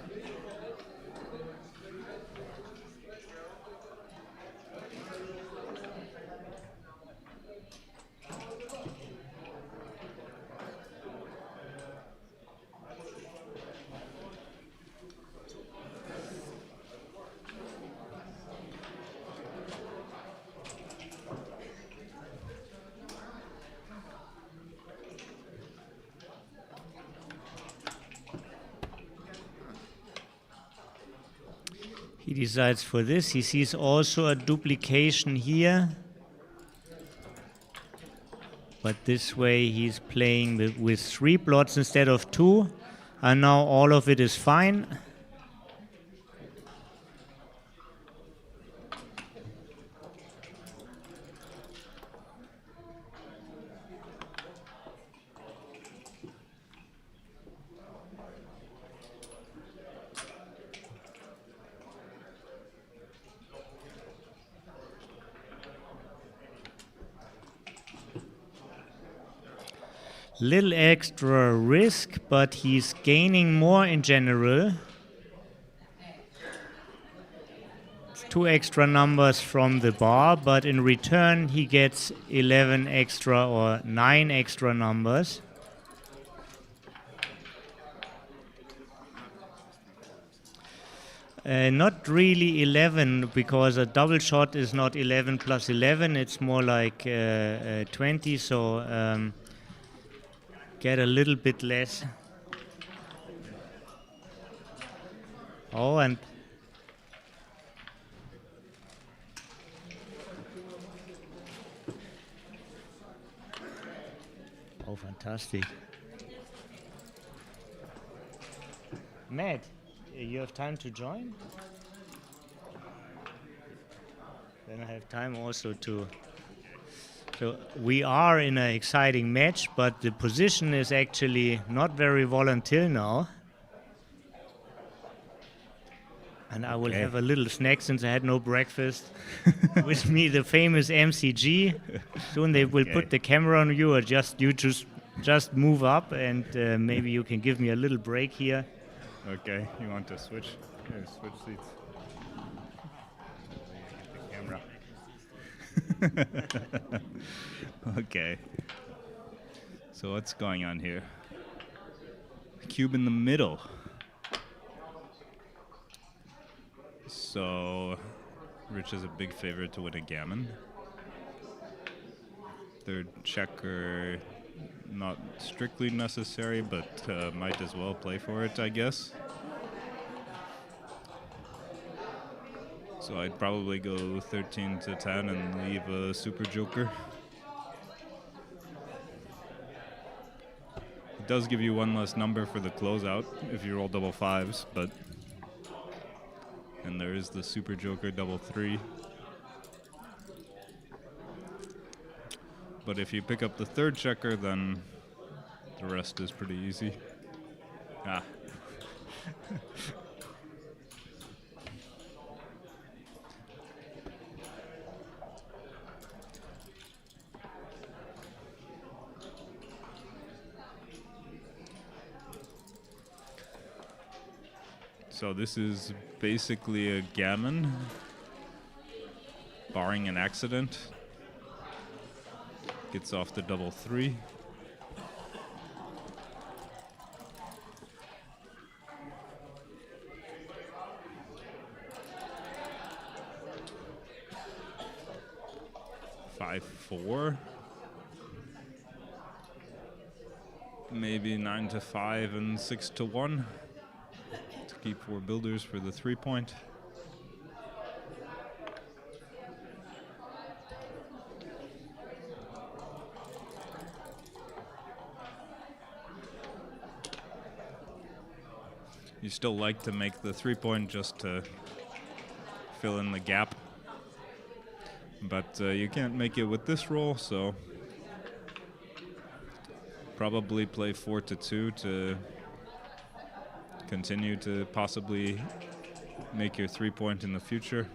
He decides for this. He sees also a duplication here. But this way he's playing with 3 blots instead of 2. And now all of it is fine. Little extra risk, but he's gaining more in general. It's 2 extra numbers from the bar, but in return he gets 11 extra or 9 extra numbers. Not really 11, because a double shot is not 11 plus 11, it's more like 20, so get a little bit less. Oh, and oh, fantastic. Matt, you have time to join? Then I have time also to... So we are in an exciting match, but the position is actually not very volatile now. And I will have a little snack since I had no breakfast. With me, the famous MCG. Soon they will put the camera on you, or just move up, and maybe you can give me a little break here. Okay, you want to switch? Here, switch seats. The camera. Okay. So what's going on here? Cube in the middle. So Rich is a big favorite to win a gammon. Third checker, not strictly necessary, but might as well play for it, I guess. So I'd probably go 13 to 10 and leave a super joker. It does give you one less number for the closeout if you roll double fives, but... And there is the super joker double 3. But if you pick up the third checker, then the rest is pretty easy. Ah. So this is basically a gammon, barring an accident. Gets off the double 3. Five, 4. Maybe 9 to 5 and 6 to 1. To keep 4 builders for the 3-point. You still like to make the 3-point just to fill in the gap. But you can't make it with this roll, so probably play 4 to 2 to continue to possibly make your 3-point in the future.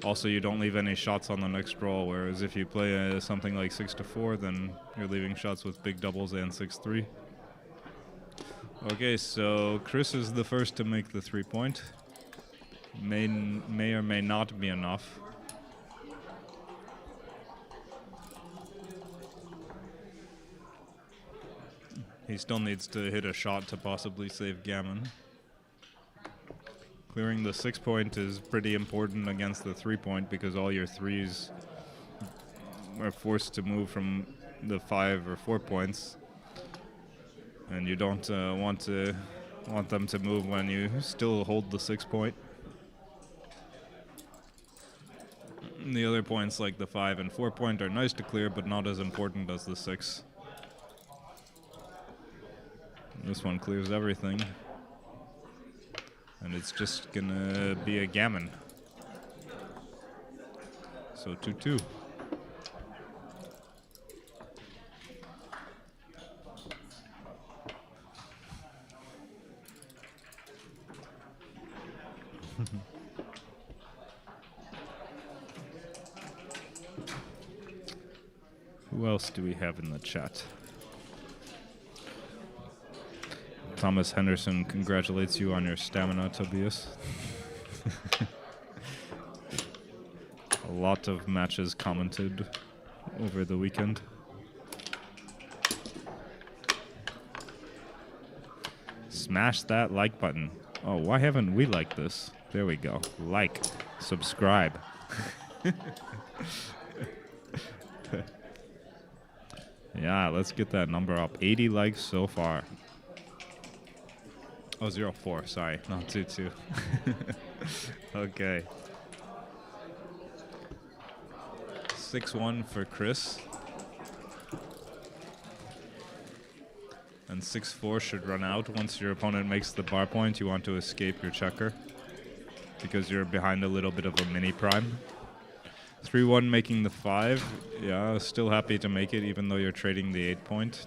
Also, you don't leave any shots on the next roll, whereas if you play something like 6 to 4, then you're leaving shots with big doubles and 6-3. Okay, so Chris is the first to make the 3-point. May or may not be enough. He still needs to hit a shot to possibly save gammon. Clearing the 6-point is pretty important against the 3-point because all your 3s are forced to move from the 5 or 4 points. And you don't want them to move when you still hold the 6-point. The other points like the 5 and 4-point are nice to clear, but not as important as the 6. This one clears everything. And it's just gonna be a gammon. So 2-2. Who else do we have in the chat? Thomas Henderson congratulates you on your stamina, Tobias. A lot of matches commented over the weekend. Smash that like button. Oh, why haven't we liked this? There we go. Like, subscribe. Yeah, let's get that number up. 80 likes so far. Oh, 04, sorry, not 22. Okay. 6-1 for Chris. And 6-4 should run out. Once your opponent makes the bar point, you want to escape your checker because you're behind a little bit of a mini prime. 3-1 making the 5. Yeah, still happy to make it even though you're trading the 8 point.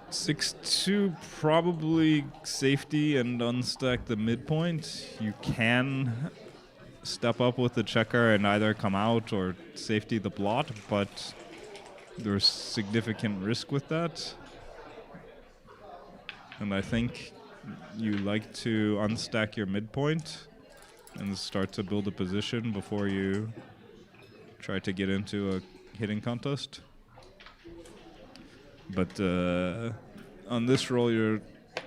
6-2 probably safety and unstack the midpoint. You can step up with the checker and either come out or safety the blot, but there's significant risk with that. And I think you like to unstack your midpoint and start to build a position before you try to get into a hitting contest. But on this roll, you're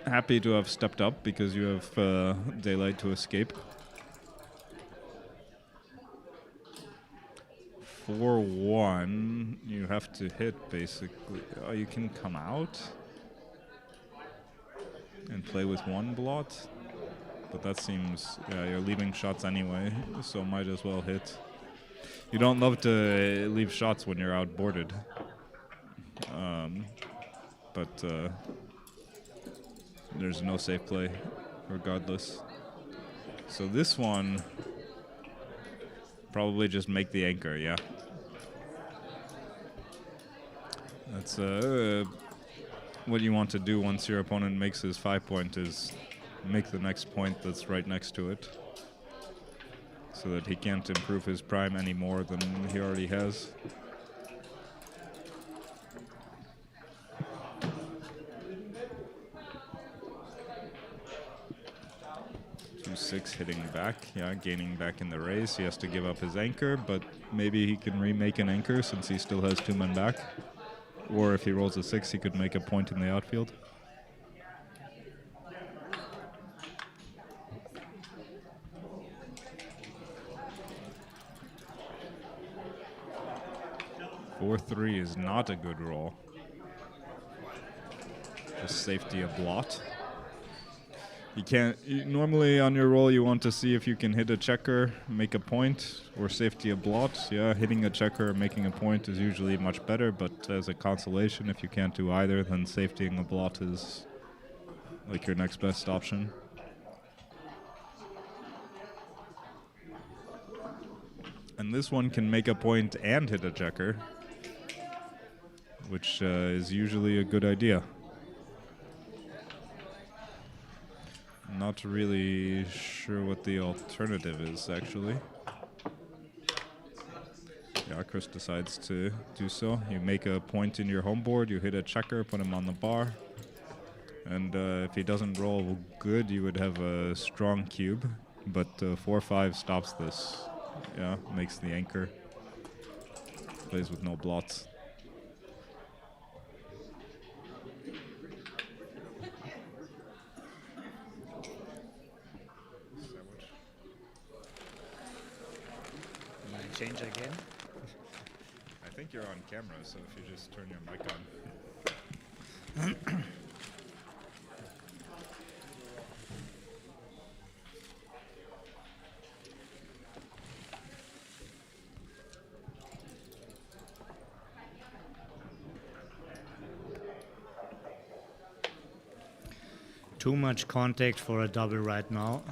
happy to have stepped up because you have daylight to escape. 4-1, you have to hit basically. Oh, you can come out and play with one blot, but that seems, yeah, you're leaving shots anyway, so might as well hit. You don't love to leave shots when you're outboarded, but there's no safe play regardless. So this one, probably just make the anchor, yeah. That's what you want to do once your opponent makes his 5 point is make the next point that's right next to it so that he can't improve his prime any more than he already has. Six hitting back, yeah, gaining back in the race. He has to give up his anchor, but maybe he can remake an anchor since he still has 2 men back. Or if he rolls a 6, he could make a point in the outfield. Four 3 is not a good roll. Just safety a blot. You can't, normally on your roll you want to see if you can hit a checker, make a point, or safety a blot. Yeah, hitting a checker or making a point is usually much better, but as a consolation, if you can't do either, then safetying a blot is like your next best option. And this one can make a point and hit a checker, which is usually a good idea. Not really sure what the alternative is, actually. Yeah, Chris decides to do so. You make a point in your home board, you hit a checker, put him on the bar. And if he doesn't roll good, you would have a strong cube. But 4-5 stops this. Yeah, makes the anchor. Plays with no blots. Change again? I think you're on camera, so if you just turn your mic on. Too much contact for a double right now.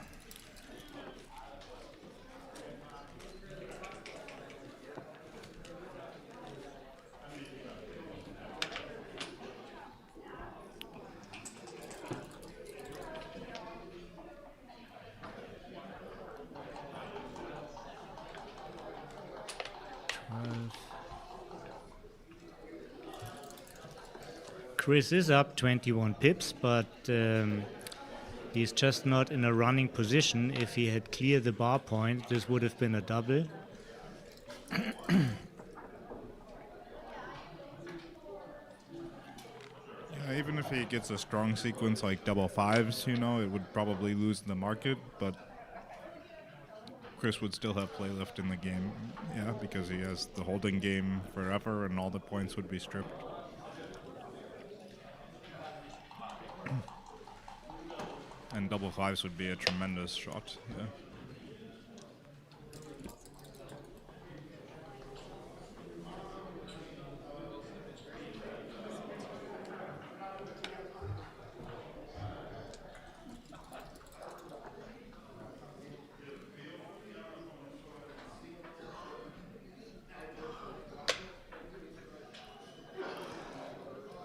Chris is up 21 pips, but he's just not in a running position. If he had cleared the bar point, this would have been a double. Yeah, even if he gets a strong sequence like double fives, you know, it would probably lose the market, but Chris would still have play left in the game, yeah, because he has the holding game forever and all the points would be stripped. And double fives would be a tremendous shot, yeah.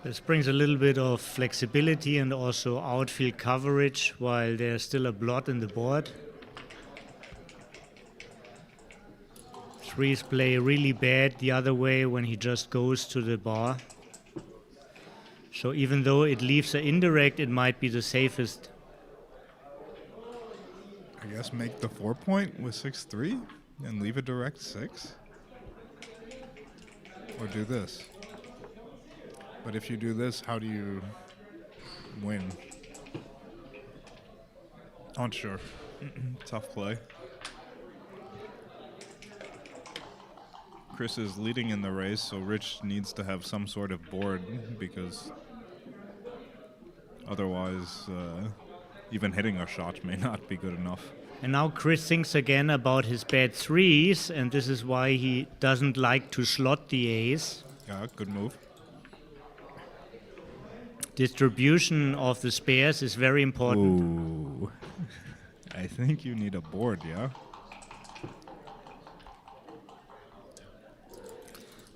This brings a little bit of flexibility and also outfield coverage while there's still a blot in the board. Threes play really bad the other way when he just goes to the bar. So even though it leaves an indirect, it might be the safest. I guess make the 4 point with 6-3 and leave a direct 6? Or do this? But if you do this, how do you win? Not sure. Tough play. Chris is leading in the race, so Rich needs to have some sort of board because otherwise even hitting a shot may not be good enough. And now Chris thinks again about his bad threes, and this is why he doesn't like to slot the ace. Yeah, good move. Distribution of the spares is very important. Ooh. I think you need a board, yeah?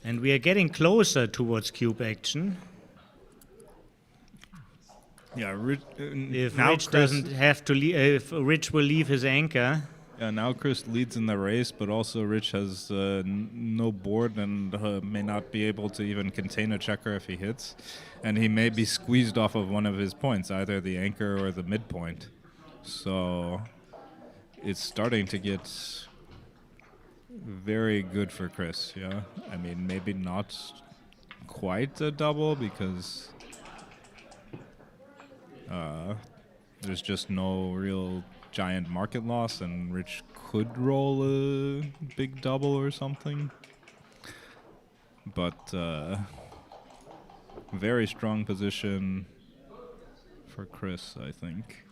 And we are getting closer towards cube action. Yeah, If now Rich Chris- doesn't have to, if Rich will leave his anchor. Yeah, now Chris leads in the race, but also Rich has no board and may not be able to even contain a checker if he hits. And he may be squeezed off of one of his points, either the anchor or the midpoint. So it's starting to get very good for Chris, yeah? I mean, maybe not quite a double because there's just no real giant market loss, and Rich could roll a big double or something. But very strong position for Chris, I think.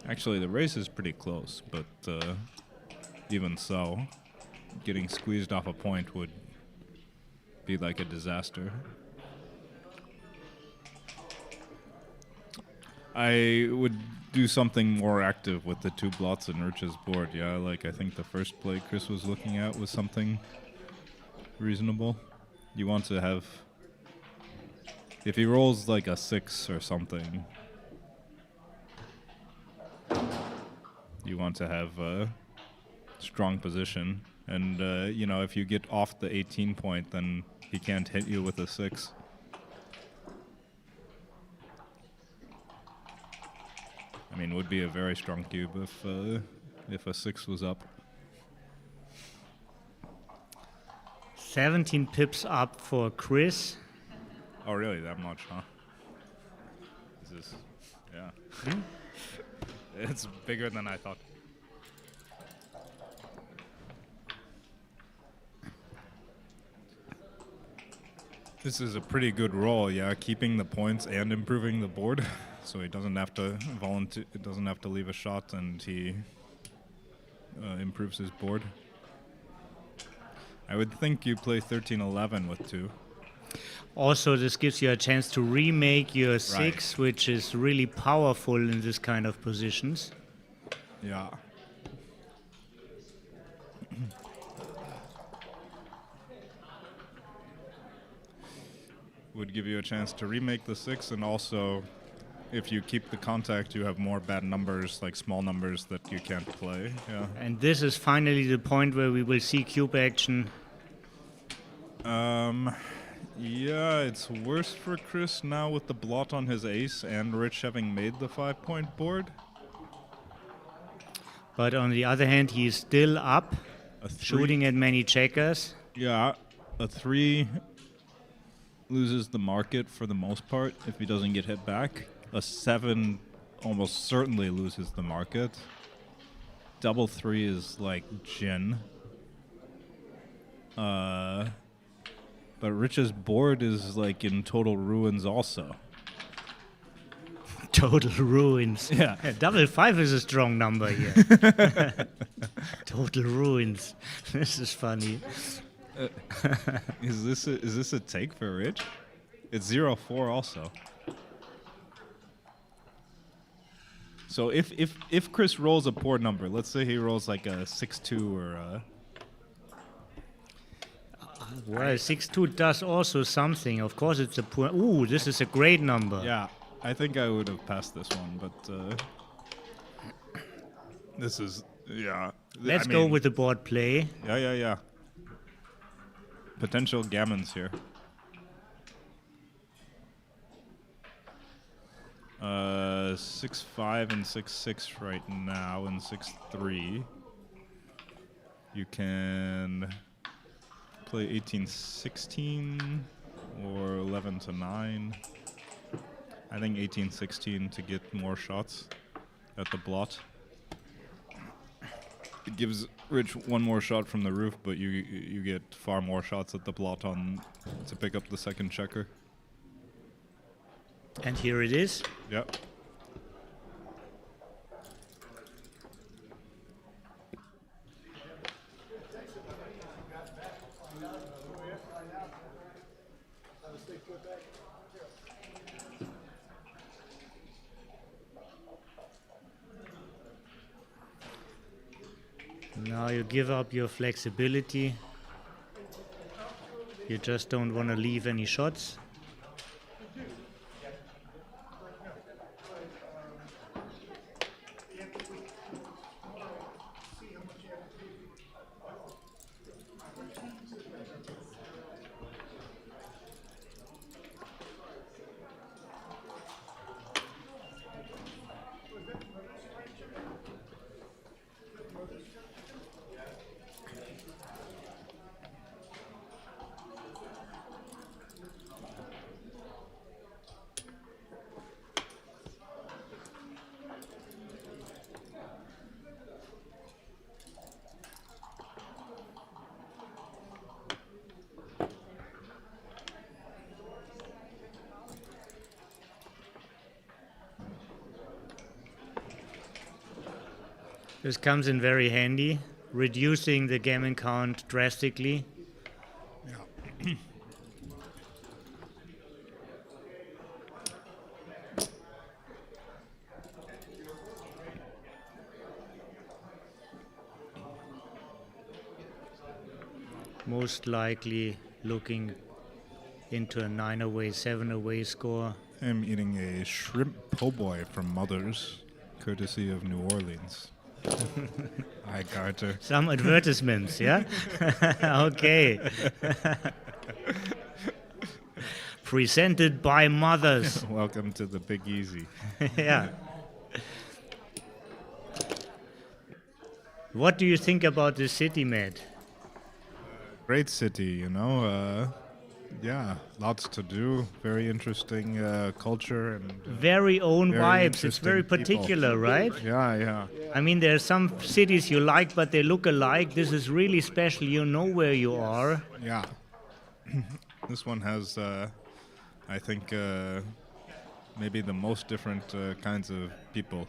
Actually, the race is pretty close, but even so, getting squeezed off a point would be like a disaster. I would do something more active with the two blots in Rich's board, yeah. Like, I think the first play Chris was looking at was something reasonable. You want to have... If he rolls like a 6 or something, you want to have a strong position. And, you know, if you get off the 18 point, then he can't hit you with a 6. I mean, it would be a very strong cube if a 6 was up. 17 pips up for Chris. Oh, really? That much, huh? This is, yeah. It's bigger than I thought. This is a pretty good roll, yeah. Keeping the points and improving the board, so he doesn't have to volunteer. It doesn't have to leave a shot, and he improves his board. I would think you play 13-11 with 2. Also, this gives you a chance to remake your 6, which is really powerful in this kind of positions. Yeah. Would give you a chance to remake the 6 and also if you keep the contact, you have more bad numbers, like small numbers that you can't play. Yeah. And this is finally the point where we will see cube action. Yeah, it's worse for Chris now with the blot on his ace and Rich having made the 5-point board. But on the other hand, he's still up, shooting at many checkers. Yeah, a 3 loses the market for the most part if he doesn't get hit back. A 7 almost certainly loses the market. Double 3 is like gin. But Rich's board is like in total ruins also. Total ruins. Yeah. Double 5 is a strong number here. Total ruins. This is funny. Is this a take for Rich? It's 0-4 also. So if Chris rolls a poor number, let's say he rolls like a 6-2 or a... Well, 6-2 does also something. Of course, it's a poor... Ooh, this is a great number. Yeah, I think I would have passed this one, but this is... Yeah. Let's go with the board play. Yeah. Potential gammons here. 6-5 and 6-6 right now, and 6-3. You can play 18-16 or 11-9. I think 18-16 to get more shots at the blot. It gives Rich one more shot from the roof, but you get far more shots at the blot on to pick up the second checker. And here it is. Yep. Now you give up your flexibility. You just don't want to leave any shots. This comes in very handy, reducing the gammon count drastically. Yeah. Most likely looking into a 9-away, 7-away score. I'm eating a shrimp po' boy from Mother's, courtesy of New Orleans. Hi, Carter. Some advertisements, yeah? Okay. Presented by Mothers. Welcome to the Big Easy. Yeah. What do you think about the city, Matt? Great city, you know. Yeah, lots to do. Very interesting culture and very own very vibes. It's very people. particular, right? Yeah. I mean, there are some cities you like, but they look alike. This is really special. You know where you are. Yeah. This one has, I think, maybe the most different kinds of people.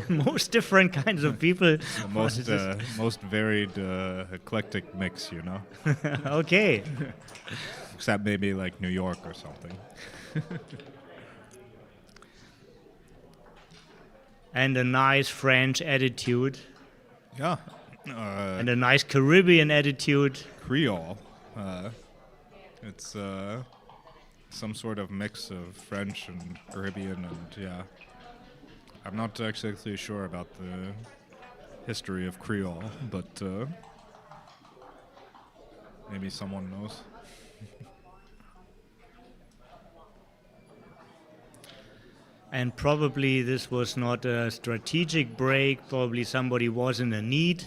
Most different kinds of people. The most varied, eclectic mix, you know. Okay. Except maybe like New York or something. And a nice French attitude. Yeah. And a nice Caribbean attitude. Creole. It's some sort of mix of French and Caribbean, and yeah. I'm not exactly sure about the history of Creole, but maybe someone knows. And probably this was not a strategic break. Probably somebody was in a need.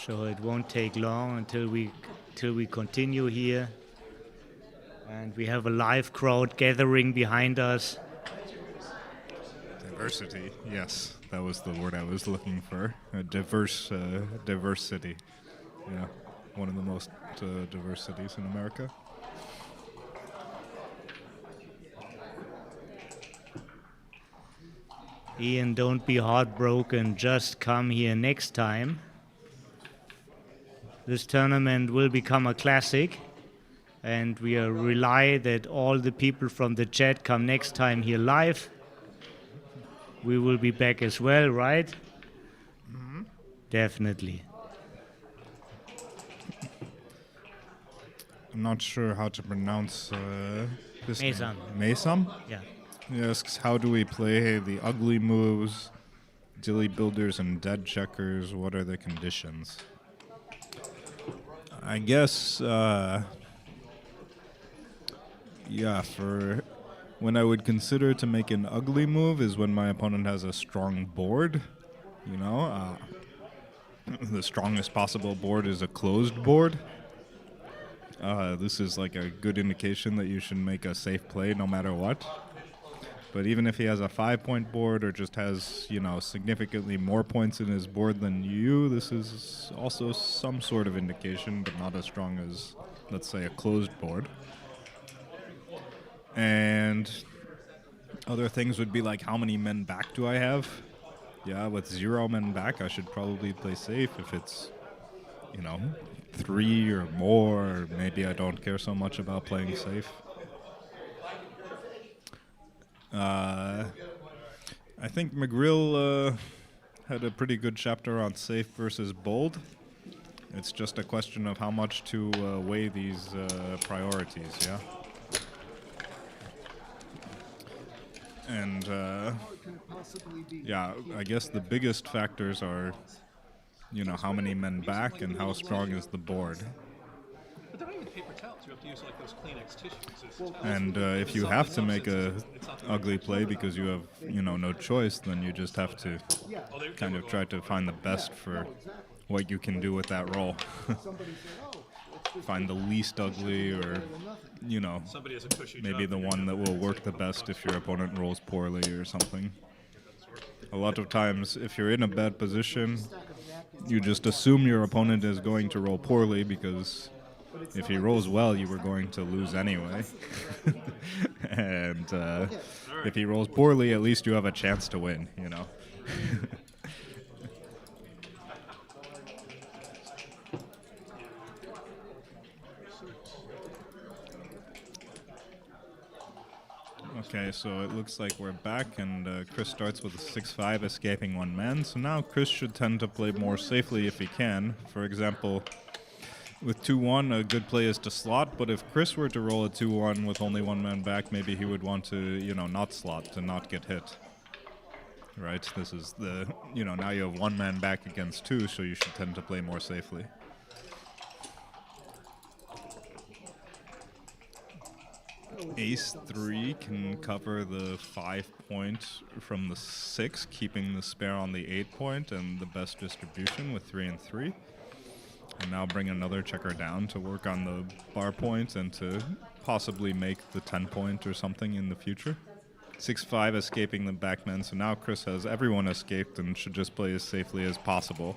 So it won't take long until we continue here. And we have a live crowd gathering behind us. Diversity, yes, that was the word I was looking for. A diverse city. Yeah, one of the most diverse cities in America. Ian, don't be heartbroken. Just come here next time. This tournament will become a classic. And we rely that all the people from the chat come next time here live. We will be back as well, right? Mm-hmm. Definitely. I'm not sure how to pronounce this Mesam. name. Mesam? Yeah. He asks, how do we play the ugly moves, dilly builders and dead checkers? What are the conditions? I guess, yeah, for when I would consider to make an ugly move is when my opponent has a strong board. You know, the strongest possible board is a closed board. This is like a good indication that you should make a safe play no matter what. But even if he has a 5-point board or just has, you know, significantly more points in his board than you, this is also some sort of indication, but not as strong as, let's say, a closed board. And other things would be like, how many men back do I have? Yeah, with 0 men back, I should probably play safe. If it's, you know, 3 or more, maybe I don't care so much about playing safe. I think McGrill had a pretty good chapter on safe versus bold. It's just a question of how much to weigh these priorities, yeah? And, yeah, I guess the biggest factors are, you know, how many men back and how strong is the board. But they're not even paper towels. You have to use like those Kleenex tissues. And if you have to make a ugly play because you have, you know, no choice, then you just have to kind of try to find the best for what you can do with that roll. Find the least ugly, or, you know, maybe the one that will work the best if your opponent rolls poorly or something. A lot of times, if you're in a bad position, you just assume your opponent is going to roll poorly because if he rolls well, you were going to lose anyway. And if he rolls poorly, at least you have a chance to win, you know. Okay, so it looks like we're back, and Chris starts with a 6-5, escaping 1 man. So now Chris should tend to play more safely if he can. For example, with 2-1, a good play is to slot, but if Chris were to roll a 2-1 with only 1 man back, maybe he would want to, you know, not slot, to not get hit. Right? This is the, you know, now you have 1 man back against 2, so you should tend to play more safely. Ace-3 can cover the 5-point from the 6, keeping the spare on the 8-point and the best distribution with 3 and 3. And now bring another checker down to work on the bar point and to possibly make the 10-point or something in the future. 6-5 escaping the backman, so now Chris has everyone escaped and should just play as safely as possible.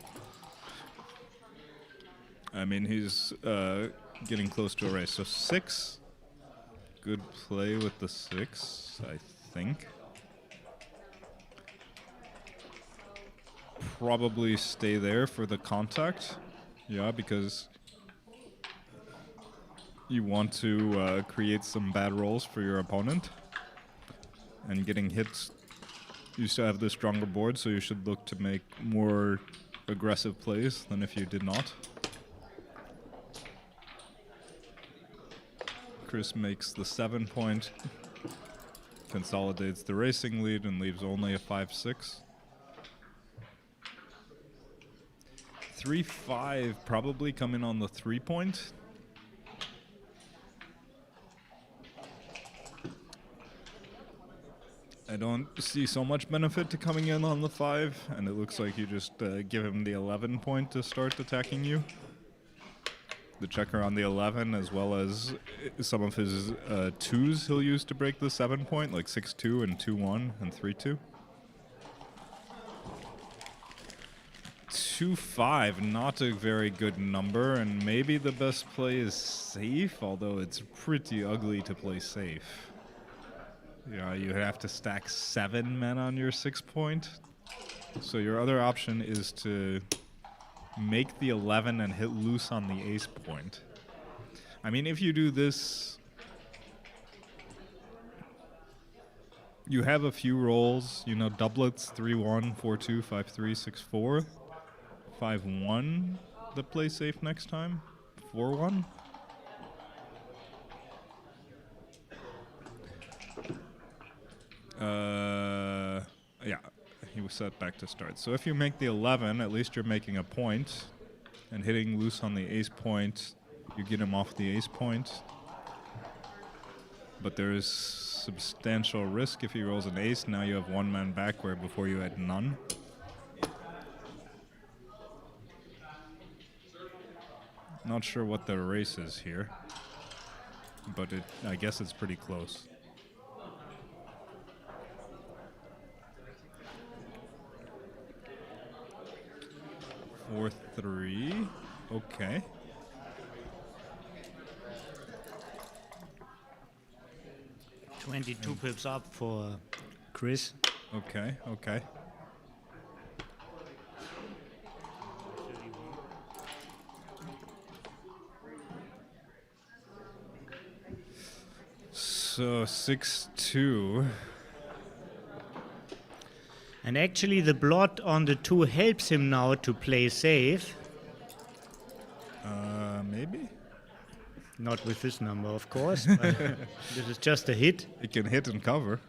I mean, he's getting close to a race. So 6, good play with the 6, I think. Probably stay there for the contact. Yeah, because you want to create some bad rolls for your opponent. And getting hits, you still have the stronger board, so you should look to make more aggressive plays than if you did not. Chris makes the 7 point, consolidates the racing lead, and leaves only a 5-6. 3-5 probably coming on the 3 point. I don't see so much benefit to coming in on the 5, and it looks like you just give him the 11 point to start attacking you. The checker on the 11, as well as some of his 2s he'll use to break the 7 point, like 6-2 and 2-1 and 3-2. 2-5, not a very good number, and maybe the best play is safe, although it's pretty ugly to play safe. You know, you have to stack 7 men on your 6 point. So your other option is to make the 11 and hit loose on the ace point. I mean, if you do this, you have a few rolls, you know, doublets, 3-1, 4-2, 5-3, 6-4, 5-1 that play safe next time, 4-1. Yeah, he was set back to start. So if you make the 11, at least you're making a point, and hitting loose on the ace point, you get him off the ace point. But there is substantial risk if he rolls an ace. Now you have 1 man back where before you had none. Not sure what the race is here, but I guess it's pretty close. 4-3. Okay. $22 pips up for Chris. Okay, okay. So 6-2. And actually the blot on the 2 helps him now to play safe. Maybe? Not with this number, of course. But this is just a hit. It can hit and cover.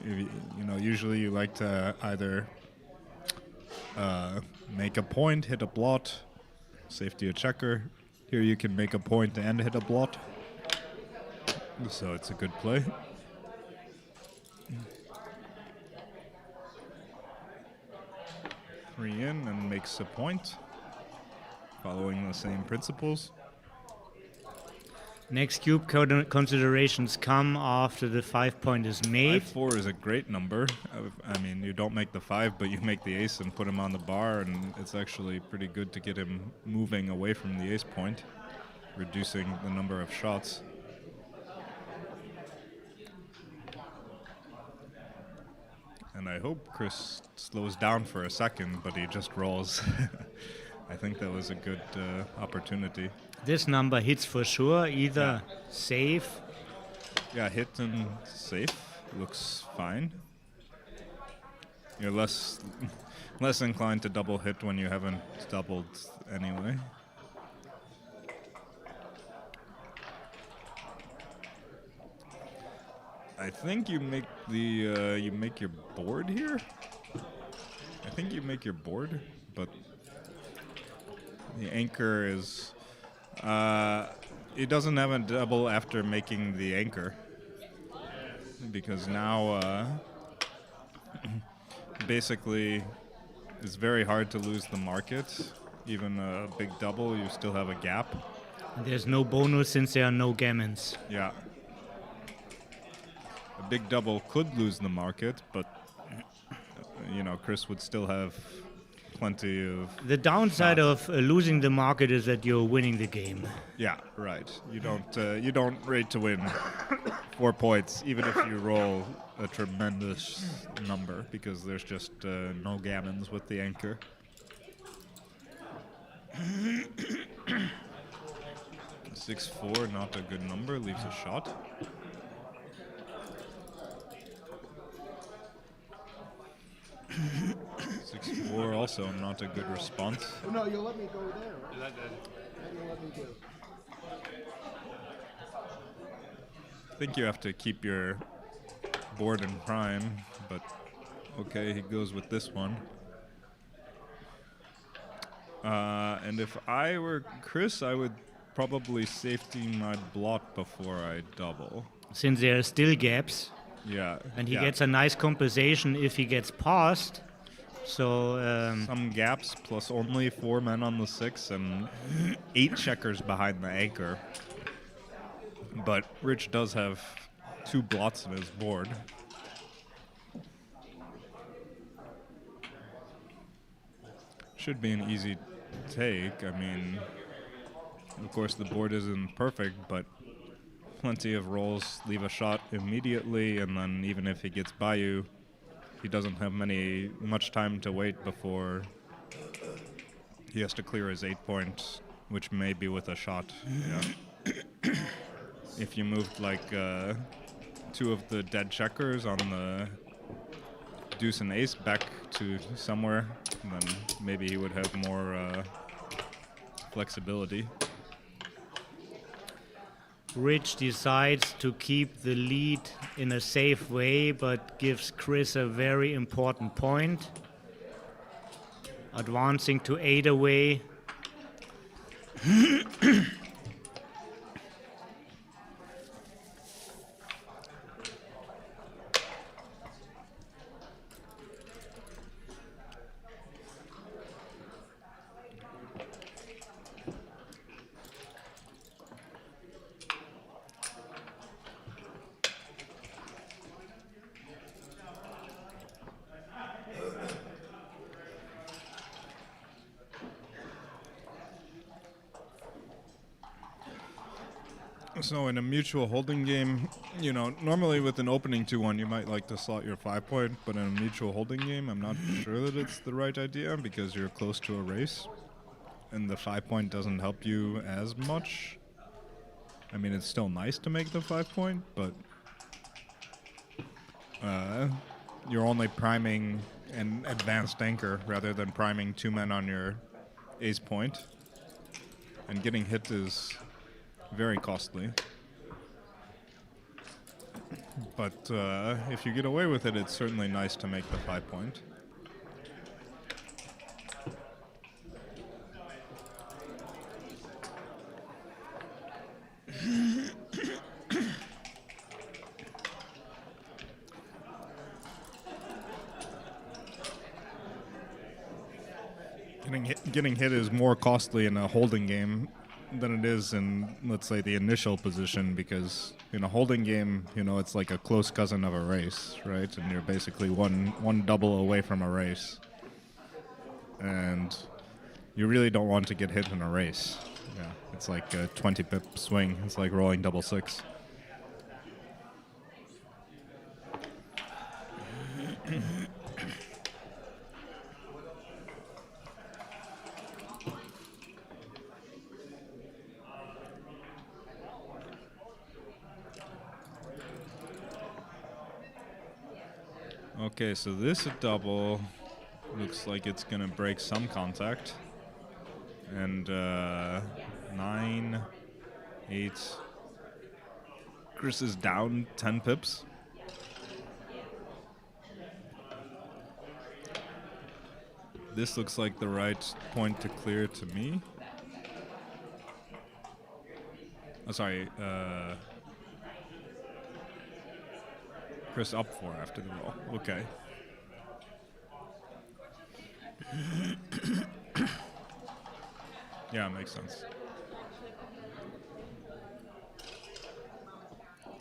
You know, usually you like to either make a point, hit a blot, safety a checker. Here you can make a point and hit a blot. So it's a good play. Three in and makes a point, following the same principles. Next cube considerations come after the 5 point is made. 5-4 is a great number. I mean, you don't make the 5, but you make the ace and put him on the bar, and it's actually pretty good to get him moving away from the ace point, reducing the number of shots. And I hope Chris slows down for a second, but he just rolls. I think that was a good opportunity. This number hits for sure, either safe. Yeah, hit and safe. Looks fine. You're less inclined to double hit when you haven't doubled anyway. I think you make the you make your board here. I think you make your board, but the anchor is it doesn't have a double after making the anchor, because now basically it's very hard to lose the market. Even a big double, you still have a gap. There's no bonus since there are no gammons. Yeah. A big double could lose the market, but you know, Chris would still have plenty of... The downside of losing the market is that you're winning the game. Yeah, right. You don't rate to win 4 points, even if you roll a tremendous number, because there's just no gammons with the anchor. 6-4, not a good number, leaves a shot. 6-4, also not a good response. Oh, no, you'll let me go there, right? What do you let me do? I think you have to keep your board in prime, but okay, he goes with this one. And if I were Chris, I would probably safety my blot before I double. Since there are still gaps, Yeah. and he yeah. gets a nice compensation if he gets passed. So Some gaps plus only 4 men on the 6 and 8 checkers behind the anchor. But Rich does have 2 blots in his board. Should be an easy take. I mean, of course the board isn't perfect, but plenty of rolls leave a shot immediately, and then even if he gets by you, he doesn't have much time to wait before he has to clear his 8 point, which may be with a shot. Yeah. If you moved like 2 of the dead checkers on the deuce and ace back to somewhere, then maybe he would have more flexibility. Rich decides to keep the lead in a safe way, but gives Chris a very important point. Advancing to 8 away. So in a mutual holding game, you know, normally with an opening 2-1, you might like to slot your 5 point, but in a mutual holding game, I'm not sure that it's the right idea because you're close to a race, and the 5 point doesn't help you as much. I mean, it's still nice to make the 5 point, but you're only priming an advanced anchor rather than priming 2 men on your ace point, and getting hit is very costly. But if you get away with it, it's certainly nice to make the 5 point. Getting hit is more costly in a holding game than it is in, let's say, the initial position, because in a holding game, you know, it's like a close cousin of a race, right? And you're basically one double away from a race. And you really don't want to get hit in a race. Yeah, it's like a 20 pip swing. It's like rolling double 6. Okay, so this double looks like it's gonna break some contact. And 9, 8. Chris is down 10 pips. This looks like the right point to clear to me. Oh, sorry. Chris up 4 after the roll. Okay. Yeah, makes sense.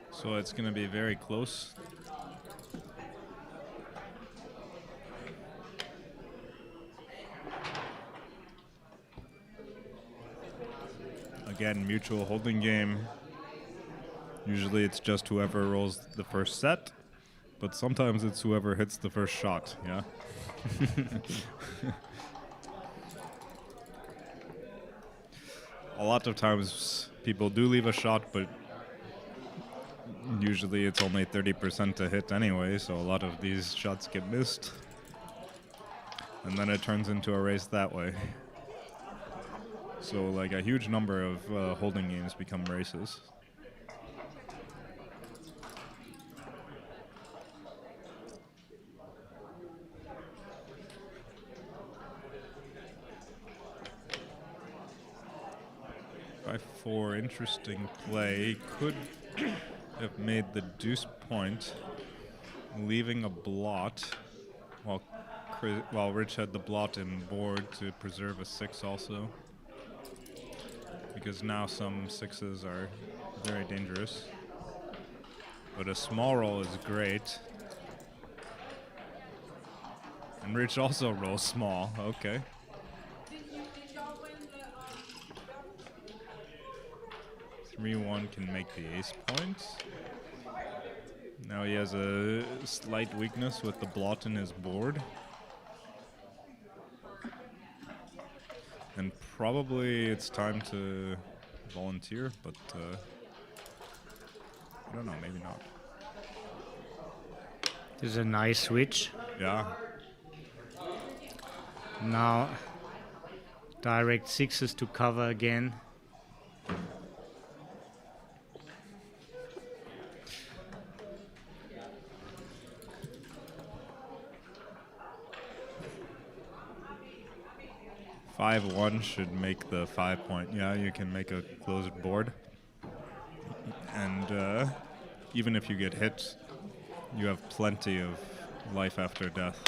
So it's going to be very close. Again, mutual holding game. Usually it's just whoever rolls the first set, but sometimes it's whoever hits the first shot, yeah? A lot of times people do leave a shot, but usually it's only 30% to hit anyway, so a lot of these shots get missed. And then it turns into a race that way. So like a huge number of holding games become races. 5-4, interesting play. Could have made the deuce point, leaving a blot, while Rich had the blot in board to preserve a 6 also. Because now some 6s are very dangerous. But a small roll is great. And Rich also rolls small, okay. Did y'all win the 3-1 can make the ace point. Now he has a slight weakness with the blot in his board. And probably it's time to volunteer, but I don't know, maybe not. This is a nice switch. Yeah. Now, direct 6s to cover again. (5-1) should make the 5 point. Yeah, you can make a closed board. And even if you get hit, you have plenty of life after death.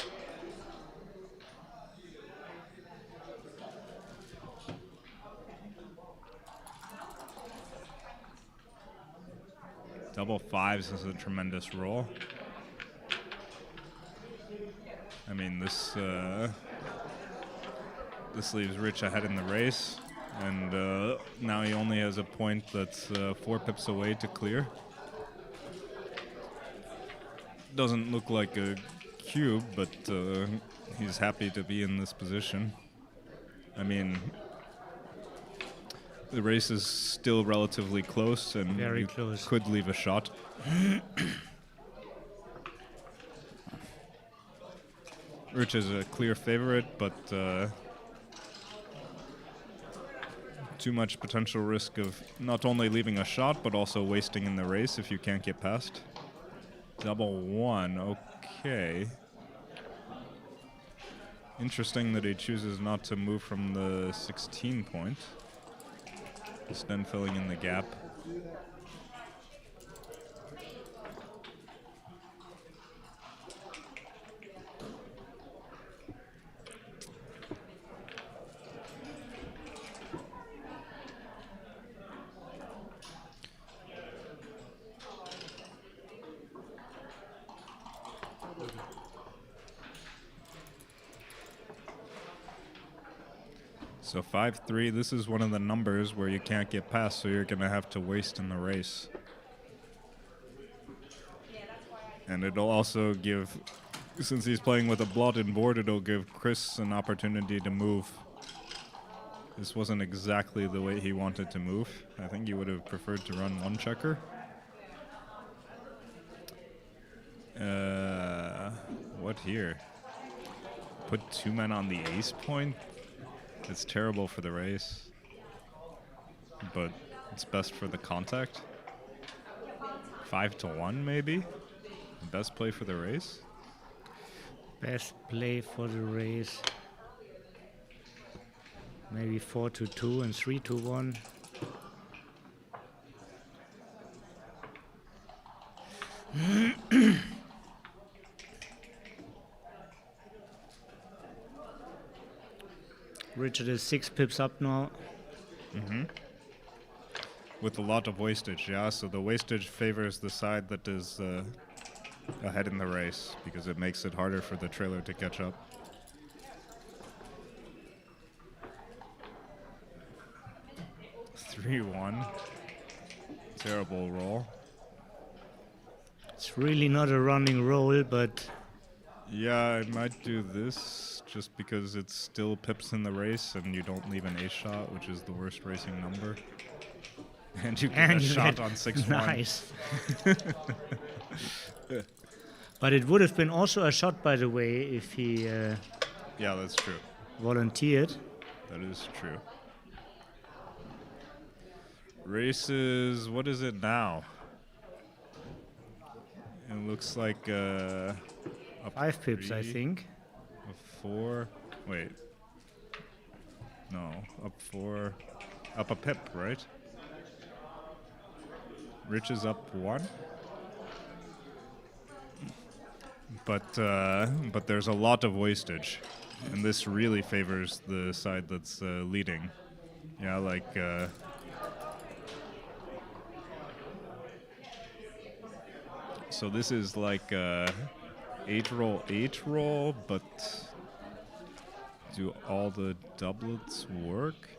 Double 5s is a tremendous roll. I mean, this leaves Rich ahead in the race, and now he only has a point that's 4 pips away to clear. Doesn't look like a cube, but he's happy to be in this position. I mean, the race is still relatively close, and Very you close. could leave a shot. Rich is a clear favorite, but too much potential risk of not only leaving a shot, but also wasting in the race if you can't get past. Double 1, okay. Interesting that he chooses not to move from the 16 point. Just then filling in the gap. So 5-3, this is one of the numbers where you can't get past, so you're going to have to waste in the race. And it'll also give, since he's playing with a blotted board, it'll give Chris an opportunity to move. This wasn't exactly the way he wanted to move. I think he would have preferred to run one checker. What here? Put 2 men on the ace point? It's terrible for the race, but it's best for the contact. 5-1 maybe? Best play for the race? Best play for the race. Maybe 4-2 and 3-1. Richard is 6 pips up now. With a lot of wastage, yeah. So the wastage favors the side that is ahead in the race because it makes it harder for the trailer to catch up. (3-1). Terrible roll. It's really not a running roll, but Yeah, I might do this just because it's still pips in the race and you don't leave an ace shot, which is the worst racing number. And you get a shot on 6-1. Nice. But it would have been also a shot, by the way, if he Yeah, that's true. volunteered. That is true. Races, what is it now? It looks like up 5 pips, I 3, think. up 4. Wait. No, up 4. Up a pip, right? Rich is up 1. But there's a lot of wastage, and this really favors the side that's leading. Yeah, like so this is like 8 roll, but do all the doublets work?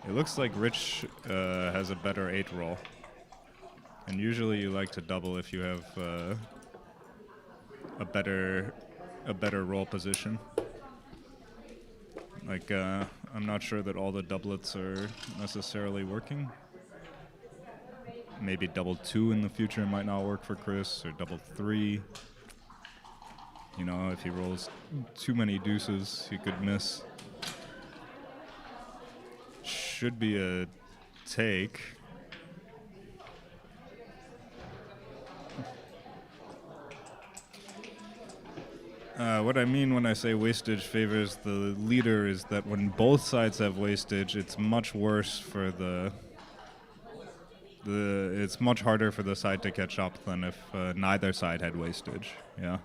It looks like Rich has a better 8 roll, and usually you like to double if you have a better roll position. Like I'm not sure that all the doublets are necessarily working. Maybe double 2 in the future might not work for Chris, or double 3. You know, if he rolls too many deuces, he could miss. Should be a take. What I mean when I say wastage favors the leader is that when both sides have wastage, it's much worse for it's much harder for the side to catch up than if neither side had wastage. Yeah,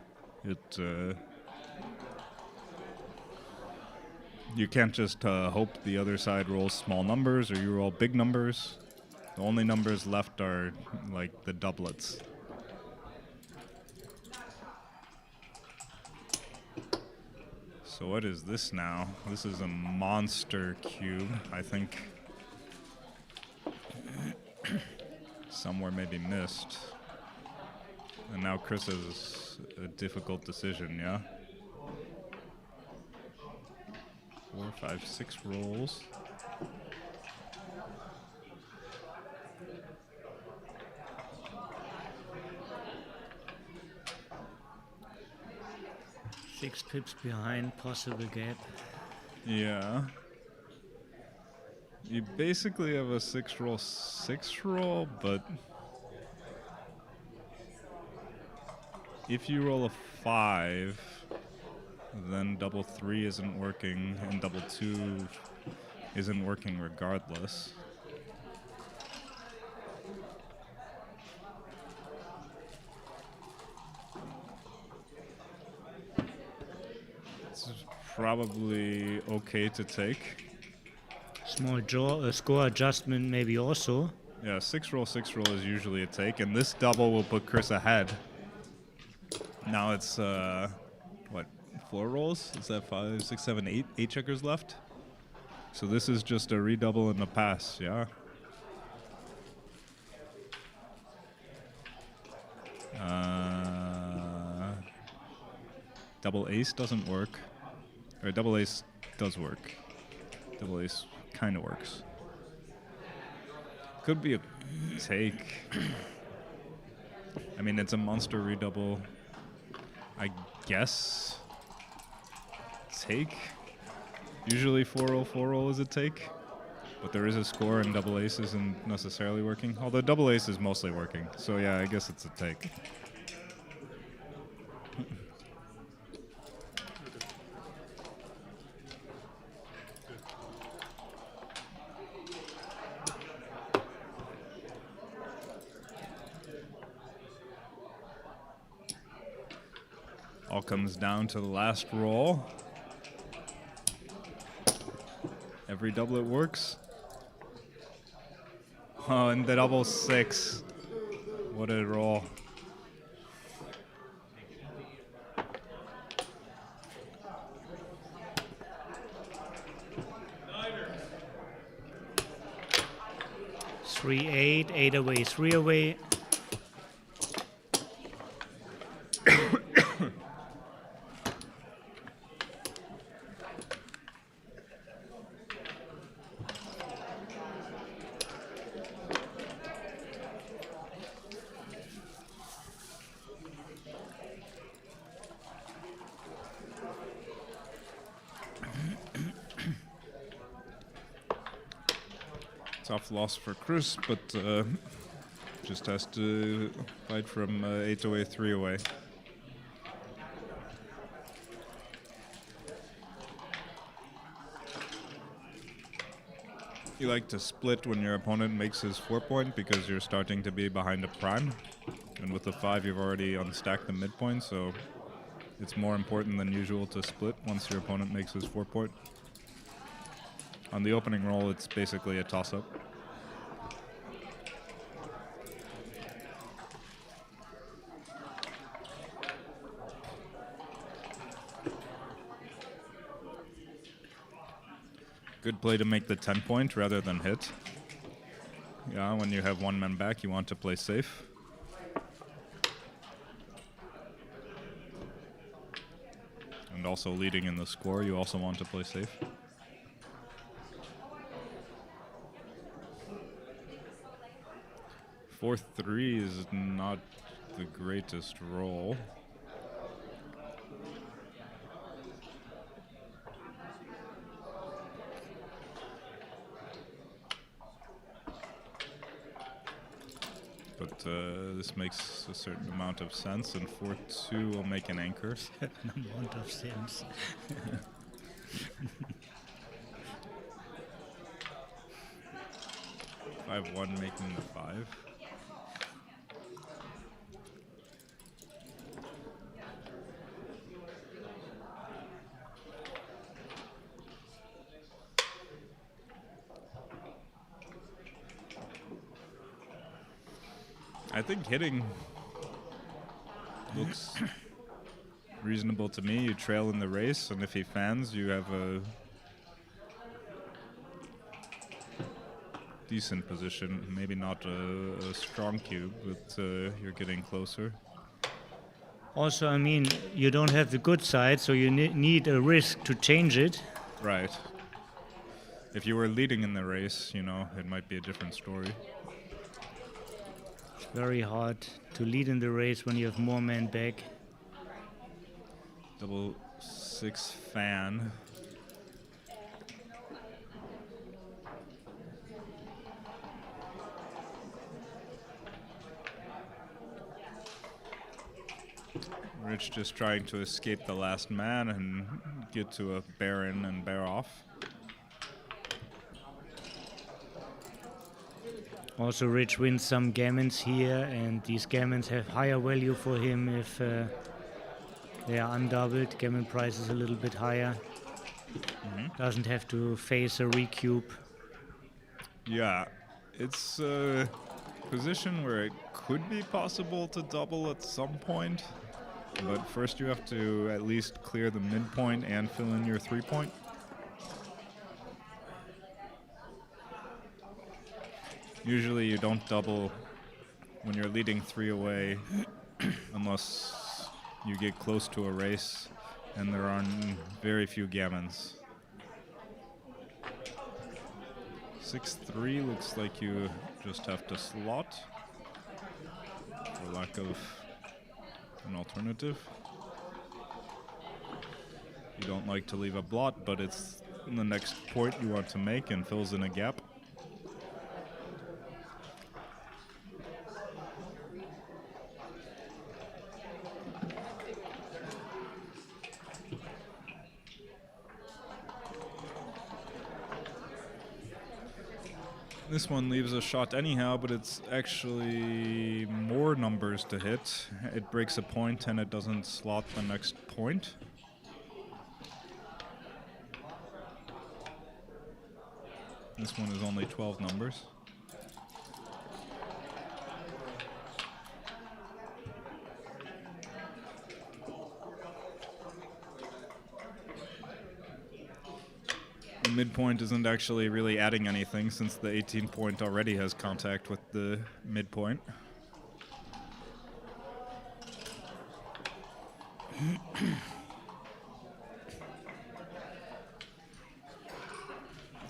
you can't just hope the other side rolls small numbers or you roll big numbers. The only numbers left are like the doublets. So what is this now? This is a monster cube, I think. Somewhere maybe missed. And now Chris has a difficult decision, yeah? 4, 5, 6 rolls. Six pips behind, possible gap. Yeah. You basically have a 6 roll, but if you roll a 5, then double 3 isn't working, and double 2 isn't working regardless. It's probably okay to take. Small score adjustment maybe also. Yeah, 6 roll is usually a take, and this double will put Chris ahead. Now it's, what, 4 rolls? Is that 5, 6, 7, 8? 8 checkers left? So this is just a redouble and a pass, yeah? Double ace doesn't work. Or double ace does work. Double ace kind of works. Could be a take. I mean, it's a monster redouble. I guess. Take. Usually 4 roll is a take. But there is a score and double ace isn't necessarily working. Although double ace is mostly working. So yeah, I guess it's a take. All comes down to the last roll. Every doublet works. Oh, and the double 6. What a roll. Three, 8, 8 away, 3 away. Tough loss for Chris, but just has to fight from 8 away, 3 away. You like to split when your opponent makes his 4-point because you're starting to be behind a prime. And with the 5, you've already unstacked the midpoint, so it's more important than usual to split once your opponent makes his 4-point. On the opening roll, it's basically a toss-up. Good play to make the 10-point rather than hit. Yeah, when you have one man back, you want to play safe. And also leading in the score, you also want to play safe. Fourth 3 is not the greatest roll. But this makes a certain amount of sense, and 4-2 will make an anchor. Certain amount of sense. 5-1 making the 5. I think hitting looks reasonable to me. You trail in the race, and if he fans, you have a decent position. Maybe not a strong cube, but you're getting closer. Also, I mean, you don't have the good side, so you need a risk to change it. Right. If you were leading in the race, you know, it might be a different story. It's very hard to lead in the race when you have more men back. 6 fan. Rich just trying to escape the last man and get to a baron and bear off. Also, Rich wins some gammons here, and these gammons have higher value for him if they are undoubled. Gammon price is a little bit higher. Doesn't have to face a recube. Yeah, it's a position where it could be possible to double at some point, but first you have to at least clear the midpoint and fill in your 3-point. Usually you don't double when you're leading 3 away unless you get close to a race, and there are very few gammons. 6-3 looks like you just have to slot for lack of an alternative. You don't like to leave a blot, but it's the next point you want to make and fills in a gap. This one leaves a shot anyhow, but it's actually more numbers to hit. It breaks a point and it doesn't slot the next point. This one is only 12 numbers. The midpoint isn't actually really adding anything since the 18-point already has contact with the midpoint.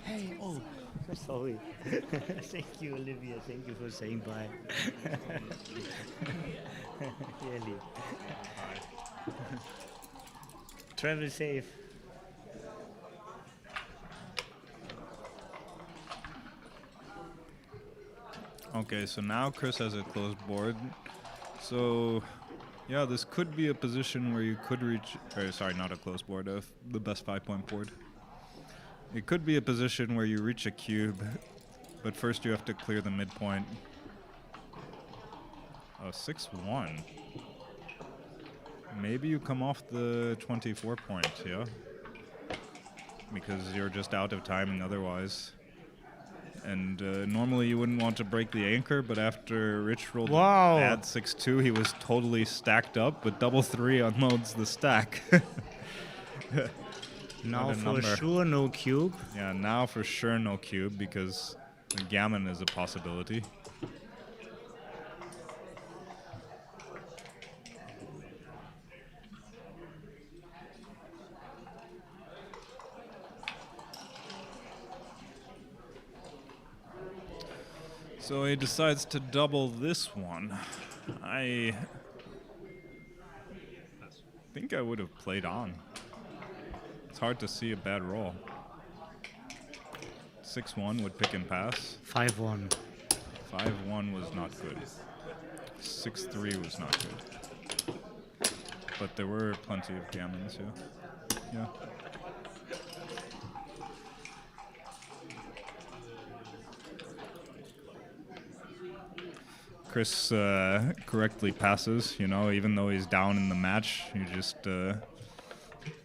Hey, oh, sorry. Thank you, Olivia. Thank you for saying bye. Really. Travel safe. Okay, so now Chris has a closed board. So, yeah, this could be a position where you could reach... sorry, not a closed board, the best 5-point board. It could be a position where you reach a cube, but first you have to clear the midpoint. Oh, 6-1. Maybe you come off the 24 point, yeah? Because you're just out of timing otherwise. And normally you wouldn't want to break the anchor, but after Rich rolled add 6-2, he was totally stacked up, but double 3 unloads the stack. Now for sure no cube. Yeah, now for sure no cube, because the gammon is a possibility. So he decides to double this one. I think I would have played on. It's hard to see a bad roll. 6-1 would pick and pass. 5-1. 5-1 was not good. 6-3 was not good. But there were plenty of gammons, yeah. Chris correctly passes, you know, even though he's down in the match. You just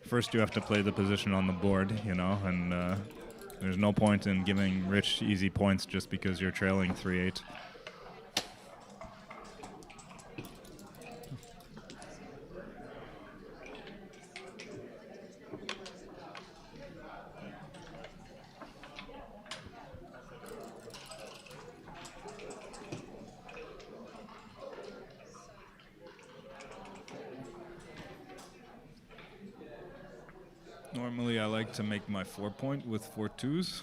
first you have to play the position on the board, you know, and there's no point in giving Rich easy points just because you're trailing 3-8. Normally I like to make my 4-point with 4 2s,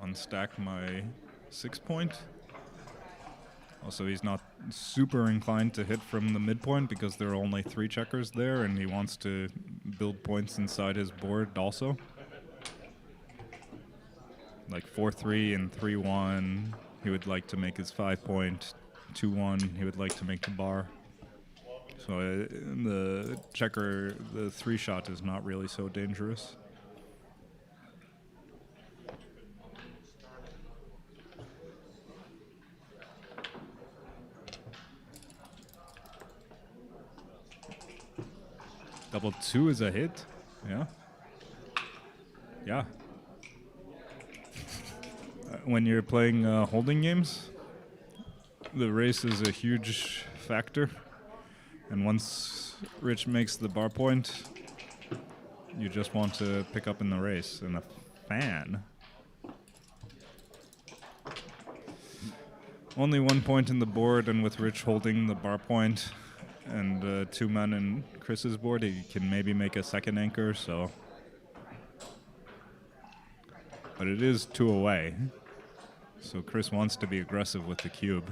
unstack my 6-point. Also, he's not super inclined to hit from the midpoint because there are only 3 checkers there, and he wants to build points inside his board also. Like 4-3 and 3-1, he would like to make his 5-point. 2-1, he would like to make the bar. So the checker, the 3-shot is not really so dangerous. Double 2 is a hit, yeah. Yeah. When you're playing holding games, the race is a huge factor. And once Rich makes the bar point, you just want to pick up in the race. And a fan. Only 1 point in the board, and with Rich holding the bar point and 2 men in Chris's board, he can maybe make a second anchor, so. But it is 2 away. So Chris wants to be aggressive with the cube.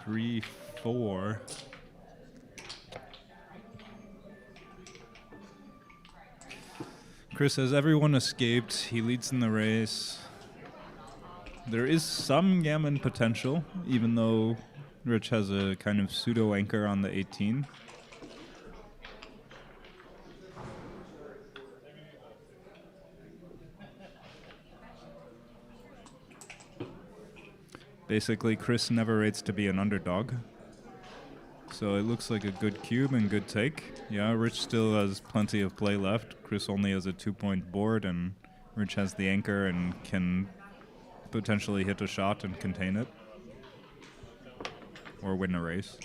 Three, 4. Chris has everyone escaped. He leads in the race. There is some gammon potential, even though Rich has a kind of pseudo anchor on the 18. Basically, Chris never rates to be an underdog. So it looks like a good cube and good take. Yeah, Rich still has plenty of play left. Chris only has a 2-point board, and Rich has the anchor and can potentially hit a shot and contain it. Or win a race.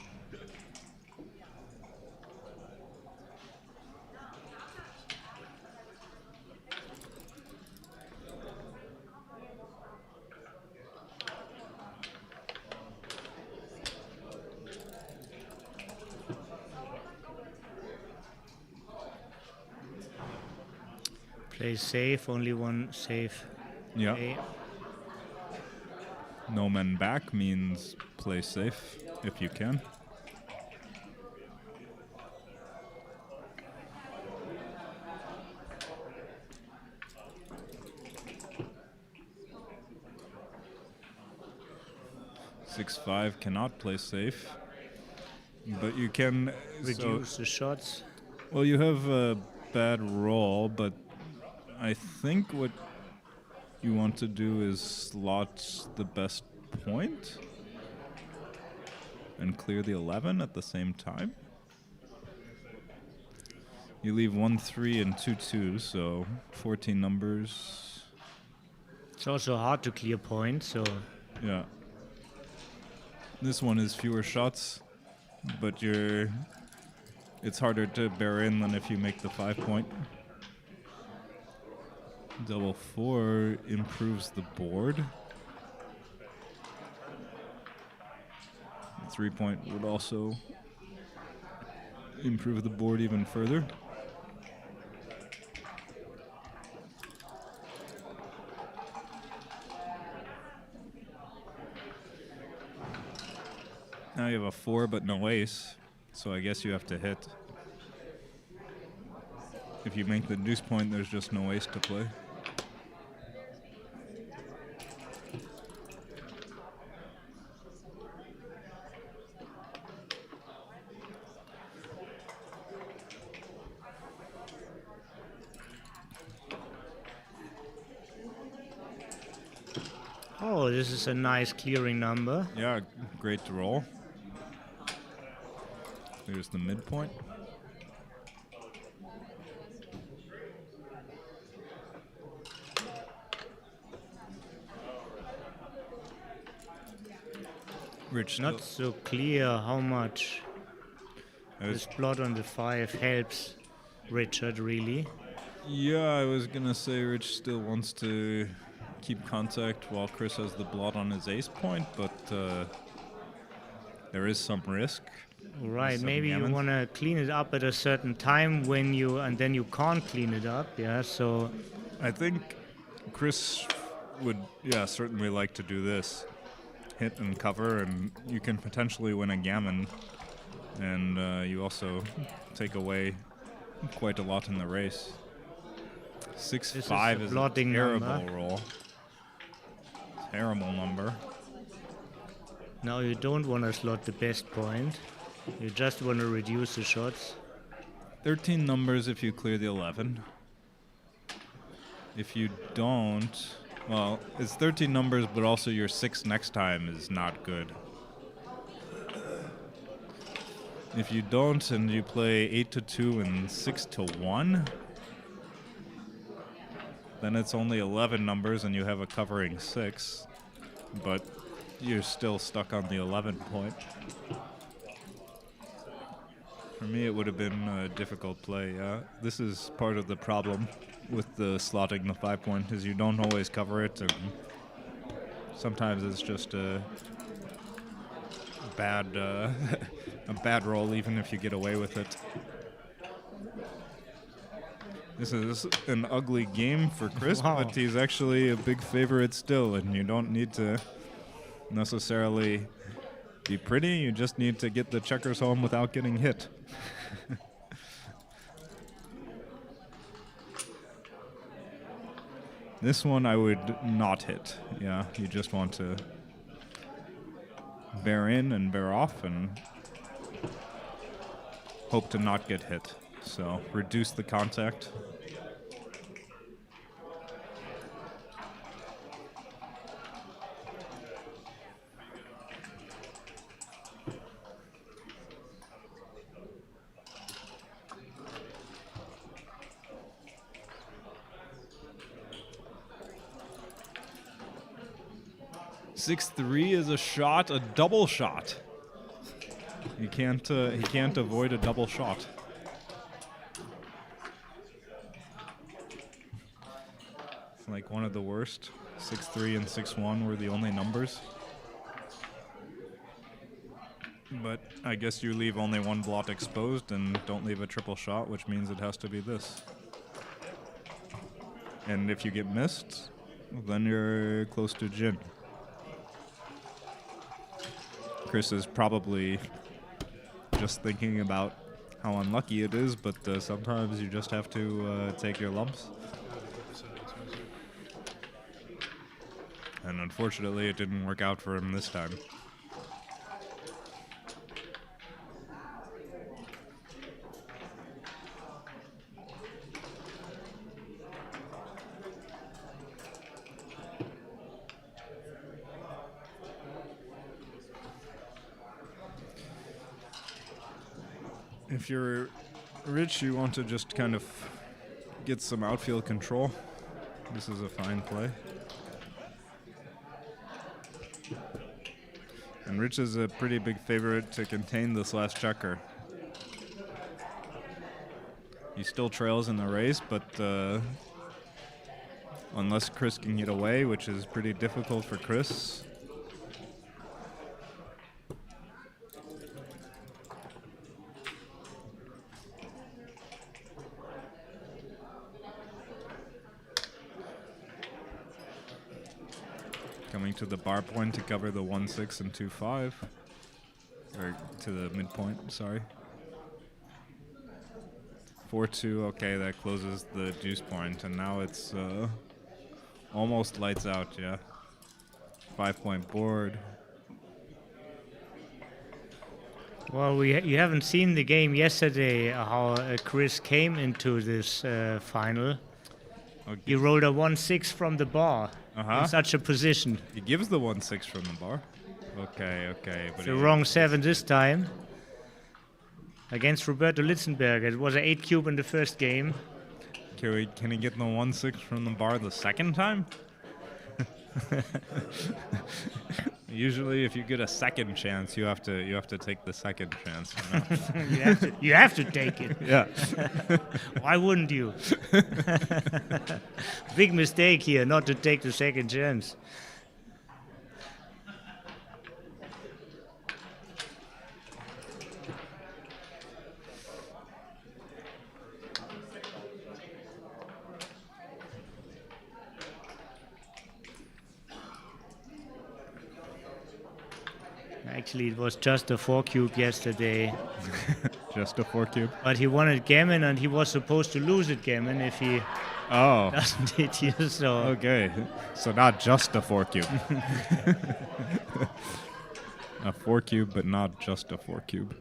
Play safe, only one safe. Yeah. Play. No men back means play safe if you can. 6-5 cannot play safe. But you can Reduce the shots. Well, you have a bad roll, but I think what you want to do is slot the best point and clear the 11 at the same time. You leave 1-3 and 2-2, so 14 numbers. It's also hard to clear points, so Yeah. This one is fewer shots, but it's harder to bear in than if you make the 5 point. Double 4 improves the board. 3 point would also improve the board even further. Now you have a 4 but no ace, so I guess you have to hit. If you make the deuce point, there's just no ace to play. oh, this is a nice clearing number. Yeah, great to roll. Here's the midpoint. Rich, Not so clear how much this plot on the 5 helps Richard, really. yeah, I was gonna say Rich still wants to keep contact while Chris has the blot on his ace point, but there is some risk. Right, Seven maybe you gammons. want to clean it up at a certain time and then you can't clean it up, yeah, so I think Chris would, certainly like to do this. Hit and cover, and you can potentially win a gammon. And you also take away quite a lot in the race. 6-5 a is a blotting terrible number. roll. Terrible number. now you don't want to slot the best point. You just want to reduce the shots. 13 numbers if you clear the 11. If you don't, well, it's 13 numbers, but also your 6 next time is not good. If you don't and you play 8-2 and 6-1, then it's only 11 numbers and you have a covering 6, but you're still stuck on the 11 point. For me, it would have been a difficult play, yeah. This is part of the problem with the slotting the 5 point, is you don't always cover it, and sometimes it's just a bad a bad roll even if you get away with it. This is an ugly game for Chris, Wow. but he's actually a big favorite still, and you don't need to necessarily be pretty, you just need to get the checkers home without getting hit. This one I would not hit. Yeah, you just want to bear in and bear off and hope to not get hit. So reduce the contact. Six-3 is a shot, a double shot. He can't avoid a double shot. It's like one of the worst. 6-3 and 6-1 were the only numbers. But I guess you leave only one blot exposed and don't leave a triple shot, which means it has to be this. And if you get missed, then you're close to gin. Chris is probably just thinking about how unlucky it is, but sometimes you just have to take your lumps. And unfortunately, it didn't work out for him this time. If you're Rich, you want to just kind of get some outfield control. This is a fine play. And Rich is a pretty big favorite to contain this last checker. He still trails in the race, but unless Chris can get away, which is pretty difficult for Chris. Coming to the bar point to cover the 1-6 and 2-5. Or to the midpoint, sorry. 4-2, okay, that closes the juice point, and now it's almost lights out, yeah. 5-point board. Well, you haven't seen the game yesterday, how Chris came into this final. Okay. He rolled a 1-6 from the bar in such a position. He gives the 1-6 from the bar. Okay, okay. But the wrong 7 this time. Against Roberto Litzenberger. It was an 8 cube in the first game. Can he get the 1-6 from the bar the second time? Usually, if you get a second chance, you have to take the second chance. You know? you have to take it. Yeah. Why wouldn't you? Big mistake here, not to take the second chance. Actually, it was just a 4 cube yesterday. Just a 4 cube? But he wanted Gammon, and he was supposed to lose at Gammon if he doesn't hit you. So okay, so not just a 4 cube. A 4 cube, but not just a 4 cube.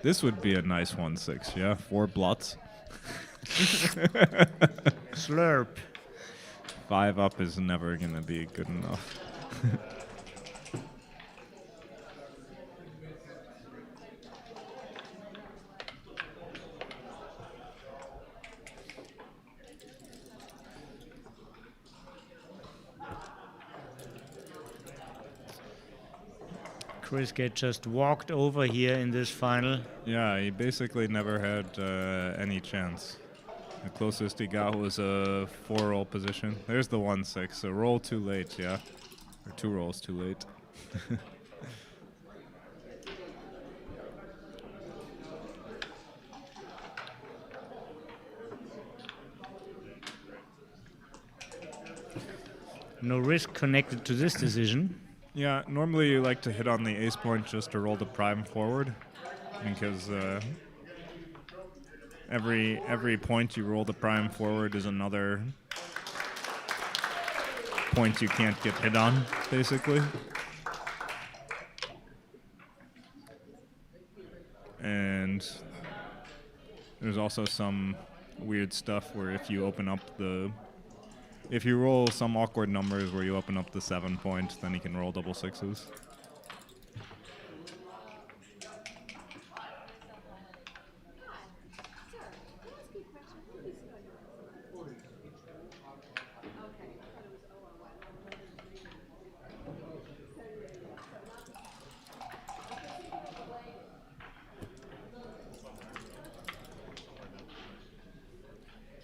This would be a nice 1-6, yeah? 4 blots. Slurp. 5 up is never going to be good enough. Chris get just walked over here in this final. Yeah, he basically never had any chance. The closest he got was a 4-roll position. There's the 1-6, a roll too late, yeah. Or 2 rolls too late. No risk connected to this decision. Yeah, normally you like to hit on the ace point just to roll the prime forward, because every point you roll the prime forward is another point you can't get hit on, basically. And there's also some weird stuff where if you open up if you roll some awkward numbers where you open up the 7 point, then you can roll double 6s.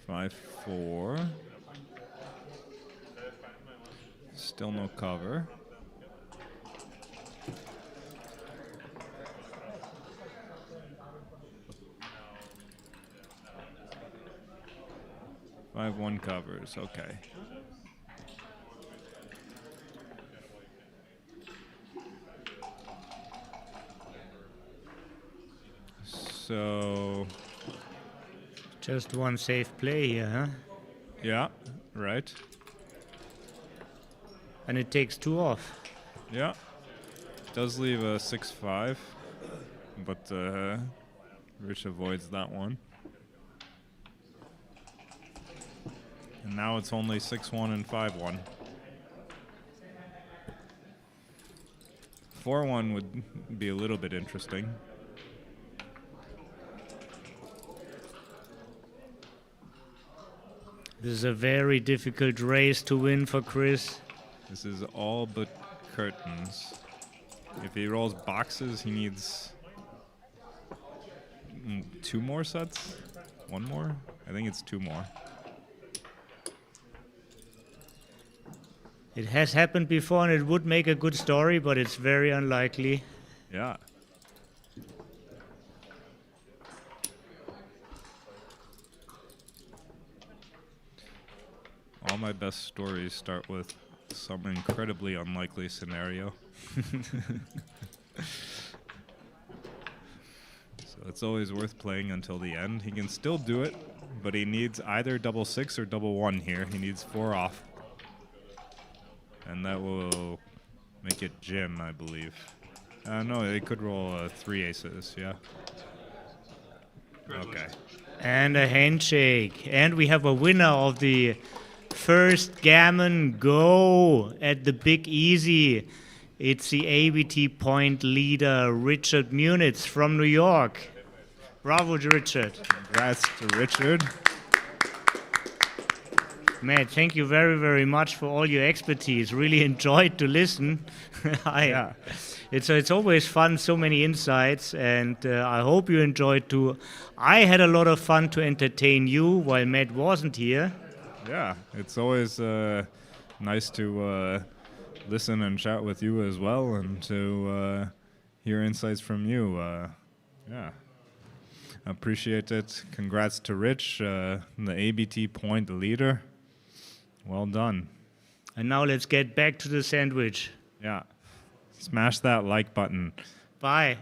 Five, 4. Still no cover. Five, 1 covers, okay. So just one safe play here, huh? Yeah, right. And it takes 2 off. Yeah. Does leave a 6-5, but Rich avoids that one. And now it's only 6-1 and 5-1. 4-1 would be a little bit interesting. This is a very difficult race to win for Chris. This is all but curtains. If he rolls boxes, he needs 2 more sets? 1 more? I think it's 2 more. It has happened before and it would make a good story, but it's very unlikely. Yeah. All my best stories start with some incredibly unlikely scenario. So it's always worth playing until the end. He can still do it, but he needs either double 6 or double 1 here. He needs 4 off. And that will make it Jim, I believe. No, they could roll 3 aces, yeah. Okay. And a handshake. And we have a winner of the first Gammon Geaux at the Big Easy. It's the ABT point leader, Richard Munitz from New York. Bravo, Richard. Congrats to Richard. Matt, thank you very, very much for all your expertise. Really enjoyed to listen. It's always fun, so many insights, and I hope you enjoyed too. I had a lot of fun to entertain you while Matt wasn't here. Yeah, it's always nice to listen and chat with you as well, and to hear insights from you. Yeah, appreciate it. Congrats to Rich, the ABT point leader. Well done. And now let's get back to the sandwich. Yeah. Smash that like button. Bye.